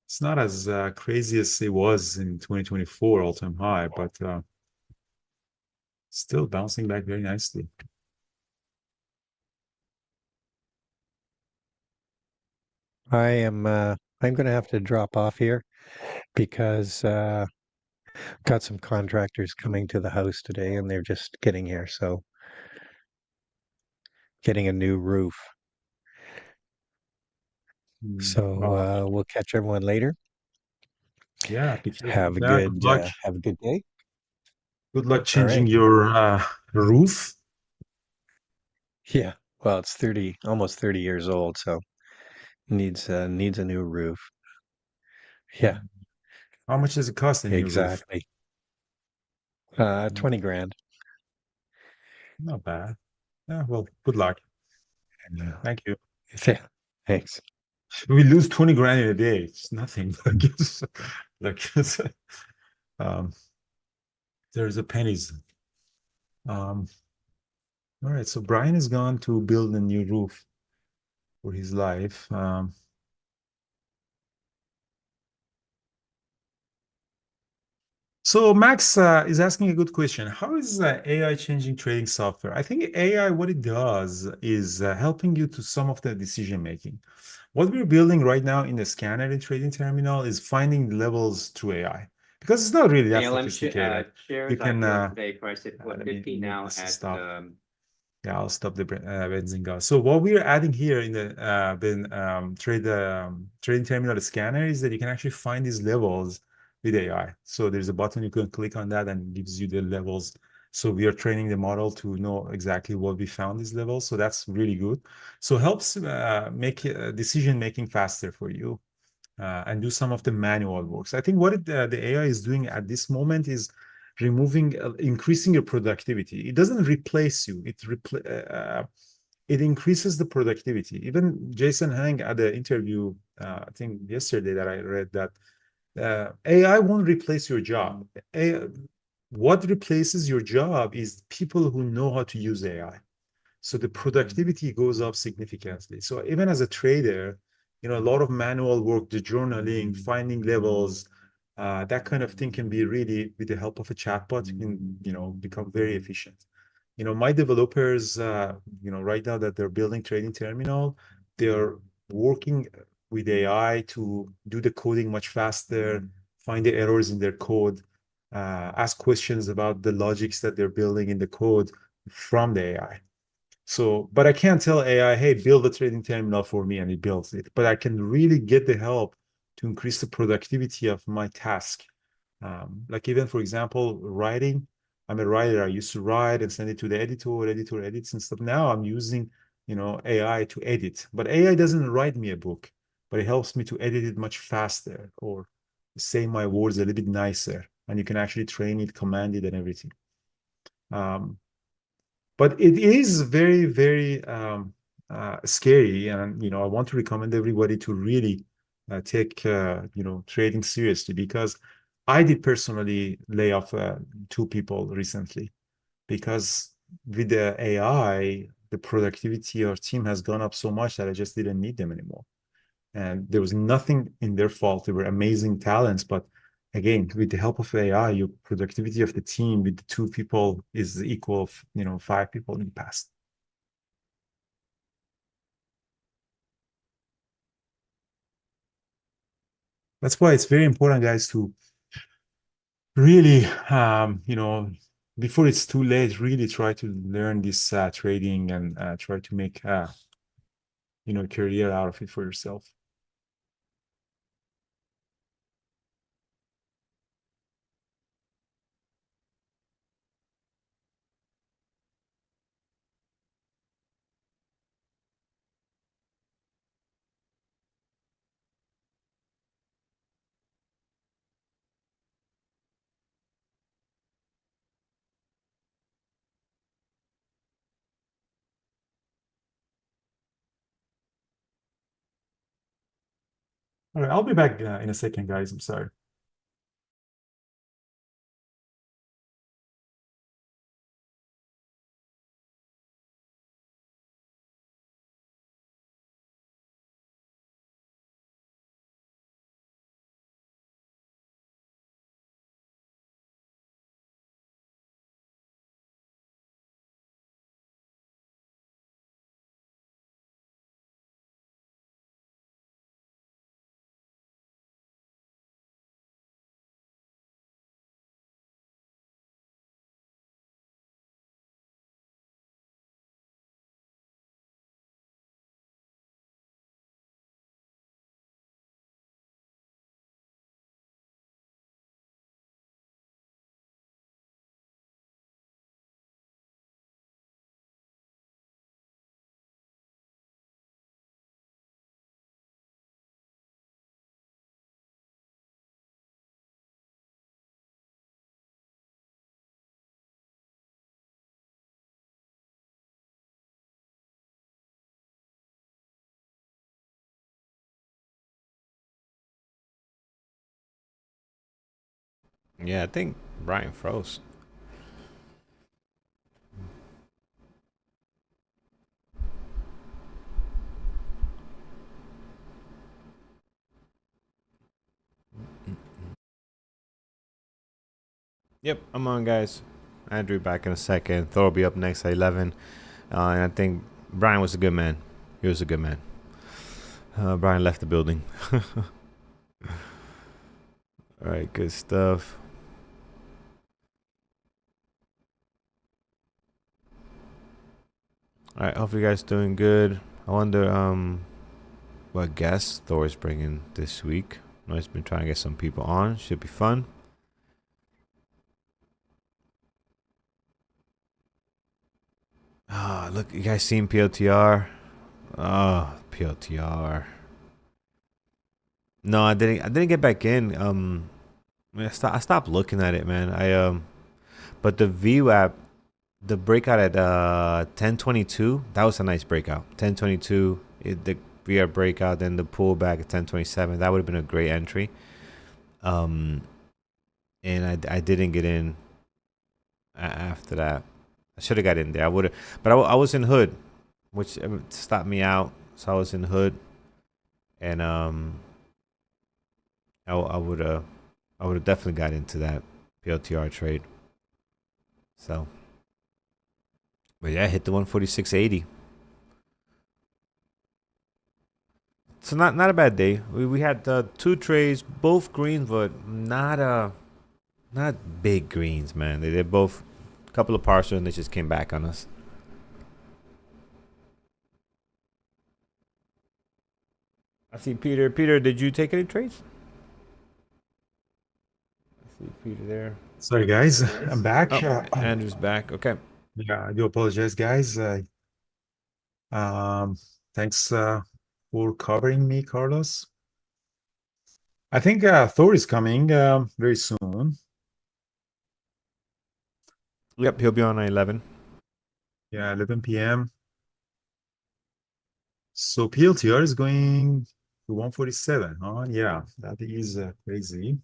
It's not as crazy as it was in 2024 all-time high, but still bouncing back very nicely. I'm going to have to drop off here because got some contractors coming to the house today and they're just getting here, so getting a new roof. So we'll catch everyone later. Yeah, Have a good luck. have a good day. Good luck changing your roof. Yeah, well, it's almost 30 years old, so needs a new roof. Yeah, How much does it cost a new roof? exactly. 20 grand. Not bad. Yeah, well, good luck. Thank you. Yeah, thanks. We lose 20 grand in a day. It's nothing. Um, there's a pennies. All right, so Brian is gone to build a new roof for his life. So Max is asking a good question. How is AI changing trading software? I think AI, what it does is helping you to some of the decision making. What we're building right now in the scanner in trading terminal is finding levels through AI because it's not really that ALM sophisticated. shares You can today priced at 150 now at stop. Yeah, I'll stop the Benzinga. So what we're adding here in the trading terminal scanner is that you can actually find these levels with AI. So there's a button you can click on that and it gives you the levels. So we are training the model to know exactly what we found these levels. So that's really good. So helps make decision making faster for you and do some of the manual works. I think what the AI is doing at this moment is increasing your productivity. It doesn't replace you. It increases the productivity. Even Jason Hang at the interview, I think yesterday that I read that AI won't replace your job. What replaces your job is people who know how to use AI. So the productivity goes up significantly. So even as a trader, a lot of manual work, the journaling, finding levels, that kind of thing can be really, with the help of a chatbot, you can, become very efficient. My developers, right now that they're building trading terminal, they're working with AI to do the coding much faster, find the errors in their code, ask questions about the logics that they're building in the code from the AI. So, but I can't tell AI, hey, build a trading terminal for me, and it builds it. But I can really get the help to increase the productivity of my task. Like even, for example, writing. I'm a writer. I used to write and send it to the editor. Editor edits and stuff. Now I'm using, AI to edit. But AI doesn't write me a book, but it helps me to edit it much faster or say my words a little bit nicer. And you can actually train it, command it, and everything. But it is very, very scary, and I want to recommend everybody to really take trading seriously, because I did personally lay off 2 people recently, because with the AI, the productivity of our team has gone up so much that I just didn't need them anymore. And there was nothing in their fault. They were amazing talents, but again, with the help of AI, your productivity of the team with the 2 people is equal of 5 people in the past. That's why it's very important, guys, to really, before it's too late, really try to learn this trading and try to make a career out of it for yourself. All right, I'll be back in a second, guys. I'm sorry. Yeah, I think Brian froze. Yep, I'm on, guys. Andrew back in a second. Thor will be up next at 11. And I think Brian was a good man. He was a good man. Brian left the building. All right, good stuff. All right, hope you guys doing good. I wonder what guests Thor is bringing this week. I know he's been trying to get some people on. Should be fun. Ah, look, you guys seen PLTR? Oh, PLTR. No, I didn't. I didn't get back in. I stopped looking at it, man. But the VWAP, the breakout at 1022, that was a nice breakout. 1022, the VR breakout, then the pullback at 1027. That would have been a great entry. And I didn't get in after that. I should have got in there. I would have, but I was in hood, which stopped me out. So I was in hood, and I would have definitely got into that PLTR trade. So, but yeah, hit the 146.80. So not a bad day. We had two trades, both greens, but not big greens, man. They're both a couple of partials, and they just came back on us. I see Peter. Peter, did you take any trades? I see Peter there. Sorry, guys. I'm back. Oh, Andrew's back. Okay. Yeah, I do apologize, guys. Thanks for covering me, Carlos. I think Thor is coming very soon. Yep, he'll be on at 11. Yeah, 11 p.m. So PLTR is going to 147, huh? Yeah, that is crazy.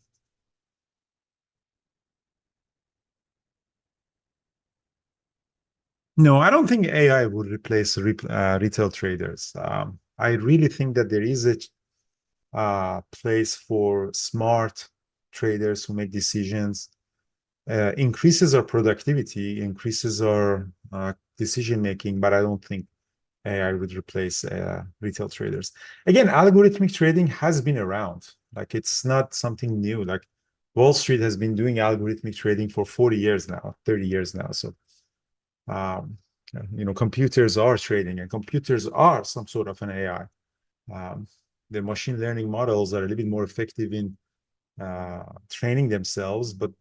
No, I don't think AI would replace retail traders. I really think that there is a place for smart traders who make decisions, increases our productivity, increases our decision making, but I don't think AI would replace retail traders. Again, algorithmic trading has been around. Like, it's not something new. Like, Wall Street has been doing algorithmic trading for 40 years now, 30 years now. So, computers are trading, and computers are some sort of an AI. The machine learning models are a little bit more effective in training themselves, but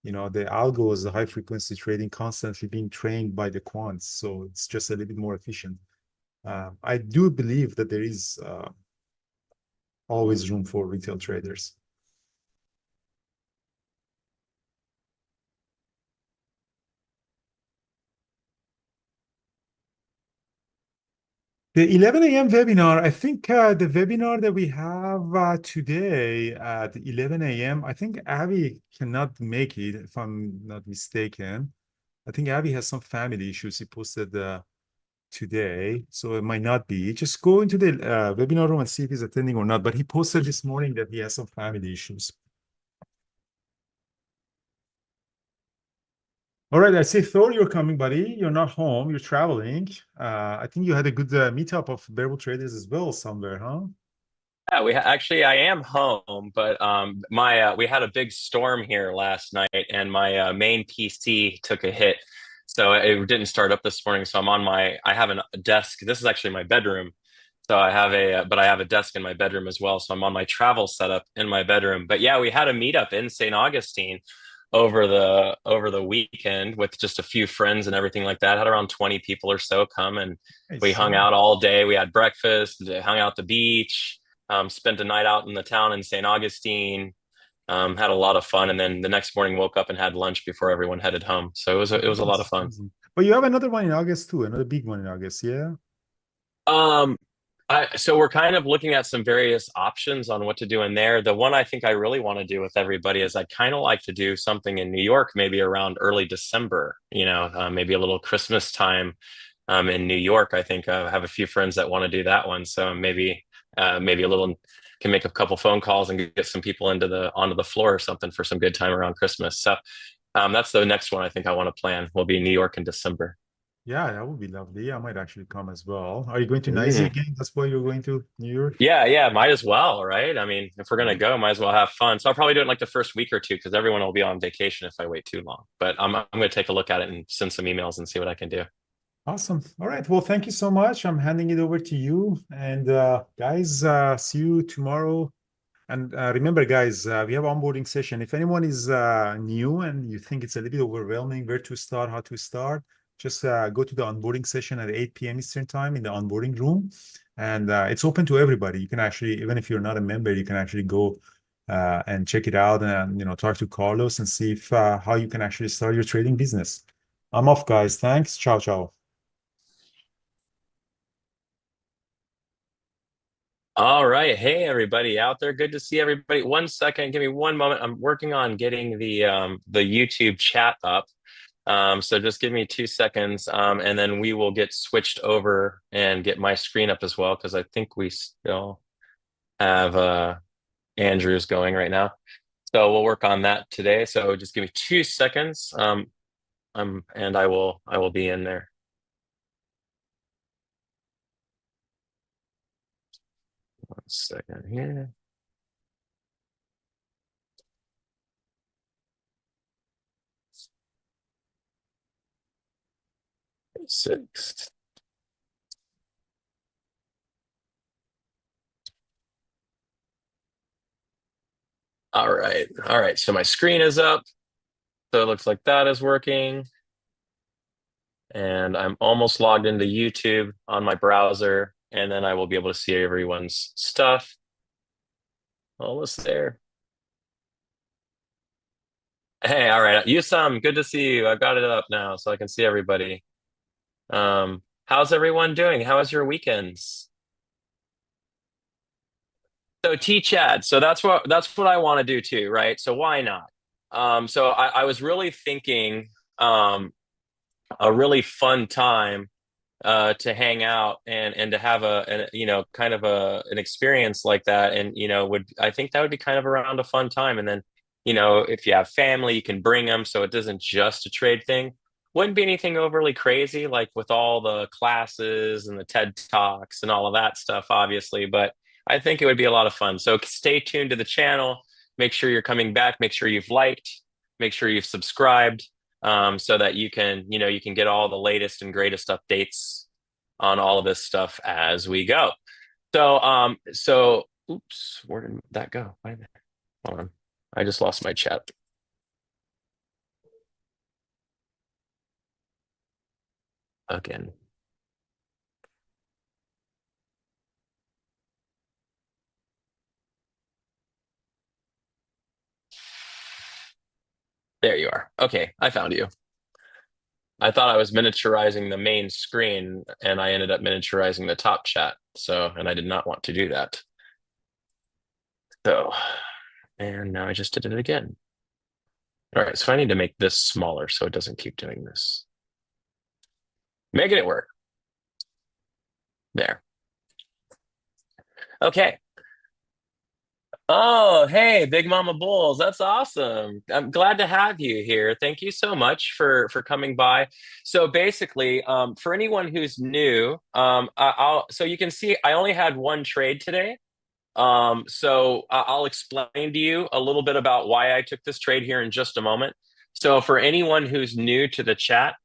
the algos, the high frequency trading, constantly being trained by the quants, so it's just a little bit more efficient. I do believe that there is always room for retail traders. The 11 a.m. webinar, I think the webinar that we have today at 11 a.m., I think Abby cannot make it, if I'm not mistaken. I think Abby has some family issues. He posted today, so it might not be. Just go into the webinar room and see if he's attending or not. But he posted this morning that he has some family issues. All right, I see Thor, you're coming, buddy. You're not home. You're traveling. I think you had a good meetup of bearable traders as well somewhere, huh? Yeah, actually I am home, but my we had a big storm here last night, and my main PC took a hit, so it didn't start up this morning. So I have a desk. This is actually my bedroom, so I have but I have a desk in my bedroom as well. So I'm on my travel setup in my bedroom. But yeah, we had a meetup in St. Augustine over the weekend with just a few friends and everything like that. Had around 20 people or so come, and we hung out all day. We had breakfast, hung out at the beach. Spent a night out in the town in St. Augustine. Had a lot of fun, and then the next morning woke up and had lunch before everyone headed home. So it was a lot of fun. But you have another one in August too, another big one in August, yeah? Um, so we're kind of looking at some various options on what to do in there. The one I think I really want to do with everybody is I'd kind of like to do something in New York, maybe around early December, maybe a little Christmas time in New York. I think I have a few friends that want to do that one. So maybe a little can make a couple phone calls and get some people onto the floor or something for some good time around Christmas. So that's the next one I think I want to plan. Will be New York in December. Yeah, that would be lovely. I might actually come as well. Are you going to NYSE again? That's why you're going to New York? Yeah, might as well, right? I mean, if we're gonna go, might as well have fun. So I'll probably do it like the first week or two because everyone will be on vacation if I wait too long. But I'm gonna take a look at it and send some emails and see what I can do. Awesome. All right. Well, thank you so much. I'm handing it over to you. And guys, see you tomorrow. And remember, guys, we have onboarding session. If anyone is new and you think it's a little bit overwhelming, where to start, how to start, just go to the onboarding session at 8 p.m. Eastern time in the onboarding room. And it's open to everybody. You can actually, even if you're not a member, you can actually go and check it out and talk to Carlos and see if how you can actually start your trading business. I'm off, guys. Thanks. Ciao, ciao. All right. Hey, everybody out there. Good to see everybody. 1 second. Give me one moment. I'm working on getting the YouTube chat up. So just give me 2 seconds, and then we will get switched over and get my screen up as well, because I think we still have Andrew's going right now. So we'll work on that today. So just give me 2 seconds, and I will be in there. 1 second here. Six. All right. So my screen is up. So it looks like that is working. And I'm almost logged into YouTube on my browser, and then I will be able to see everyone's stuff. Almost there. Hey, all right. Yusam, good to see you. I've got it up now so I can see everybody. How's everyone doing? How was your weekends? So T-Chad, so that's what I want to do too, right? So why not? So I was really thinking a really fun time to hang out and to have kind of an experience like that, and I think that would be kind of around a fun time. And then if you have family, you can bring them, so it isn't just a trade thing. Wouldn't be anything overly crazy, like with all the classes and the TED Talks and all of that stuff, obviously, but I think it would be a lot of fun. So stay tuned to the channel. Make sure you're coming back. Make sure you've liked. Make sure you've subscribed, so that you can get all the latest and greatest updates on all of this stuff as we go. So oops, where did that go? Hold on. I just lost my chat. Again. There you are. Okay, I found you. I thought I was miniaturizing the main screen, and I ended up miniaturizing the top chat. So, and I did not want to do that. So, and now I just did it again. All right, so I need to make this smaller so it doesn't keep doing this. Making it work. There. Okay. Oh, hey, Big Mama Bulls. That's awesome. I'm glad to have you here. Thank you so much for coming by. So basically, for anyone who's new, so you can see I only had one trade today. I'll explain to you a little bit about why I took this trade here in just a moment. So for anyone who's new to the chat,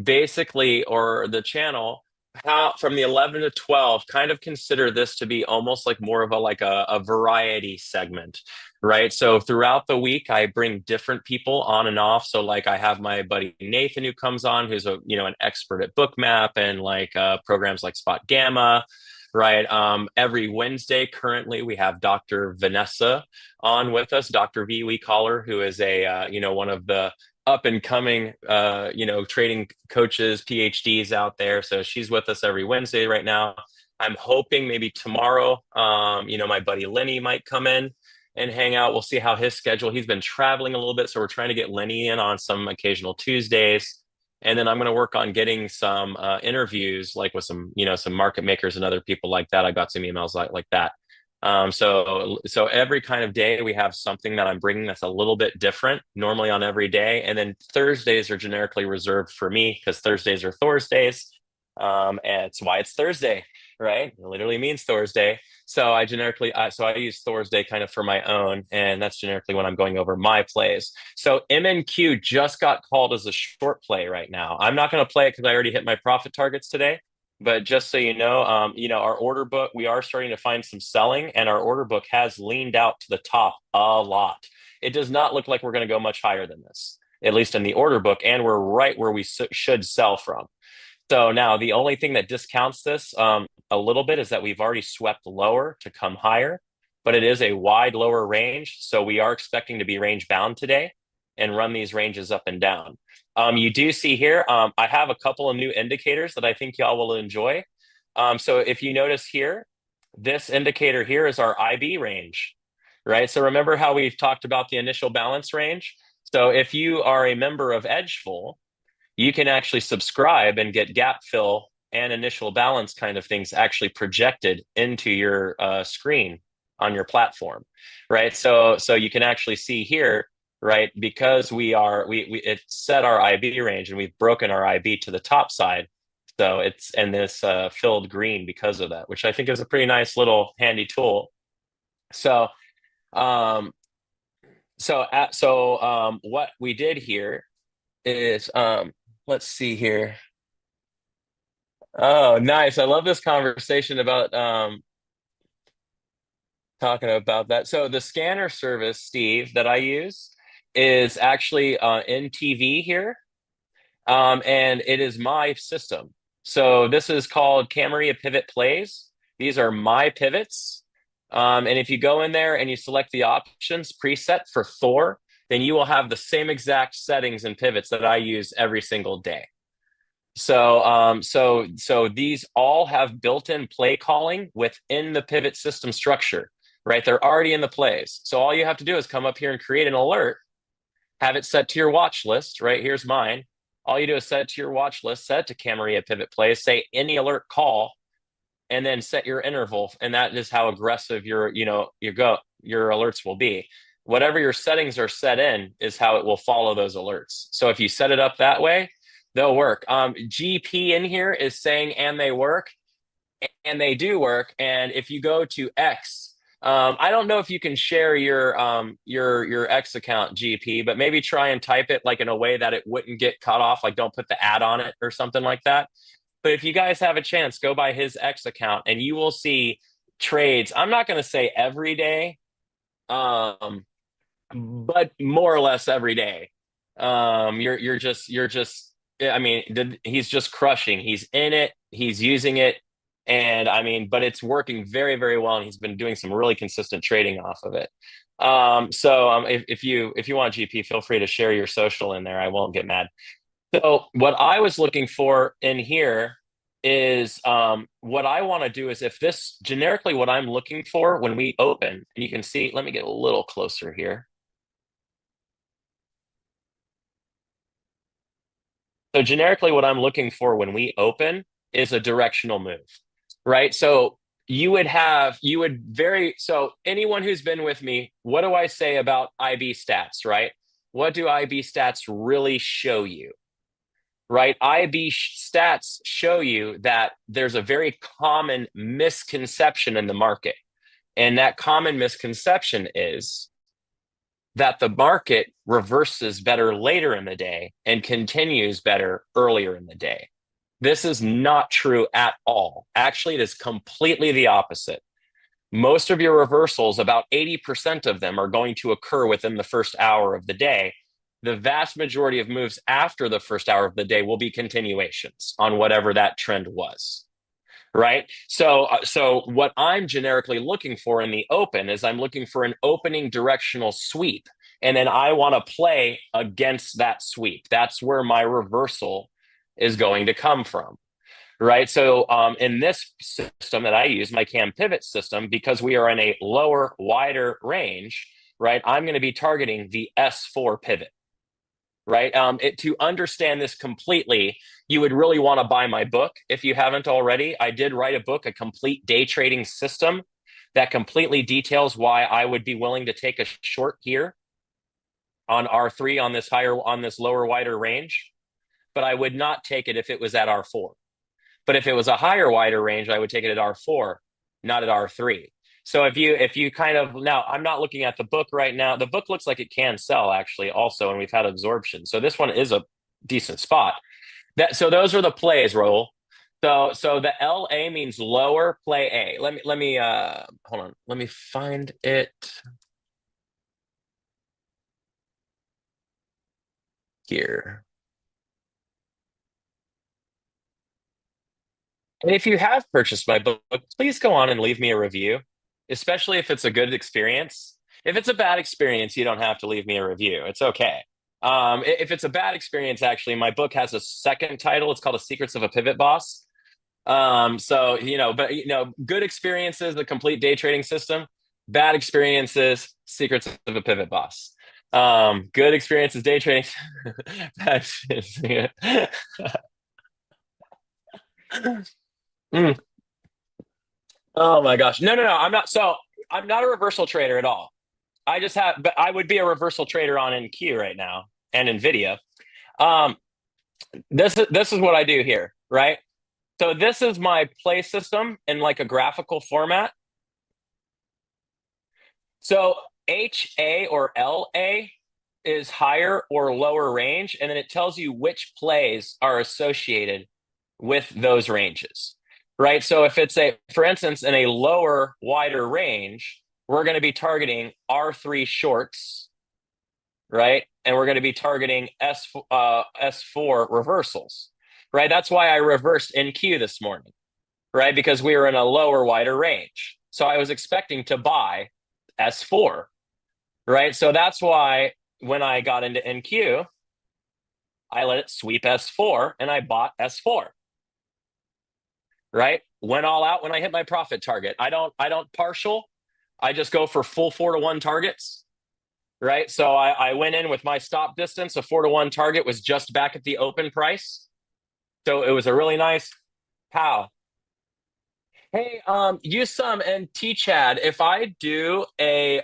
basically, or the channel, how from the 11 to 12, kind of consider this to be almost like more of a variety segment, right? So throughout the week, I bring different people on and off. So like I have my buddy Nathan who comes on, who's an expert at Bookmap and programs like Spot Gamma, right? Every Wednesday, currently, we have Dr. Vanessa on with us, Dr. V, we call her, who is one of the up and coming, trading coaches, PhDs out there. So she's with us every Wednesday right now. I'm hoping maybe tomorrow, my buddy Lenny might come in and hang out. We'll see how his schedule. He's been traveling a little bit, so we're trying to get Lenny in on some occasional Tuesdays. And then I'm going to work on getting some interviews, like with some market makers and other people like that. I got some emails like that. So every kind of day we have something that I'm bringing that's a little bit different, normally on every day. And then Thursdays are generically reserved for me because Thursdays are Thor's days. And it's why it's Thursday, right? It literally means Thursday. So I use Thor's day kind of for my own, and that's generically when I'm going over my plays. So MNQ just got called as a short play right now. I'm not going to play it because I already hit my profit targets today. But just so you know, our order book, we are starting to find some selling, and our order book has leaned out to the top a lot. It does not look like we're going to go much higher than this, at least in the order book, and we're right where we should sell from. So now the only thing that discounts this a little bit is that we've already swept lower to come higher, but it is a wide lower range. So we are expecting to be range bound today and run these ranges up and down. You do see here, I have a couple of new indicators that I think y'all will enjoy. So if you notice here, this indicator here is our IB range, right? So remember how we've talked about the initial balance range? So if you are a member of Edgeful, you can actually subscribe and get gap fill and initial balance kind of things actually projected into your screen on your platform, right? So you can actually see here, right? Because it set our IB range and we've broken our IB to the top side. So it's in this filled green because of that, which I think is a pretty nice little handy tool. So what we did here is, let's see here. Oh, nice. I love this conversation about talking about that. So the scanner service, Steve, that I use is actually in TV here. And it is my system. So this is called Camaria Pivot Plays. These are my pivots. And if you go in there and you select the options preset for Thor, then you will have the same exact settings and pivots that I use every single day. So these all have built-in play calling within the pivot system structure, right? They're already in the plays. So all you have to do is come up here and create an alert, have it set to your watch list, right? Here's mine. All you do is set it to your watch list, set it to Camaria Pivot Plays, say any alert call, and then set your interval. And that is how aggressive your alerts will be. Whatever your settings are set in is how it will follow those alerts. So if you set it up that way, they'll work. GP in here is saying, and they work, and they do work. And if you go to X, I don't know if you can share your X account, GP, but maybe try and type it like in a way that it wouldn't get cut off. Like don't put the ad on it or something like that. But if you guys have a chance, go by his X account and you will see trades. I'm not going to say every day, but more or less every day. You're just. I mean, he's just crushing. He's in it. He's using it. And I mean, but it's working very, very well. And he's been doing some really consistent trading off of it. If you want GP, feel free to share your social in there. I won't get mad. So what I was looking for in here is what I want to do is if this generically what I'm looking for when we open, and you can see, let me get a little closer here. So generically what I'm looking for when we open is a directional move, right? So so anyone who's been with me, what do I say about IB stats, right? What do IB stats really show you? Right? Stats show you that there's a very common misconception in the market. And that common misconception is that the market reverses better later in the day and continues better earlier in the day. This is not true at all. Actually, it is completely the opposite. Most of your reversals, about 80% of them, are going to occur within the first hour of the day. The vast majority of moves after the first hour of the day will be continuations on whatever that trend was. Right. So what I'm generically looking for in the open is I'm looking for an opening directional sweep. And then I want to play against that sweep. That's where my reversal is going to come from. Right. So in this system that I use, my cam pivot system, because we are in a lower, wider range, right, I'm going to be targeting the S4 pivot. Right. To understand this completely, you would really want to buy my book if you haven't already. I did write a book, A Complete Day Trading System, that completely details why I would be willing to take a short here on R3 on this lower, wider range, but I would not take it if it was at R4. But if it was a higher, wider range, I would take it at R4, not at R3. So if you kind of, now I'm not looking at the book right now. The book looks like it can sell actually also, and we've had absorption. So this one is a decent spot. So those are the plays, Raul. So the LA means lower, play A. Let me hold on. Let me find it here. And if you have purchased my book, please go on and leave me a review, especially if it's a good experience. If it's a bad experience, you don't have to leave me a review. It's okay. If it's a bad experience, actually, my book has a second title. It's called The Secrets of a Pivot Boss. So, good experiences, the complete day trading system. Bad experiences, secrets of a pivot boss. Good experiences, day trading. Bad Mm. Oh my gosh. No. I'm not. So I'm not a reversal trader at all. But I would be a reversal trader on NQ right now and NVIDIA. This is what I do here, right? So this is my play system in like a graphical format. So HA or LA is higher or lower range, and then it tells you which plays are associated with those ranges, right? So if it's for instance, in a lower, wider range, we're going to be targeting R3 shorts, right? And we're going to be targeting S4 reversals, right? That's why I reversed NQ this morning, right? Because we were in a lower, wider range. So I was expecting to buy S4, right? So that's why when I got into NQ, I let it sweep S4 and I bought S4. Right? Went all out when I hit my profit target. I don't partial. I just go for full 4-to-1 targets. Right? So I went in with my stop distance. A 4-to-1 target was just back at the open price. So it was a really nice pow. Hey, Yusum and T-Chad, if I do a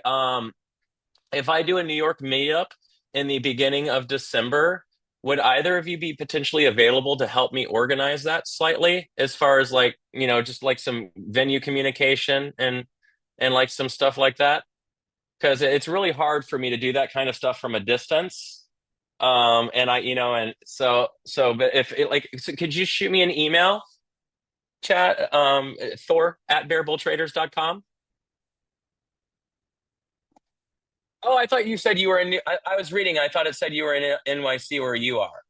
New York meetup in the beginning of December, would either of you be potentially available to help me organize that slightly as far as like, just like some venue communication and like some stuff like that? Because it's really hard for me to do that kind of stuff from a distance. But if so could you shoot me an email, chat, Thor at bearbulltraders.com? Oh, I thought you said you were in. I was reading. I thought it said you were in NYC where you are.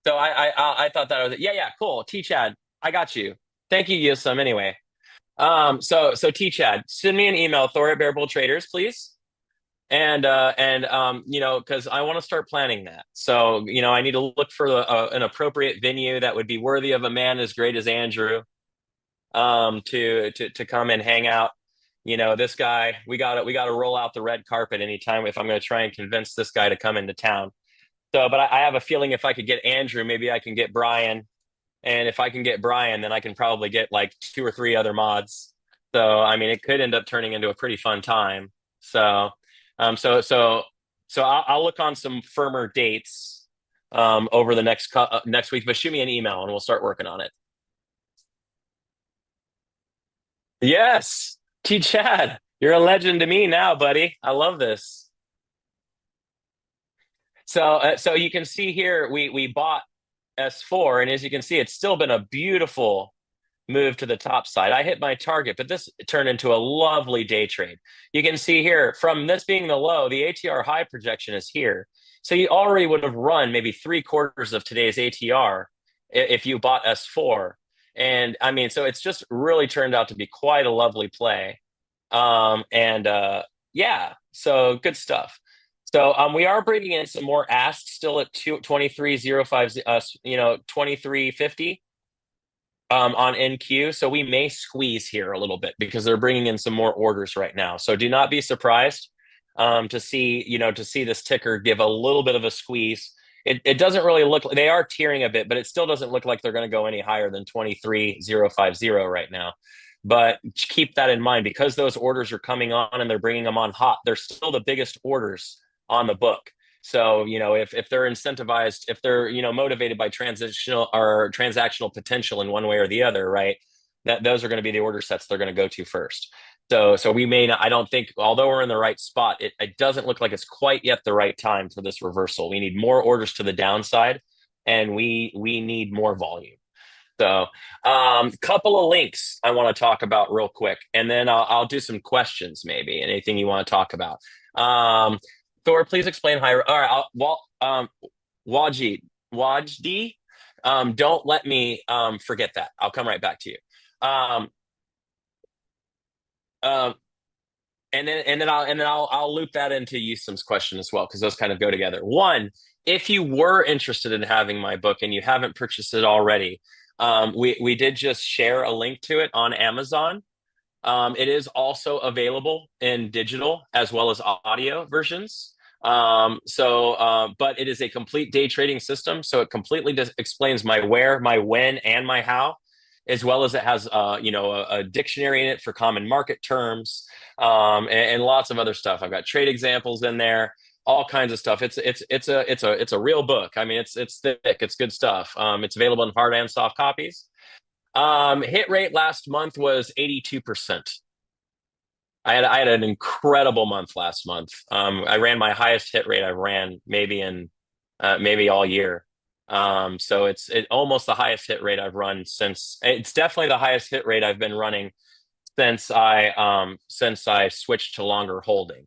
So I thought that was it. Yeah, cool. T Chad, I got you. Thank you, Yusum. Anyway, so T Chad, send me an email, Thor at Bear Bull Traders, please. You know, because I want to start planning that. So, you know, I need to look for an appropriate venue that would be worthy of a man as great as Andrew, to come and hang out. You know, this guy, we got to roll out the red carpet anytime if I'm going to try and convince this guy to come into town. So, but I have a feeling if I could get Andrew, maybe I can get Brian, and if I can get Brian, then I can probably get like 2 or 3 other mods. So, I mean, it could end up turning into a pretty fun time. So, I'll look on some firmer dates over the next week. But shoot me an email and we'll start working on it. Yes, T Chad, you're a legend to me now, buddy. I love this. So you can see here we bought S4, and as you can see, it's still been a beautiful move to the top side. I hit my target, but this turned into a lovely day trade. You can see here from this being the low, the ATR high projection is here. So you already would have run maybe 3/4 of today's ATR if you bought S4. And I mean, so it's just really turned out to be quite a lovely play. Yeah, so good stuff. So we are bringing in some more asks still at 23.05, 23.50 on NQ. So we may squeeze here a little bit because they're bringing in some more orders right now. So do not be surprised to see this ticker give a little bit of a squeeze. It doesn't really look like they are tearing a bit, but it still doesn't look like they're going to go any higher than 23.050 right now. But keep that in mind because those orders are coming on and they're bringing them on hot. They're still the biggest orders on the book. So, you know, if they're incentivized, if they're, you know, motivated by transactional potential in one way or the other, right, that those are going to be the order sets they're going to go to first. So we may not, I don't think, although we're in the right spot, it doesn't look like it's quite yet the right time for this reversal. We need more orders to the downside, and we need more volume. So couple of links I want to talk about real quick, and then I'll do some questions, maybe anything you want to talk about. Thor, please explain how. All right, Wajdi, don't let me forget that. I'll come right back to you. And then I'll loop that into Yusum's question as well, because those kind of go together. One, if you were interested in having my book and you haven't purchased it already, we did just share a link to it on Amazon. It is also available in digital as well as audio versions. But it is a complete day trading system, so it completely explains my where, my when, and my how, as well as it has a dictionary in it for common market terms, and lots of other stuff. I've got trade examples in there, all kinds of stuff. It's a real book. I mean, it's thick. It's good stuff. It's available in hard and soft copies. Hit rate last month was 82%. I had an incredible month last month. I ran my highest hit rate I've ran maybe all year. So it's almost the highest hit rate I've run since. It's definitely the highest hit rate I've been running since I switched to longer holding.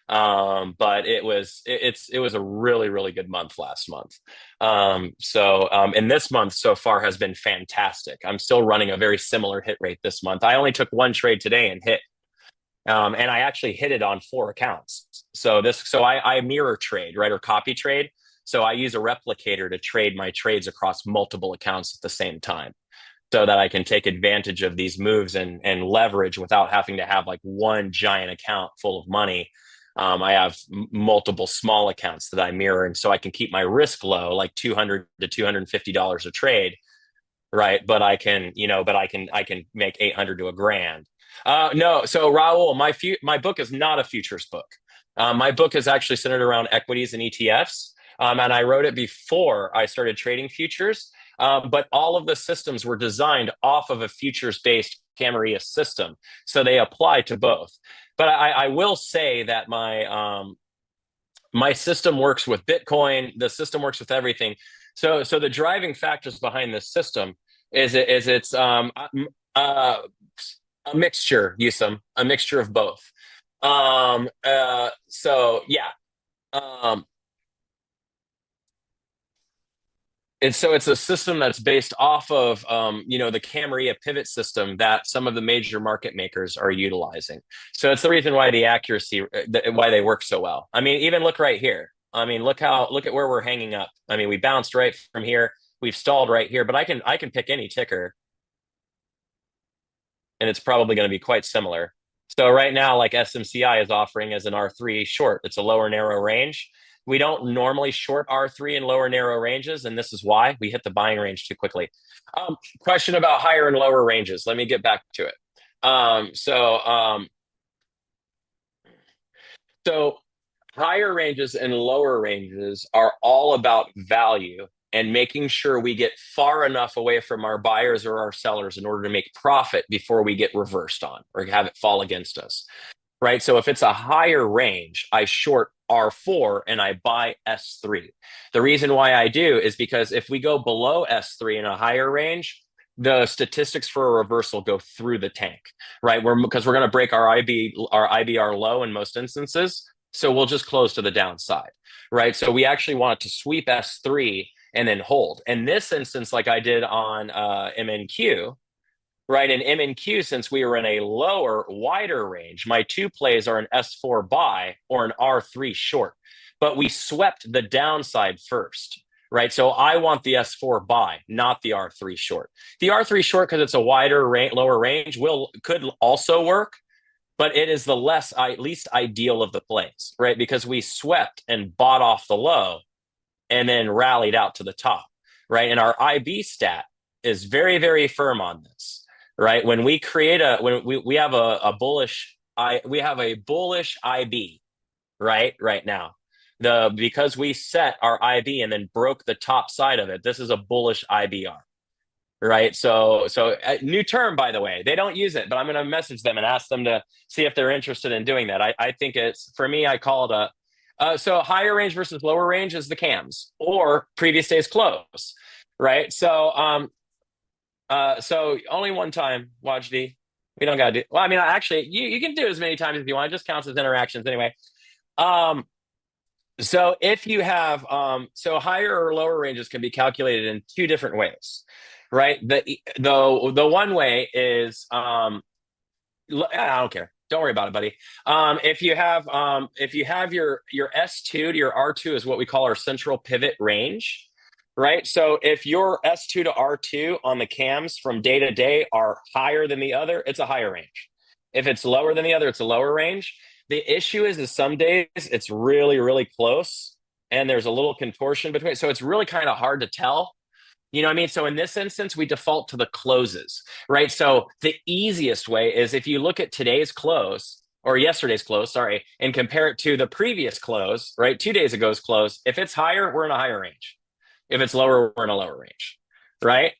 But it was a really, really good month last month. And this month so far has been fantastic. I'm still running a very similar hit rate this month. I only took one trade today and hit. And I actually hit it on 4 accounts. So I mirror trade, right, or copy trade. So I use a replicator to trade my trades across multiple accounts at the same time, so that I can take advantage of these moves and leverage without having to have like one giant account full of money. I have multiple small accounts that I mirror, and so I can keep my risk low, like $200 to $250 a trade, right? But I can make 800 to $1,000. No, so Raul, my book is not a futures book. My book is actually centered around equities and ETFs, and I wrote it before I started trading futures. But all of the systems were designed off of a futures-based Camarilla system, so they apply to both. But I will say that my system works with Bitcoin. The system works with everything. So the driving factors behind this system is it's a mixture, Yusum, a mixture of both. So yeah. it's a system that's based off of the Camarilla pivot system that some of the major market makers are utilizing. So it's the reason why the accuracy, why they work so well. I mean, even look right here. I mean, look at where we're hanging up. I mean, we bounced right from here. We've stalled right here, but I can pick any ticker, and it's probably going to be quite similar. So right now, like SMCI is offering as an R3 short, it's a lower narrow range. We don't normally short R3 in lower narrow ranges, and this is why we hit the buying range too quickly. Question about higher and lower ranges. Let me get back to it. So higher ranges and lower ranges are all about value and making sure we get far enough away from our buyers or our sellers in order to make profit before we get reversed on or have it fall against us. Right. So if it's a higher range, I short R4 and I buy S3. The reason why I do is because if we go below S3 in a higher range, the statistics for a reversal go through the tank, right? Because we're going to break our IBR low in most instances. So we'll just close to the downside, right? So we actually want it to sweep S3 and then hold. In this instance, like I did on MNQ, right? In MNQ, since we were in a lower, wider range, my two plays are an S4 buy or an R3 short, but we swept the downside first, right? So I want the S4 buy, not the R3 short. The R3 short, because it's a wider lower range, could also work, but it is the least ideal of the plays, right? Because we swept and bought off the low and then rallied out to the top, right? And our IB stat is very, very firm on this. Right, when we create we have a bullish IB, right now, because we set our IB and then broke the top side of it. This is a bullish IBR, right? So new term, by the way, they don't use it, but I'm going to message them and ask them to see if they're interested in doing that. I think it's, for me, I call it so higher range versus lower range is the cams or previous day's close, right? So only one time, Watch D. We don't gotta do. Well, I mean, actually, you can do it as many times as you want. It just counts as interactions anyway. So if you have so higher or lower ranges can be calculated in two different ways, right? The one way is I don't care. Don't worry about it, buddy. If you have your S2 to your R2 is what we call our central pivot range. Right. So if your S2 to R2 on the cams from day to day are higher than the other, it's a higher range. If it's lower than the other, it's a lower range. The issue is some days it's really, really close and there's a little contortion between. So it's really kind of hard to tell. You know what I mean? So in this instance, we default to the closes, right? So the easiest way is if you look at today's close or yesterday's close, sorry, and compare it to the previous close, right? 2 days ago's close. If it's higher, we're in a higher range. If it's lower, we're in a lower range, right?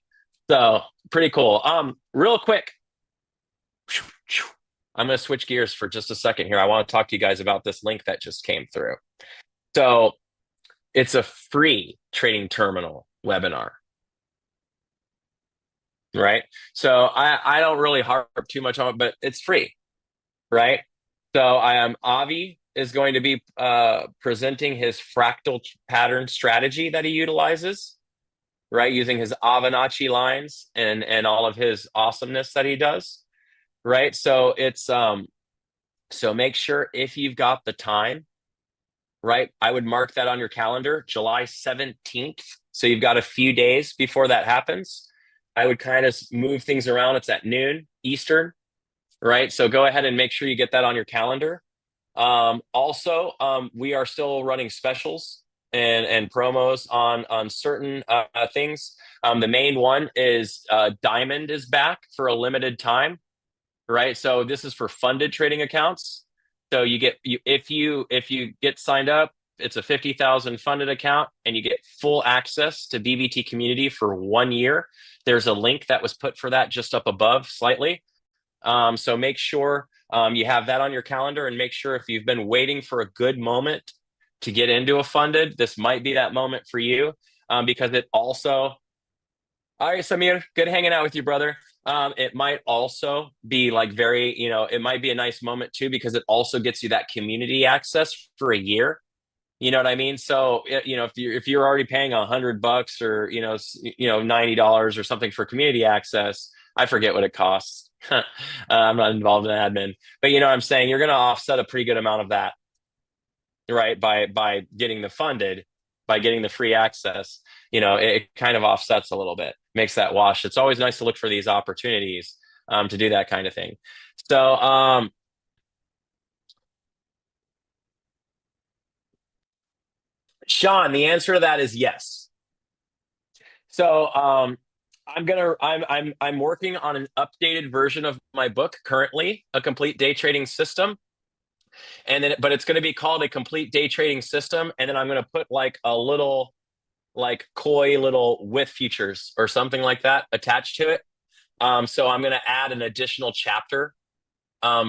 So pretty cool. Real quick, I'm going to switch gears for just a second here. I want to talk to you guys about this link that just came through. So it's a free trading terminal webinar, right? So I don't really harp too much on it, but it's free, right? So Avi is going to be presenting his fractal pattern strategy that he utilizes, right? Using his Avenacci lines and all of his awesomeness that he does, right? So it's so make sure if you've got the time, right? I would mark that on your calendar, July 17th. So you've got a few days before that happens. I would kind of move things around. It's at noon Eastern, right? So go ahead and make sure you get that on your calendar. Also, we are still running specials and promos on certain things. The main one is Diamond is back for a limited time, right? So this is for funded trading accounts. So if you get signed up, it's a 50,000 funded account and you get full access to BBT community for 1 year. There's a link that was put for that just up above slightly. So make sure you have that on your calendar and make sure if you've been waiting for a good moment to get into a funded, this might be that moment for you because it also, all right, Samir, good hanging out with you, brother. It might also be like very, it might be a nice moment too because it also gets you that community access for a year. You know what I mean? So, if you're already paying $100 or, $90 or something for community access, I forget what it costs. I'm not involved in admin, but you know what I'm saying? You're going to offset a pretty good amount of that, right? By getting by getting the free access, it kind of offsets a little bit, makes that wash. It's always nice to look for these opportunities to do that kind of thing. So, Sean, the answer to that is yes. So I'm working on an updated version of my book currently, a complete day trading system. And then but it's going to be called a complete day trading system. And then I'm going to put like a little like coy little with futures or something like that attached to it. So I'm going to add an additional chapter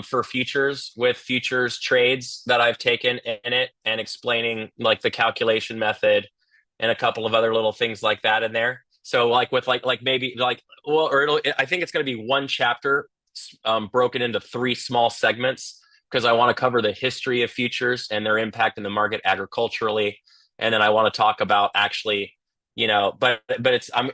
for futures with futures trades that I've taken in it and explaining like the calculation method and a couple of other little things like that in there. So like with maybe I think it's going to be one chapter broken into 3 small segments because I want to cover the history of futures and their impact in the market agriculturally. And then I want to talk about actually, but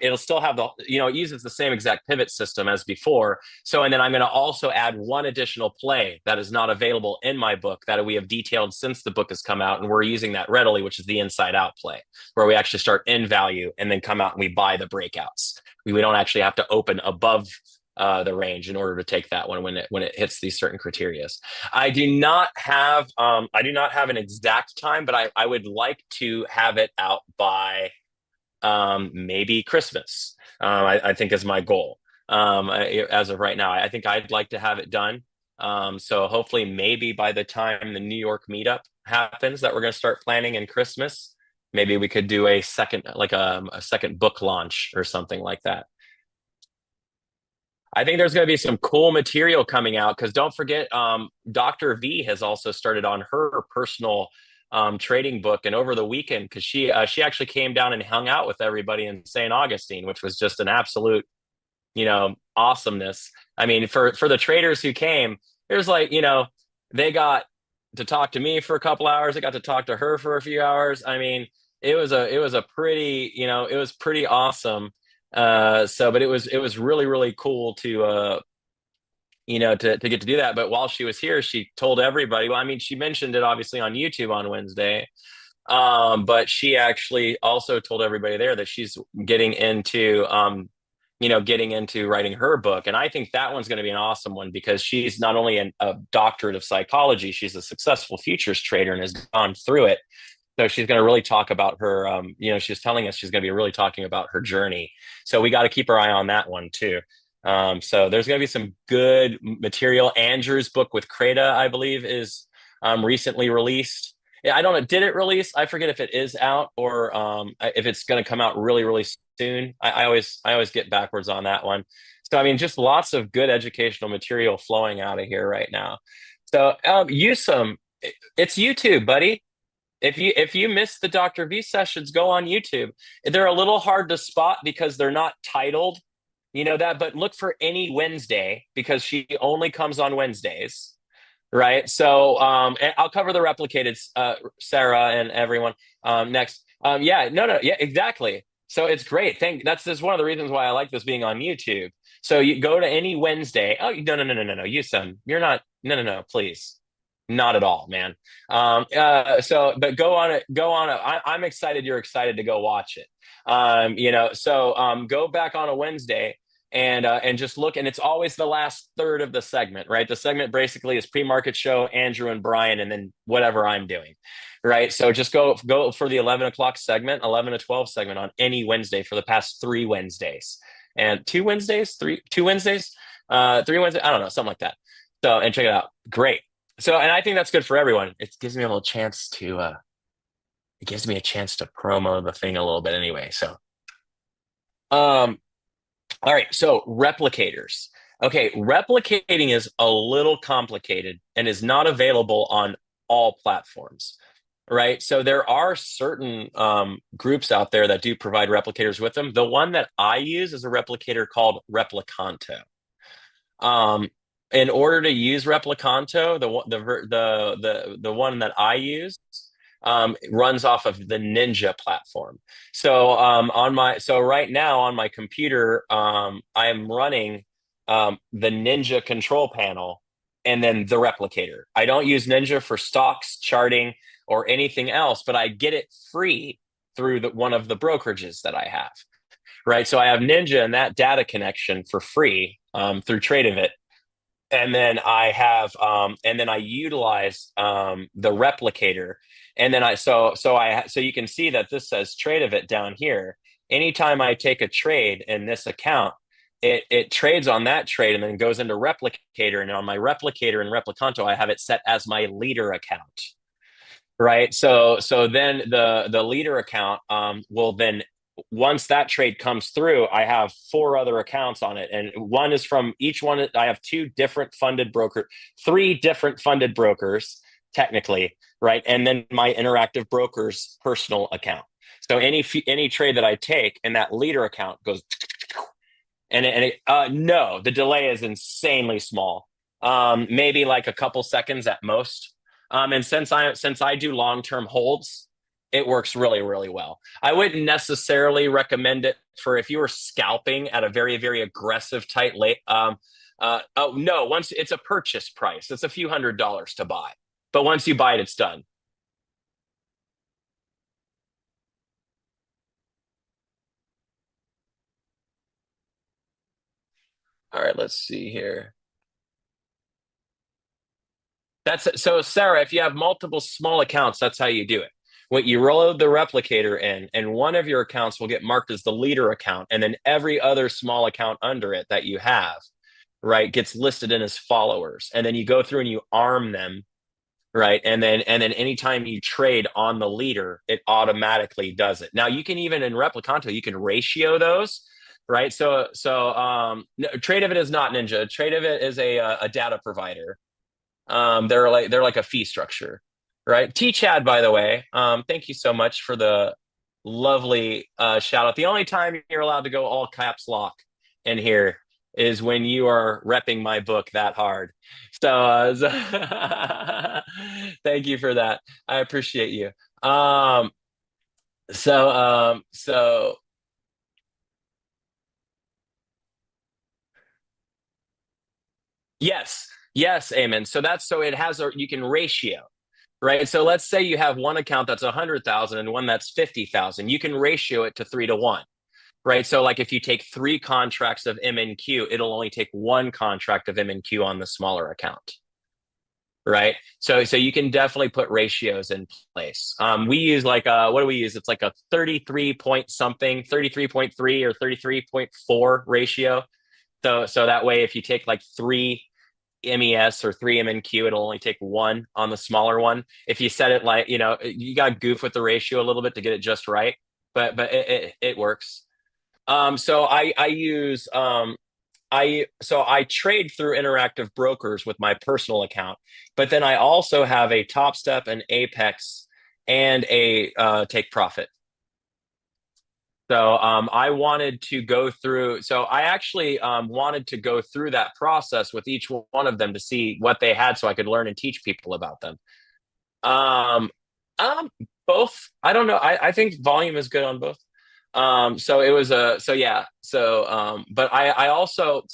it'll still have it uses the same exact pivot system as before. So, and then I'm going to also add one additional play that is not available in my book that we have detailed since the book has come out. And we're using that readily, which is the inside out play, where we actually start in value and then come out and we buy the breakouts. We don't actually have to open above the range in order to take that one when it hits these certain criterias. I do not have an exact time, but I would like to have it out by maybe Christmas. I think is my goal. As of right now, I think I'd like to have it done. So hopefully maybe by the time the New York meetup happens that we're going to start planning in Christmas, maybe we could do a second book launch or something like that. I think there's going to be some cool material coming out because don't forget, Dr. V has also started on her personal trading book, and over the weekend, because she actually came down and hung out with everybody in St. Augustine, which was just an absolute, awesomeness. I mean, for the traders who came, there's they got to talk to me for a couple hours. They got to talk to her for a few hours. I mean, it was a pretty, it was pretty awesome. But it was really, really cool to get to do that. But while she was here, she told everybody, well, I mean, she mentioned it obviously on YouTube on Wednesday. But she actually also told everybody there that she's getting into writing her book. And I think that one's going to be an awesome one because she's not only a doctorate of psychology, she's a successful futures trader and has gone through it. So she's going to really talk about her, she's telling us she's going to be really talking about her journey. So we got to keep our eye on that one too. So there's going to be some good material. Andrew's book with Creda, I believe, is recently released. Yeah, I don't know. Did it release? I forget if it is out or if it's going to come out really, really soon. I always get backwards on that one. So, I mean, just lots of good educational material flowing out of here right now. So Yusum, it's YouTube, buddy. If you missed the Dr. V sessions, go on YouTube. They're a little hard to spot because they're not titled, but look for any Wednesday because she only comes on Wednesdays, right? So I'll cover the replicated, Sarah and everyone next. Yeah, exactly. So it's great. That's just one of the reasons why I like this being on YouTube. So you go to any Wednesday. Oh, no, Yusum, you're not. No, please. Not at all, man. But go on it. I'm excited. You're excited to go watch it. Go back on a Wednesday and just look. And it's always the last third of the segment, right? The segment basically is pre-market show, Andrew and Brian, and then whatever I'm doing, right? So just go for the 11 o'clock segment, 11 to 12 segment on any Wednesday for the past 3 Wednesdays and 2 Wednesdays, 2 Wednesdays, 3 Wednesdays. I don't know, something like that. So, and check it out. Great. So, and I think that's good for everyone. It gives me a little chance to, promo the thing a little bit anyway. So, all right. So replicators. Okay. Replicating is a little complicated and is not available on all platforms, right? So there are certain groups out there that do provide replicators with them. The one that I use is a replicator called Replicanto. In order to use Replicanto, the one that I use, runs off of the Ninja platform. So right now on my computer, I am running the Ninja control panel and then the replicator. I don't use Ninja for stocks, charting, or anything else, but I get it free through one of the brokerages that I have. Right. So I have Ninja and that data connection for free through Tradeovit. And then I utilize the replicator. And then so you can see that this says Tradeovit down here. Anytime I take a trade in this account, it trades on that trade and then goes into replicator. And on my replicator in Replicanto, I have it set as my leader account. Right. So then the leader account will then, once that trade comes through, I have 4 other accounts on it. And one is from each one. I have 3 different funded brokers, technically. Right. And then my interactive broker's personal account. So any trade that I take in that leader account goes, no, the delay is insanely small. Maybe like a couple seconds at most. And since I do long-term holds, it works really, really well. I wouldn't necessarily recommend it for if you were scalping at a very, very aggressive tight late. No, once it's a purchase price, it's a few $100s to buy, but once you buy it, it's done. All right, let's see here. So Sarah, if you have multiple small accounts, that's how you do it. When you load the replicator in, and one of your accounts will get marked as the leader account, and then every other small account under it that you have, right, gets listed in as followers. And then you go through and you arm them, right? And then anytime you trade on the leader, it automatically does it. Now you can even in Replicanto, you can ratio those, right? So Tradeovit is not Ninja. Tradeovit is a data provider. They're like a fee structure. Right. T-Chad, by the way, thank you so much for the lovely shout out. The only time you're allowed to go all caps lock in here is when you are repping my book that hard. So thank you for that. I appreciate you. Yes, amen. So you can ratio. Right. So let's say you have one account that's 100,000 and one that's 50,000. You can ratio it to 3 to 1. Right. So like if you take 3 contracts of MNQ, it'll only take 1 contract of MNQ on the smaller account. Right. So you can definitely put ratios in place. We use what do we use? It's like a 33 point something, 33.3 or 33.4 ratio. So that way, if you take like 3 MES or 3 MNQ, it'll only take 1 on the smaller one. If you set it like, you got to goof with the ratio a little bit to get it just right, but it works. So I trade through interactive brokers with my personal account, but then I also have a Top Step, an Apex, and a Take Profit. So I wanted to go through. So I actually wanted to go through that process with each one of them to see what they had, so I could learn and teach people about them. Both. I don't know. I think volume is good on both. So it was but I also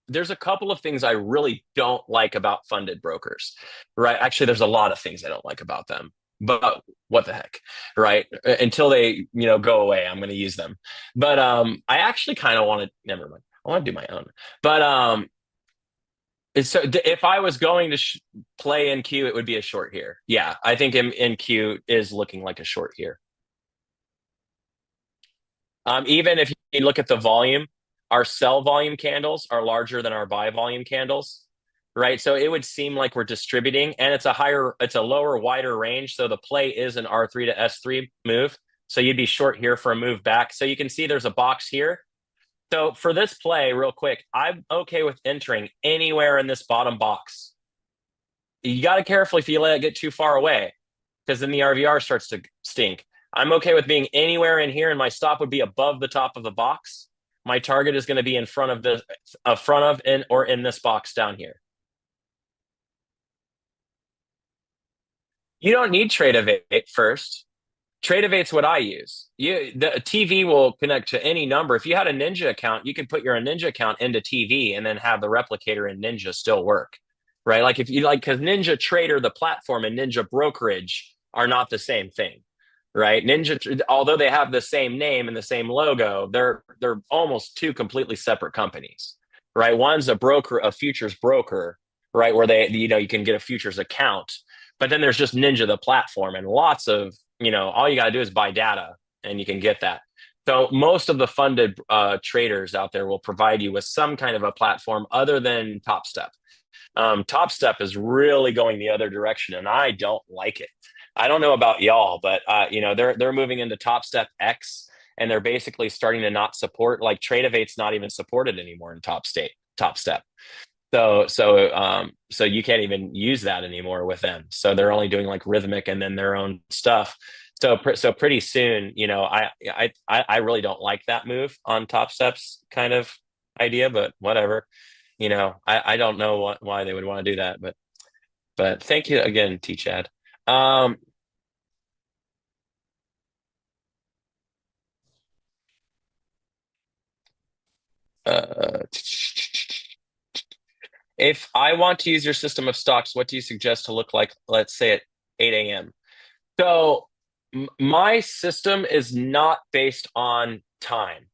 there's a couple of things I really don't like about funded brokers, right? Actually, there's a lot of things I don't like about them. But what the heck, right? Until they, go away, I'm going to use them. But I actually kind of want to. Never mind. I want to do my own. But so if I was going to play NQ, it would be a short here. Yeah, I think NQ is looking like a short here. Even if you look at the volume, our sell volume candles are larger than our buy volume candles. Right. So it would seem like we're distributing, and it's a lower, wider range. So the play is an R3 to S3 move. So you'd be short here for a move back. So you can see there's a box here. So for this play, real quick, I'm okay with entering anywhere in this bottom box. You got to carefully if you let it get too far away, because then the RVR starts to stink. I'm okay with being anywhere in here, and my stop would be above the top of the box. My target is going to be in front of in this box down here. You don't need Tradeovate first. Tradeovate's what I use. The TV will connect to any number. If you had a Ninja account, you could put your Ninja account into TV and then have the replicator in Ninja still work, right? Like if you like, because Ninja Trader, the platform, and Ninja Brokerage are not the same thing, right? Ninja, although they have the same name and the same logo, they're almost two completely separate companies, right? One's a broker, a futures broker, right, where you can get a futures account, but then there's just Ninja the platform, and lots of all you got to do is buy data and you can get that. So most of the funded traders out there will provide you with some kind of a platform other than Top Step. Top Step is really going the other direction, and I don't like it. I don't know about y'all, but they're moving into Top Step X, and they're basically starting to not support, like Tradeovate's not even supported anymore in Top Step. So you can't even use that anymore with them. So they're only doing like Rhythmic and then their own stuff. So pretty soon, I really don't like that move on Top Step's kind of idea, but whatever. I don't know why they would want to do that, but thank you again, T-Chad. If I want to use your system of stocks, what do you suggest to look like, let's say at 8 a.m.? So my system is not based on time.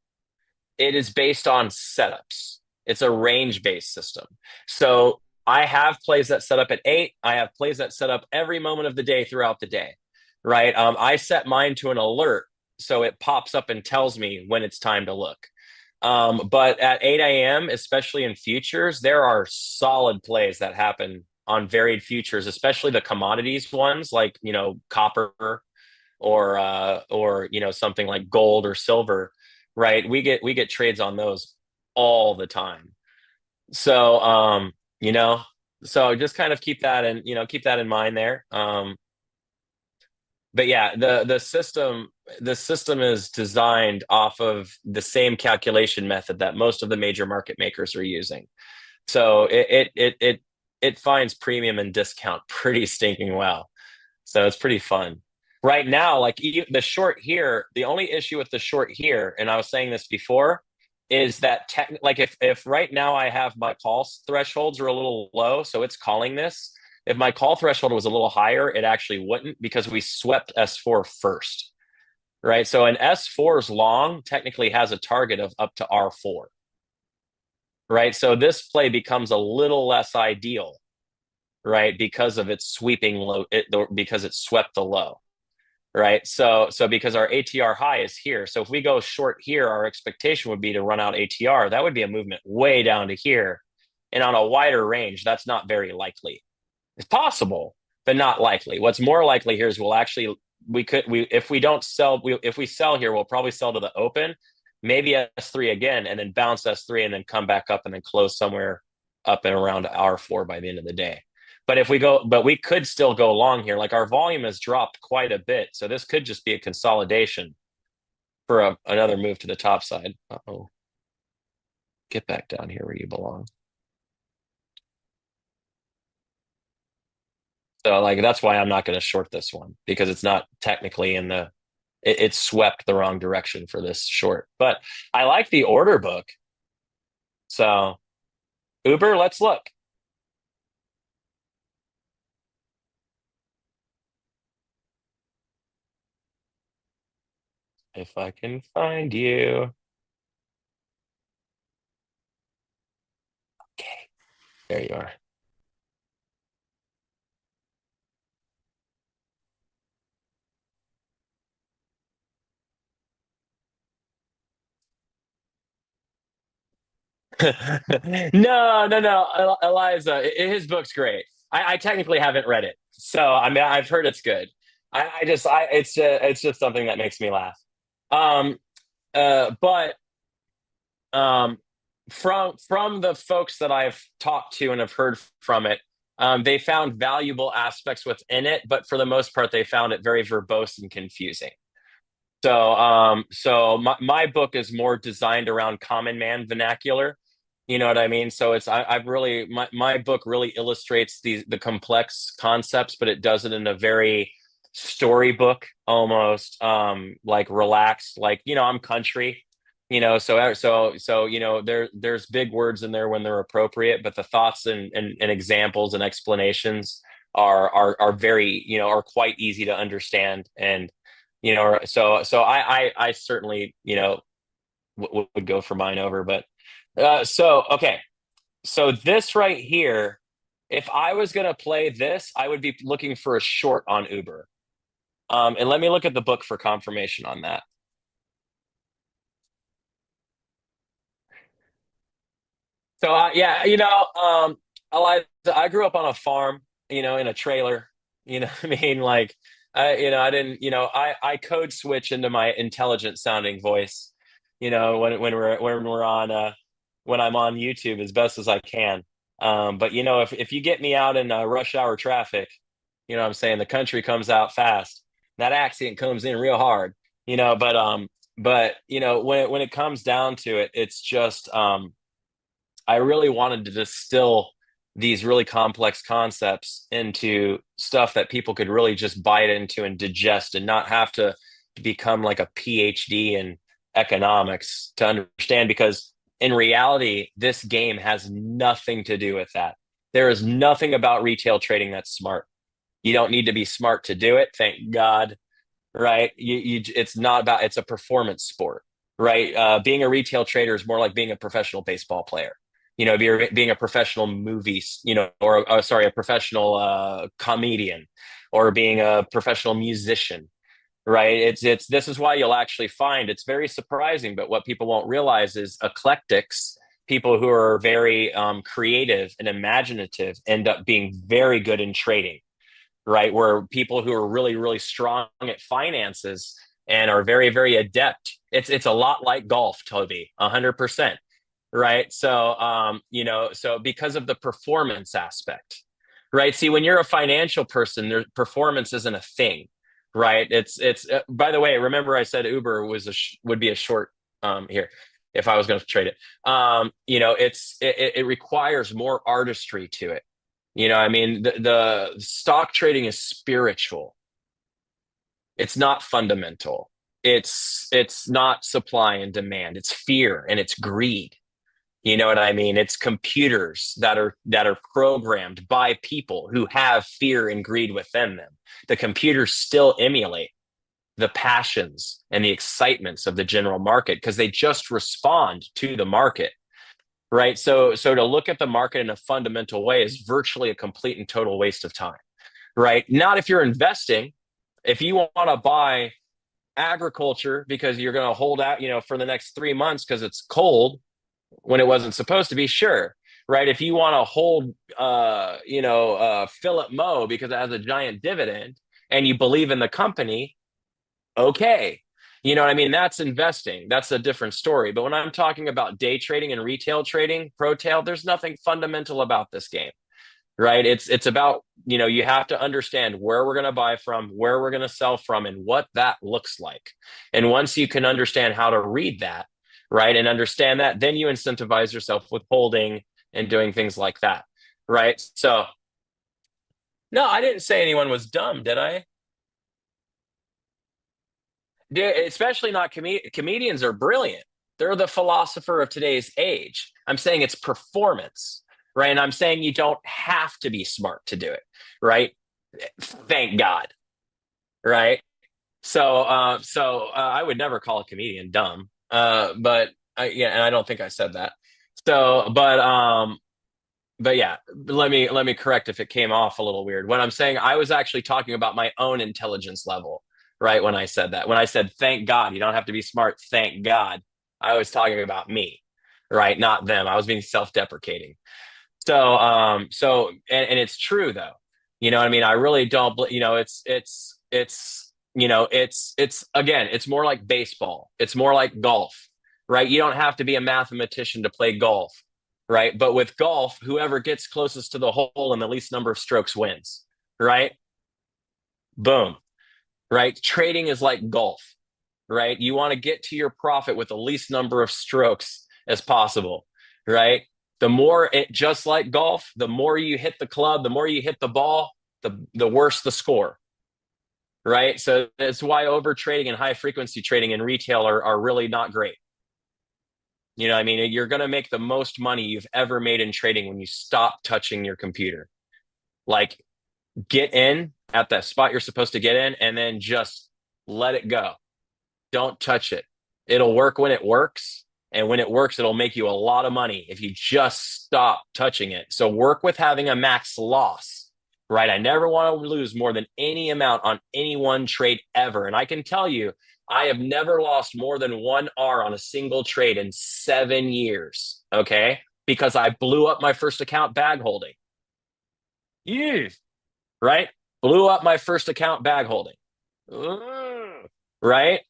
It is based on setups. It's a range-based system. So I have plays that set up at 8. I have plays that set up every moment of the day throughout the day, right? I set mine to an alert, so it pops up and tells me when it's time to look. But at 8 a.m., especially in futures, there are solid plays that happen on varied futures, especially the commodities ones like, copper or something like gold or silver, right? We get trades on those all the time. So, so just kind of keep that in mind there. But yeah, the system is designed off of the same calculation method that most of the major market makers are using. So it finds premium and discount pretty stinking well. So it's pretty fun. Right now, like the short here, the only issue with the short here, and I was saying this before, is that like if right now I have my call thresholds are a little low, so it's calling this. If my call threshold was a little higher, it actually wouldn't, because we swept S4 first, right? So an S4's long technically has a target of up to R4, right? So this play becomes a little less ideal, right? Because of its sweeping low, because it swept the low, right? So because our ATR high is here. So if we go short here, our expectation would be to run out ATR. That would be a movement way down to here. And on a wider range, that's not very likely. It's possible, but not likely. What's more likely here is if we sell here, we'll probably sell to the open, maybe S3 again, and then bounce S3 and then come back up and then close somewhere up and around R4 by the end of the day. But we could still go long here. Like our volume has dropped quite a bit. So this could just be a consolidation for another move to the top side. Uh-oh. Get back down here where you belong. So like that's why I'm not going to short this one, because it's not technically it swept the wrong direction for this short. But I like the order book. So Uber, let's look. If I can find you. Okay, there you are. No. Eliza, his book's great. I technically haven't read it, so I mean I've heard it's good. It's just something that makes me laugh. But from the folks that I've talked to and have heard from it, they found valuable aspects within it, but for the most part, they found it very verbose and confusing. So my book is more designed around common man vernacular. You know what I mean? So I've really, my book really illustrates the complex concepts, but it does it in a very storybook almost, like relaxed, like, I'm country, so there's big words in there when they're appropriate, but the thoughts and examples and explanations are very, are quite easy to understand. And, so I certainly, would go for mine over, but okay. So this right here, if I was going to play this, I would be looking for a short on Uber. And let me look at the book for confirmation on that. So yeah, Eliza, I grew up on a farm, in a trailer. You know what I mean? Like, I didn't, I code switch into my intelligent sounding voice, when we're on when I'm on YouTube as best as I can. But if you get me out in rush hour traffic, what I'm saying, the country comes out fast. That accent comes in real hard, but when it comes down to it, it's just I really wanted to distill these really complex concepts into stuff that people could really just bite into and digest and not have to become like a PhD in economics to understand, because in reality, this game has nothing to do with that. There is nothing about retail trading that's smart. You don't need to be smart to do it. Thank God. Right. It's not about, it's a performance sport, right? Being a retail trader is more like being a professional baseball player. Being a professional movie, or sorry, a professional comedian, or being a professional musician, right? It's this is why you'll actually find it's very surprising, but what people won't realize is eclectics, people who are very creative and imaginative, end up being very good in trading, right? Where people who are really, really strong at finances and are very, very adept. It's a lot like golf, Toby, 100%. Right. So, so because of the performance aspect, right? See, when you're a financial person, their performance isn't a thing, right? By the way, remember I said Uber would be a short here if I was going to trade it. It requires more artistry to it. I mean, the stock trading is spiritual. It's not fundamental. It's not supply and demand. It's fear and it's greed. You know what I mean? It's computers that are programmed by people who have fear and greed within them. The computers still emulate the passions and the excitements of the general market because they just respond to the market, right? So to look at the market in a fundamental way is virtually a complete and total waste of time, right? Not if you're investing. If you want to buy agriculture because you're going to hold out, for the next 3 months because it's cold when it wasn't supposed to be, sure, right? If you want to hold, Philip Moe because it has a giant dividend and you believe in the company, okay. You know what I mean? That's investing. That's a different story. But when I'm talking about day trading and retail trading, pro-tail, there's nothing fundamental about this game, right? It's about, you have to understand where we're going to buy from, where we're going to sell from, and what that looks like. And once you can understand how to read that, right, and understand that, then you incentivize yourself with holding and doing things like that, right? So, no, I didn't say anyone was dumb, did I? Especially not comedians are brilliant. They're the philosopher of today's age. I'm saying it's performance, right? And I'm saying you don't have to be smart to do it, right? Thank God, right? So I would never call a comedian dumb. But and I don't think I said that. So, but yeah, let me correct if it came off a little weird. When I'm saying, I was actually talking about my own intelligence level, right? When I said that, when I said, thank God, you don't have to be smart. Thank God. I was talking about me, right? Not them. I was being self-deprecating. So, and it's true though. You know what I mean? I really don't, it's again, it's more like baseball. It's more like golf, right? You don't have to be a mathematician to play golf, right? But with golf, whoever gets closest to the hole in the least number of strokes wins, right? Boom, right? Trading is like golf, right? You want to get to your profit with the least number of strokes as possible, right? The more just like golf, the more you hit the club, the more you hit the ball, the worse the score. Right? So that's why over trading and high frequency trading in retail are really not great. You know, I mean, you're going to make the most money you've ever made in trading when you stop touching your computer. Like, get in at the spot you're supposed to get in and then just let it go. Don't touch it. It'll work when it works. And when it works, it'll make you a lot of money if you just stop touching it. So work with having a max loss, right? I never want to lose more than any amount on any one trade ever. And I can tell you, I have never lost more than 1 R on a single trade in 7 years, okay? Because I blew up my first account bag holding. Yeah. Right? Blew up my first account bag holding. Right?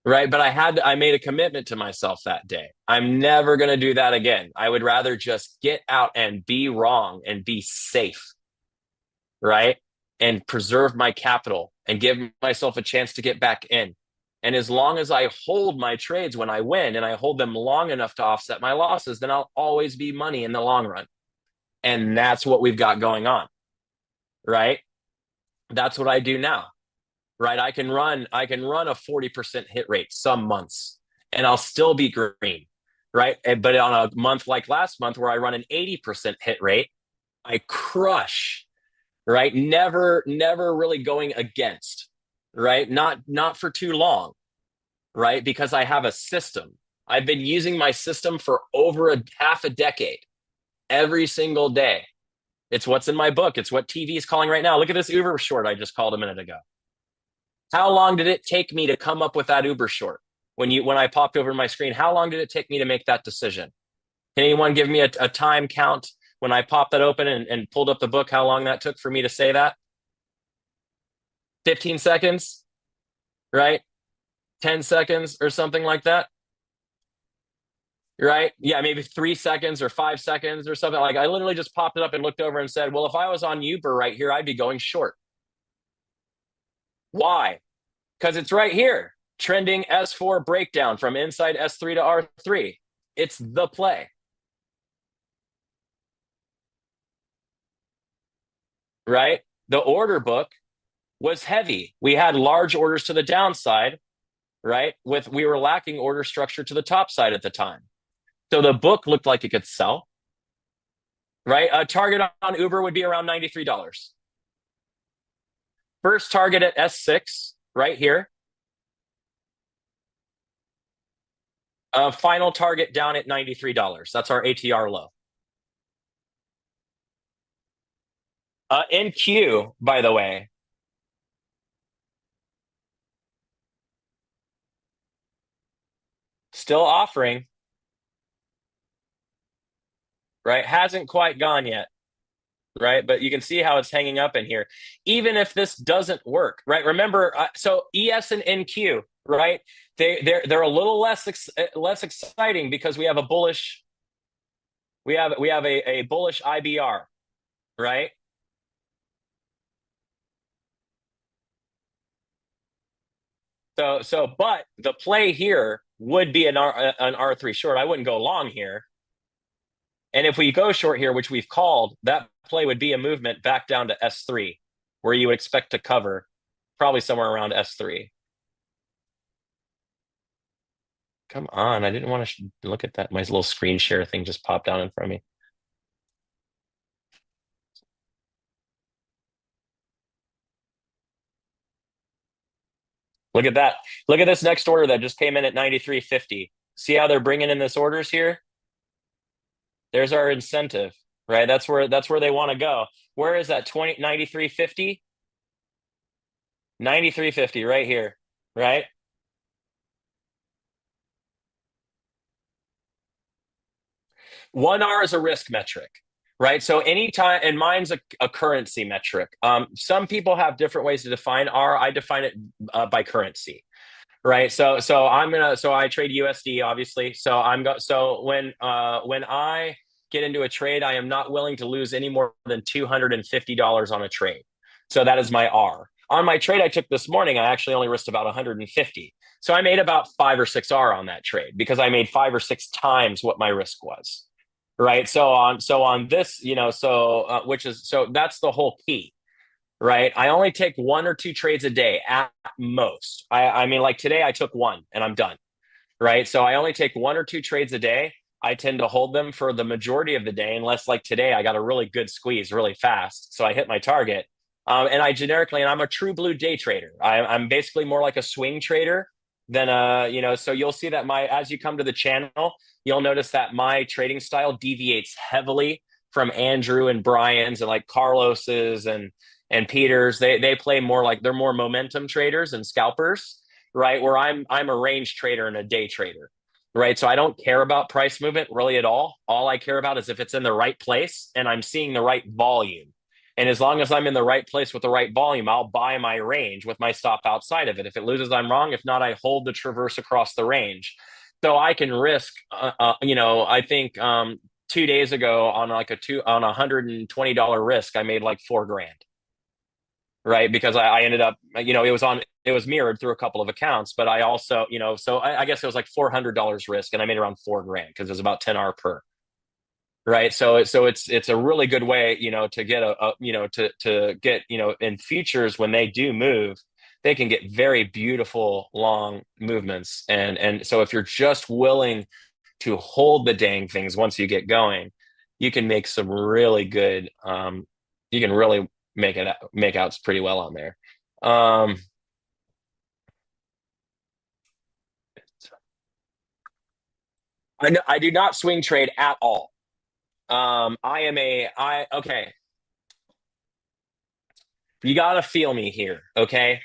Right. But I made a commitment to myself that day. I'm never going to do that again. I would rather just get out and be wrong and be safe. Right. And preserve my capital and give myself a chance to get back in. And as long as I hold my trades when I win and I hold them long enough to offset my losses, then I'll always be money in the long run. And that's what we've got going on. Right. That's what I do now. Right. I can run a 40% hit rate some months and I'll still be green. Right. But on a month like last month where I run an 80% hit rate, I crush. Right. Never really going against. Right. Not for too long. Right. Because I have a system. I've been using my system for over half a decade. Every single day. It's what's in my book. It's what TV is calling right now. Look at this Uber short I just called a minute ago. How long did it take me to come up with that Uber short? When I popped over my screen, how long did it take me to make that decision? Can anyone give me a time count when I popped that open and pulled up the book, how long that took for me to say that? 15 seconds, right? 10 seconds or something like that. Right? Yeah, maybe 3 seconds or 5 seconds or something. Like I literally just popped it up and looked over and said, well, if I was on Uber right here, I'd be going short. Why? Because it's right here. Trending S4 breakdown from inside S3 to R3. It's the play. Right? The order book was heavy. We had large orders to the downside, right? We were lacking order structure to the top side at the time. So the book looked like it could sell, right? A target on Uber would be around $93. First target at S6, right here. Final target down at $93. That's our ATR low. NQ, by the way. Still offering. Right? Hasn't quite gone yet. Right? But you can see how it's hanging up in here. Even if this doesn't work, right? Remember, so ES and NQ, right? They're a little less exciting because we have a bullish, we have a bullish IBR, right? But the play here would be an R3 short. I wouldn't go long here. And if we go short here, which we've called, that play would be a movement back down to S3, where you would expect to cover probably somewhere around S3. Come on, I didn't want to look at that. My little screen share thing just popped down in front of me. Look at that. Look at this next order that just came in at 93.50. See how they're bringing in this orders here? There's our incentive, right? That's where they want to go. Where is that 93.50? 93.50 right here, right? One R is a risk metric, right? So anytime, and mine's a currency metric. Some people have different ways to define R. I define it by currency, right? So I trade USD, obviously. So when I get into a trade, I am not willing to lose any more than $250 on a trade. So that is my R. On my trade I took this morning, I actually only risked about 150. So I made about 5 or 6 R on that trade because I made 5 or 6 times what my risk was. right? So on this, so that's the whole key, right? I only take 1 or 2 trades a day at most. I mean, like today I took one and I'm done, right? So I only take 1 or 2 trades a day. I tend to hold them for the majority of the day, unless like today I got a really good squeeze really fast, so I hit my target. And I'm a true blue day trader. I'm basically more like a swing trader than So you'll see that as you come to the channel, you'll notice that my trading style deviates heavily from Andrew and Brian's and like Carlos's and Peter's. They play more like they're more momentum traders and scalpers, right? Where I'm a range trader and a day trader, right? So I don't care about price movement really at all. All I care about is if it's in the right place and I'm seeing the right volume. And as long as I'm in the right place with the right volume, I'll buy my range with my stop outside of it. If it loses, I'm wrong. If not, I hold the traverse across the range. So I can risk, I think 2 days ago on on $120 risk, I made like $4,000. Right, because I ended up, it was mirrored through a couple of accounts, but I also, so I guess it was like $400 risk, and I made around $4,000 because it was about 10 R per. Right, so it's a really good way, to get to get in futures when they do move, they can get very beautiful long movements, and so if you're just willing to hold the dang things once you get going, you can make some really good. You can really make outs pretty well on there. I do not swing trade at all. Okay. You gotta feel me here, okay?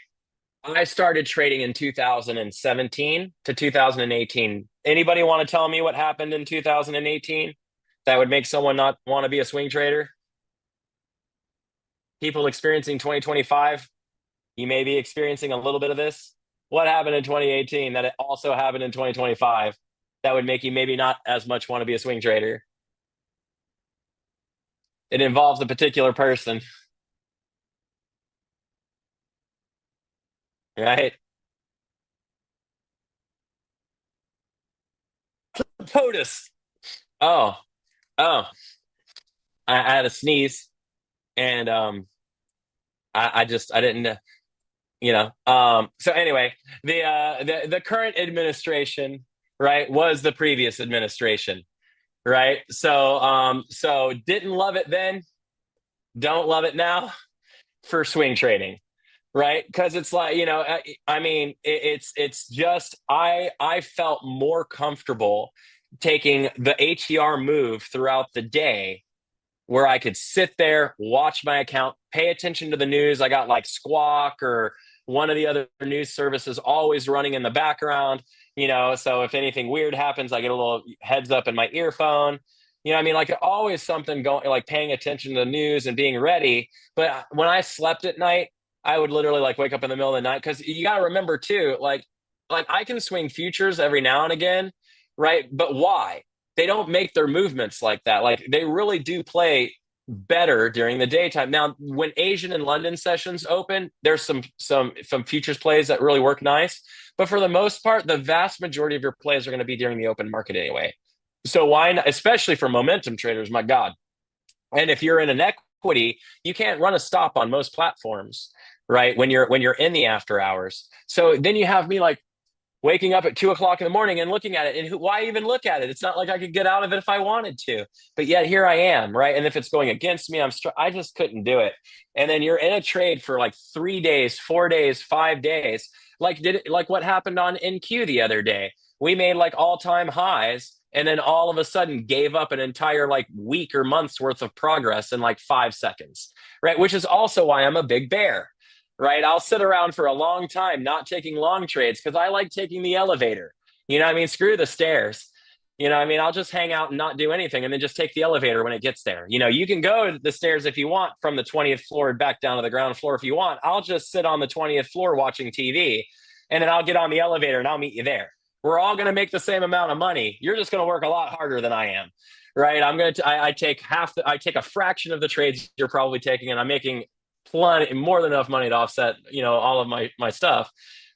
I started trading in 2017 to 2018. Anybody want to tell me what happened in 2018 that would make someone not want to be a swing trader? People experiencing 2025, you may be experiencing a little bit of this. What happened in 2018 that it also happened in 2025 that would make you maybe not as much want to be a swing trader? It involves a particular person, right? POTUS. Oh, oh, I had a sneeze, and I didn't, So anyway, the current administration, right, was the previous administration, right? So didn't love it then, don't love it now for swing trading, right? Because it's like, I mean, it's just I felt more comfortable taking the ATR move throughout the day, where I could sit there, watch my account, pay attention to the news. I got like Squawk or one of the other news services always running in the background, so if anything weird happens, I get a little heads up in my earphone. I mean, like always something going, like paying attention to the news and being ready. But when I slept at night, I would literally like wake up in the middle of the night, because you got to remember too, like I can swing futures every now and again, right? But why? They don't make their movements like that. Like they really do play better during the daytime. Now, when Asian and London sessions open, there's some futures plays that really work nice. But for the most part, the vast majority of your plays are going to be during the open market anyway. So why not, especially for momentum traders, my God. And if you're in an equity, you can't run a stop on most platforms, right? When you're in the after hours. So then you have me like waking up at 2 o'clock in the morning and looking at it. And why even look at it? It's not like I could get out of it if I wanted to, but yet here I am, right? And if it's going against me, I just couldn't do it. And then you're in a trade for like 3 days, 4 days, 5 days. Like what happened on NQ the other day? We made like all-time highs, and then all of a sudden gave up an entire like week or month's worth of progress in like 5 seconds, right? Which is also why I'm a big bear. Right? I'll sit around for a long time not taking long trades because I like taking the elevator. I mean? Screw the stairs. I mean? I'll just hang out and not do anything and then just take the elevator when it gets there. You can go to the stairs if you want from the 20th floor and back down to the ground floor if you want. I'll just sit on the 20th floor watching TV, and then I'll get on the elevator and I'll meet you there. We're all going to make the same amount of money. You're just going to work a lot harder than I am. Right? I take a fraction of the trades you're probably taking, and I'm making plenty more than enough money to offset all of my stuff,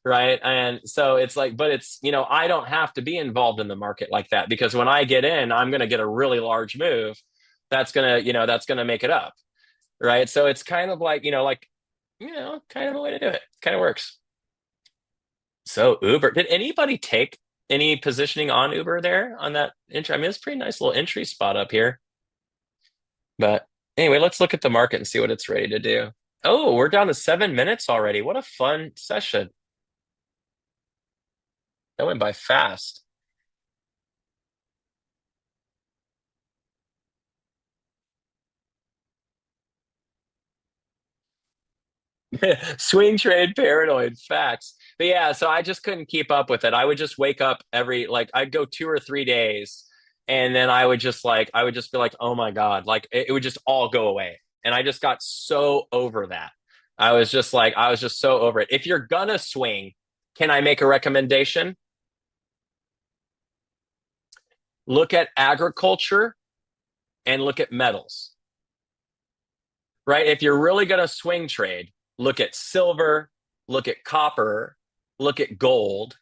right? And so it's like, but it's, I don't have to be involved in the market like that, because when I get in, I'm going to get a really large move that's going to, that's going to make it up, right? So it's kind of like, kind of a way to do it. Kind of works. So Uber, did anybody take any positioning on Uber there on that entry? I mean, it's a pretty nice little entry spot up here. But anyway, let's look at the market and see what it's ready to do. Oh, we're down to 7 minutes already. What a fun session. That went by fast. Swing trade paranoid facts. But yeah, so I just couldn't keep up with it. I would just wake up I'd go 2 or 3 days, and then I would just be like, oh my God, like it would just all go away. And I just got so over that. I was just so over it. If you're gonna swing, can I make a recommendation? Look at agriculture and look at metals, right? If you're really gonna swing trade, look at silver, look at copper, look at gold,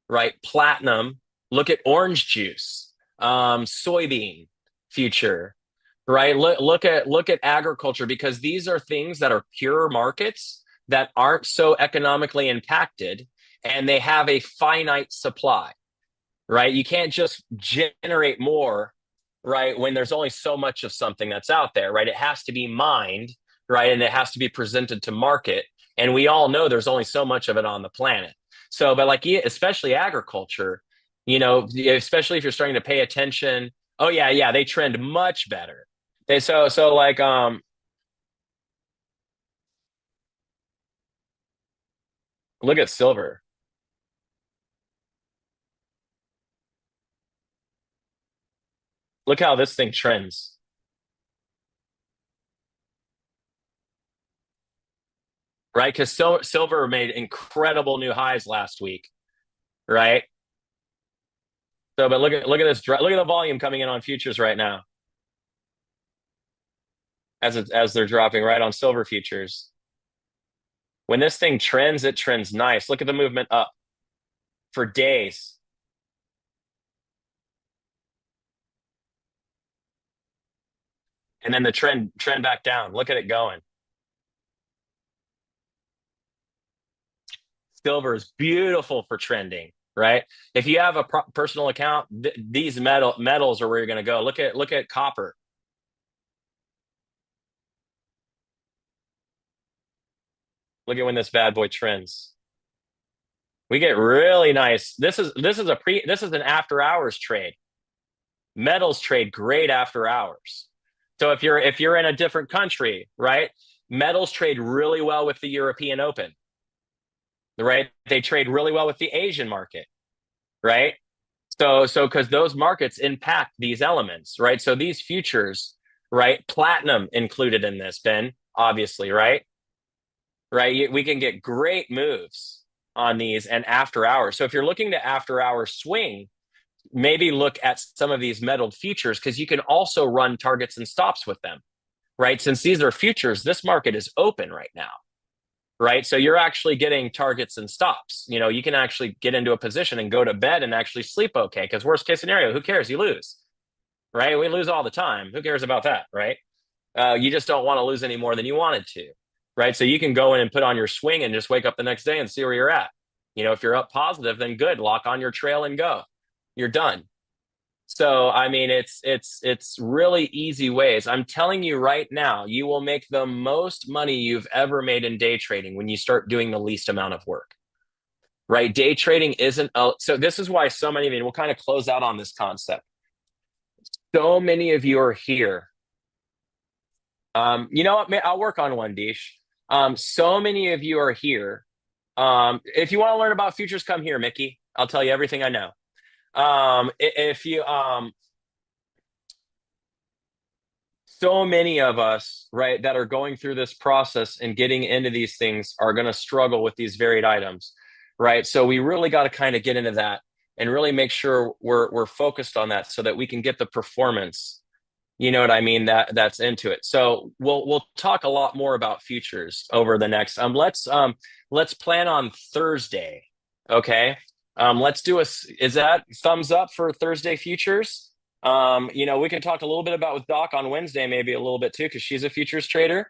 right? Platinum, look at orange juice, soybean future, right? Look at agriculture, because these are things that are pure markets that aren't so economically impacted, and they have a finite supply, right? You can't just generate more, right, when there's only so much of something that's out there, right? It has to be mined, right? And it has to be presented to market. And we all know there's only so much of it on the planet. So, but like, especially agriculture, especially if you're starting to pay attention. Oh yeah, they trend much better. So like, look at silver. Look how this thing trends. Right? Because silver made incredible new highs last week, right? So, but look at this. Look at the volume coming in on futures right now, as they're dropping right on silver futures. When this thing trends, it trends nice. Look at the movement up for days. And then the trend back down. Look at it going. Silver is beautiful for trending, right? If you have a personal account, these metals are where you're going to go. Look at copper. Look at when this bad boy trends. We get really nice. This is an after hours trade. Metals trade great after hours. So if you're in a different country, right? Metals trade really well with the European Open. Right? They trade really well with the Asian market, right? So because those markets impact these elements, right? So these futures, right? Platinum included in this, Ben, obviously, right? Right? We can get great moves on these and after hours. So if you're looking to after hours swing, maybe look at some of these metalled futures, because you can also run targets and stops with them, right? Since these are futures, this market is open right now. Right. So you're actually getting targets and stops. You can actually get into a position and go to bed and actually sleep okay. Because worst case scenario, who cares? You lose. Right. We lose all the time. Who cares about that? Right. You just don't want to lose any more than you wanted to. Right. So you can go in and put on your swing and just wake up the next day and see where you're at. If you're up positive, then good. Lock on your trail and go. You're done. So, I mean, it's really easy ways. I'm telling you right now, you will make the most money you've ever made in day trading when you start doing the least amount of work, right? Day trading isn't, so this is why so many of you, we'll kind of close out on this concept. So many of you are here. You know what? I'll work on one, Dish. So many of you are here. If you want to learn about futures, come here, Mickey. I'll tell you everything I know. If you so many of us, right, that are going through this process and getting into these things are going to struggle with these varied items, right? So we really got to kind of get into that and really make sure we're focused on that so that we can get the performance, you know what I mean, that's into it. So we'll talk a lot more about futures over the next let's plan on Thursday. Okay. Let's do is that thumbs up for Thursday futures? We can talk a little bit about with Doc on Wednesday, maybe a little bit too, because she's a futures trader.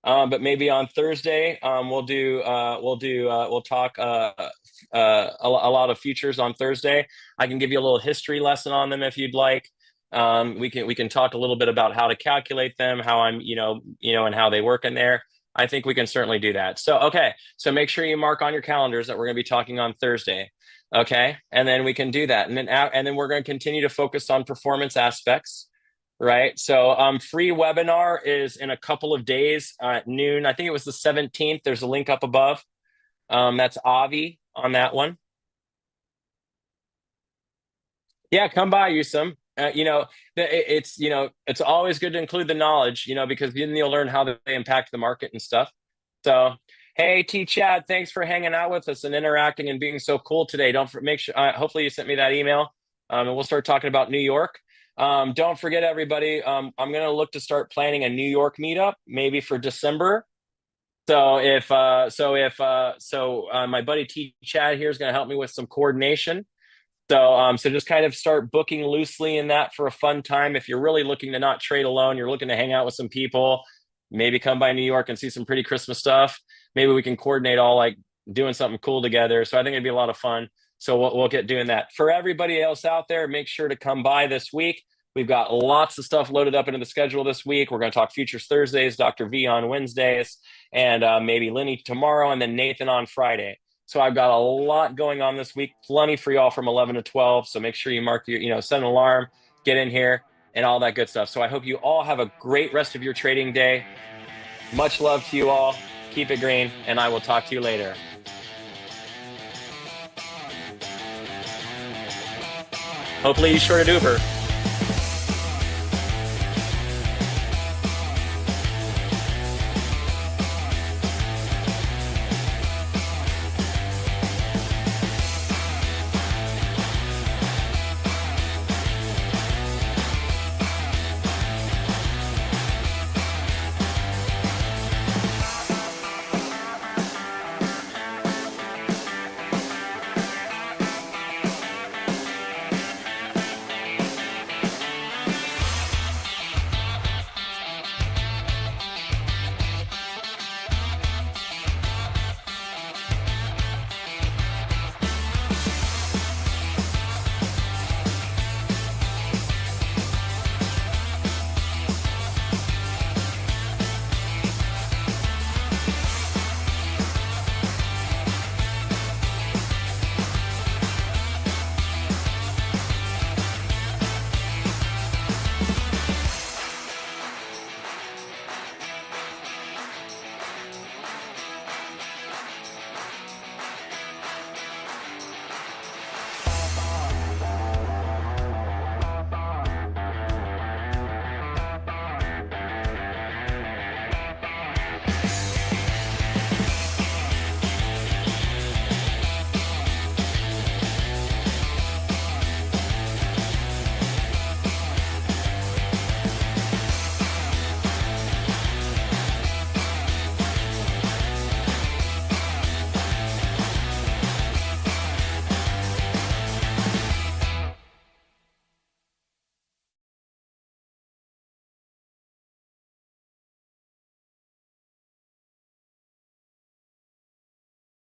But maybe on Thursday, we'll talk a lot of futures on Thursday. I can give you a little history lesson on them if you'd like. We can talk a little bit about how to calculate them, how I'm, and how they work in there. I think we can certainly do that. So, okay. So make sure you mark on your calendars that we're going to be talking on Thursday. Okay. And then we can do that. And then we're going to continue to focus on performance aspects. Right. So free webinar is in a couple of days at noon. I think it was the 17th. There's a link up above. That's Avi on that one. Yeah, come by, Yusum. It's always good to include the knowledge, because then you'll learn how they impact the market and stuff. So, hey, T Chad, thanks for hanging out with us and interacting and being so cool today. Hopefully you sent me that email, and we'll start talking about New York. Don't forget, everybody, I'm going to look to start planning a New York meetup, maybe for December. So my buddy T Chad here is going to help me with some coordination. So just kind of start booking loosely in that for a fun time. If you're really looking to not trade alone, you're looking to hang out with some people, maybe come by New York and see some pretty Christmas stuff. Maybe we can coordinate all like doing something cool together. So I think it'd be a lot of fun. So we'll get doing that. For everybody else out there, make sure to come by this week. We've got lots of stuff loaded up into the schedule this week. We're going to talk Futures Thursdays, Dr. V on Wednesdays, and maybe Lenny tomorrow, and then Nathan on Friday. So I've got a lot going on this week, plenty for y'all from 11 to 12. So make sure you mark your, set an alarm, get in here, and all that good stuff. So I hope you all have a great rest of your trading day. Much love to you all. Keep it green, and I will talk to you later. Hopefully you shorted Uber.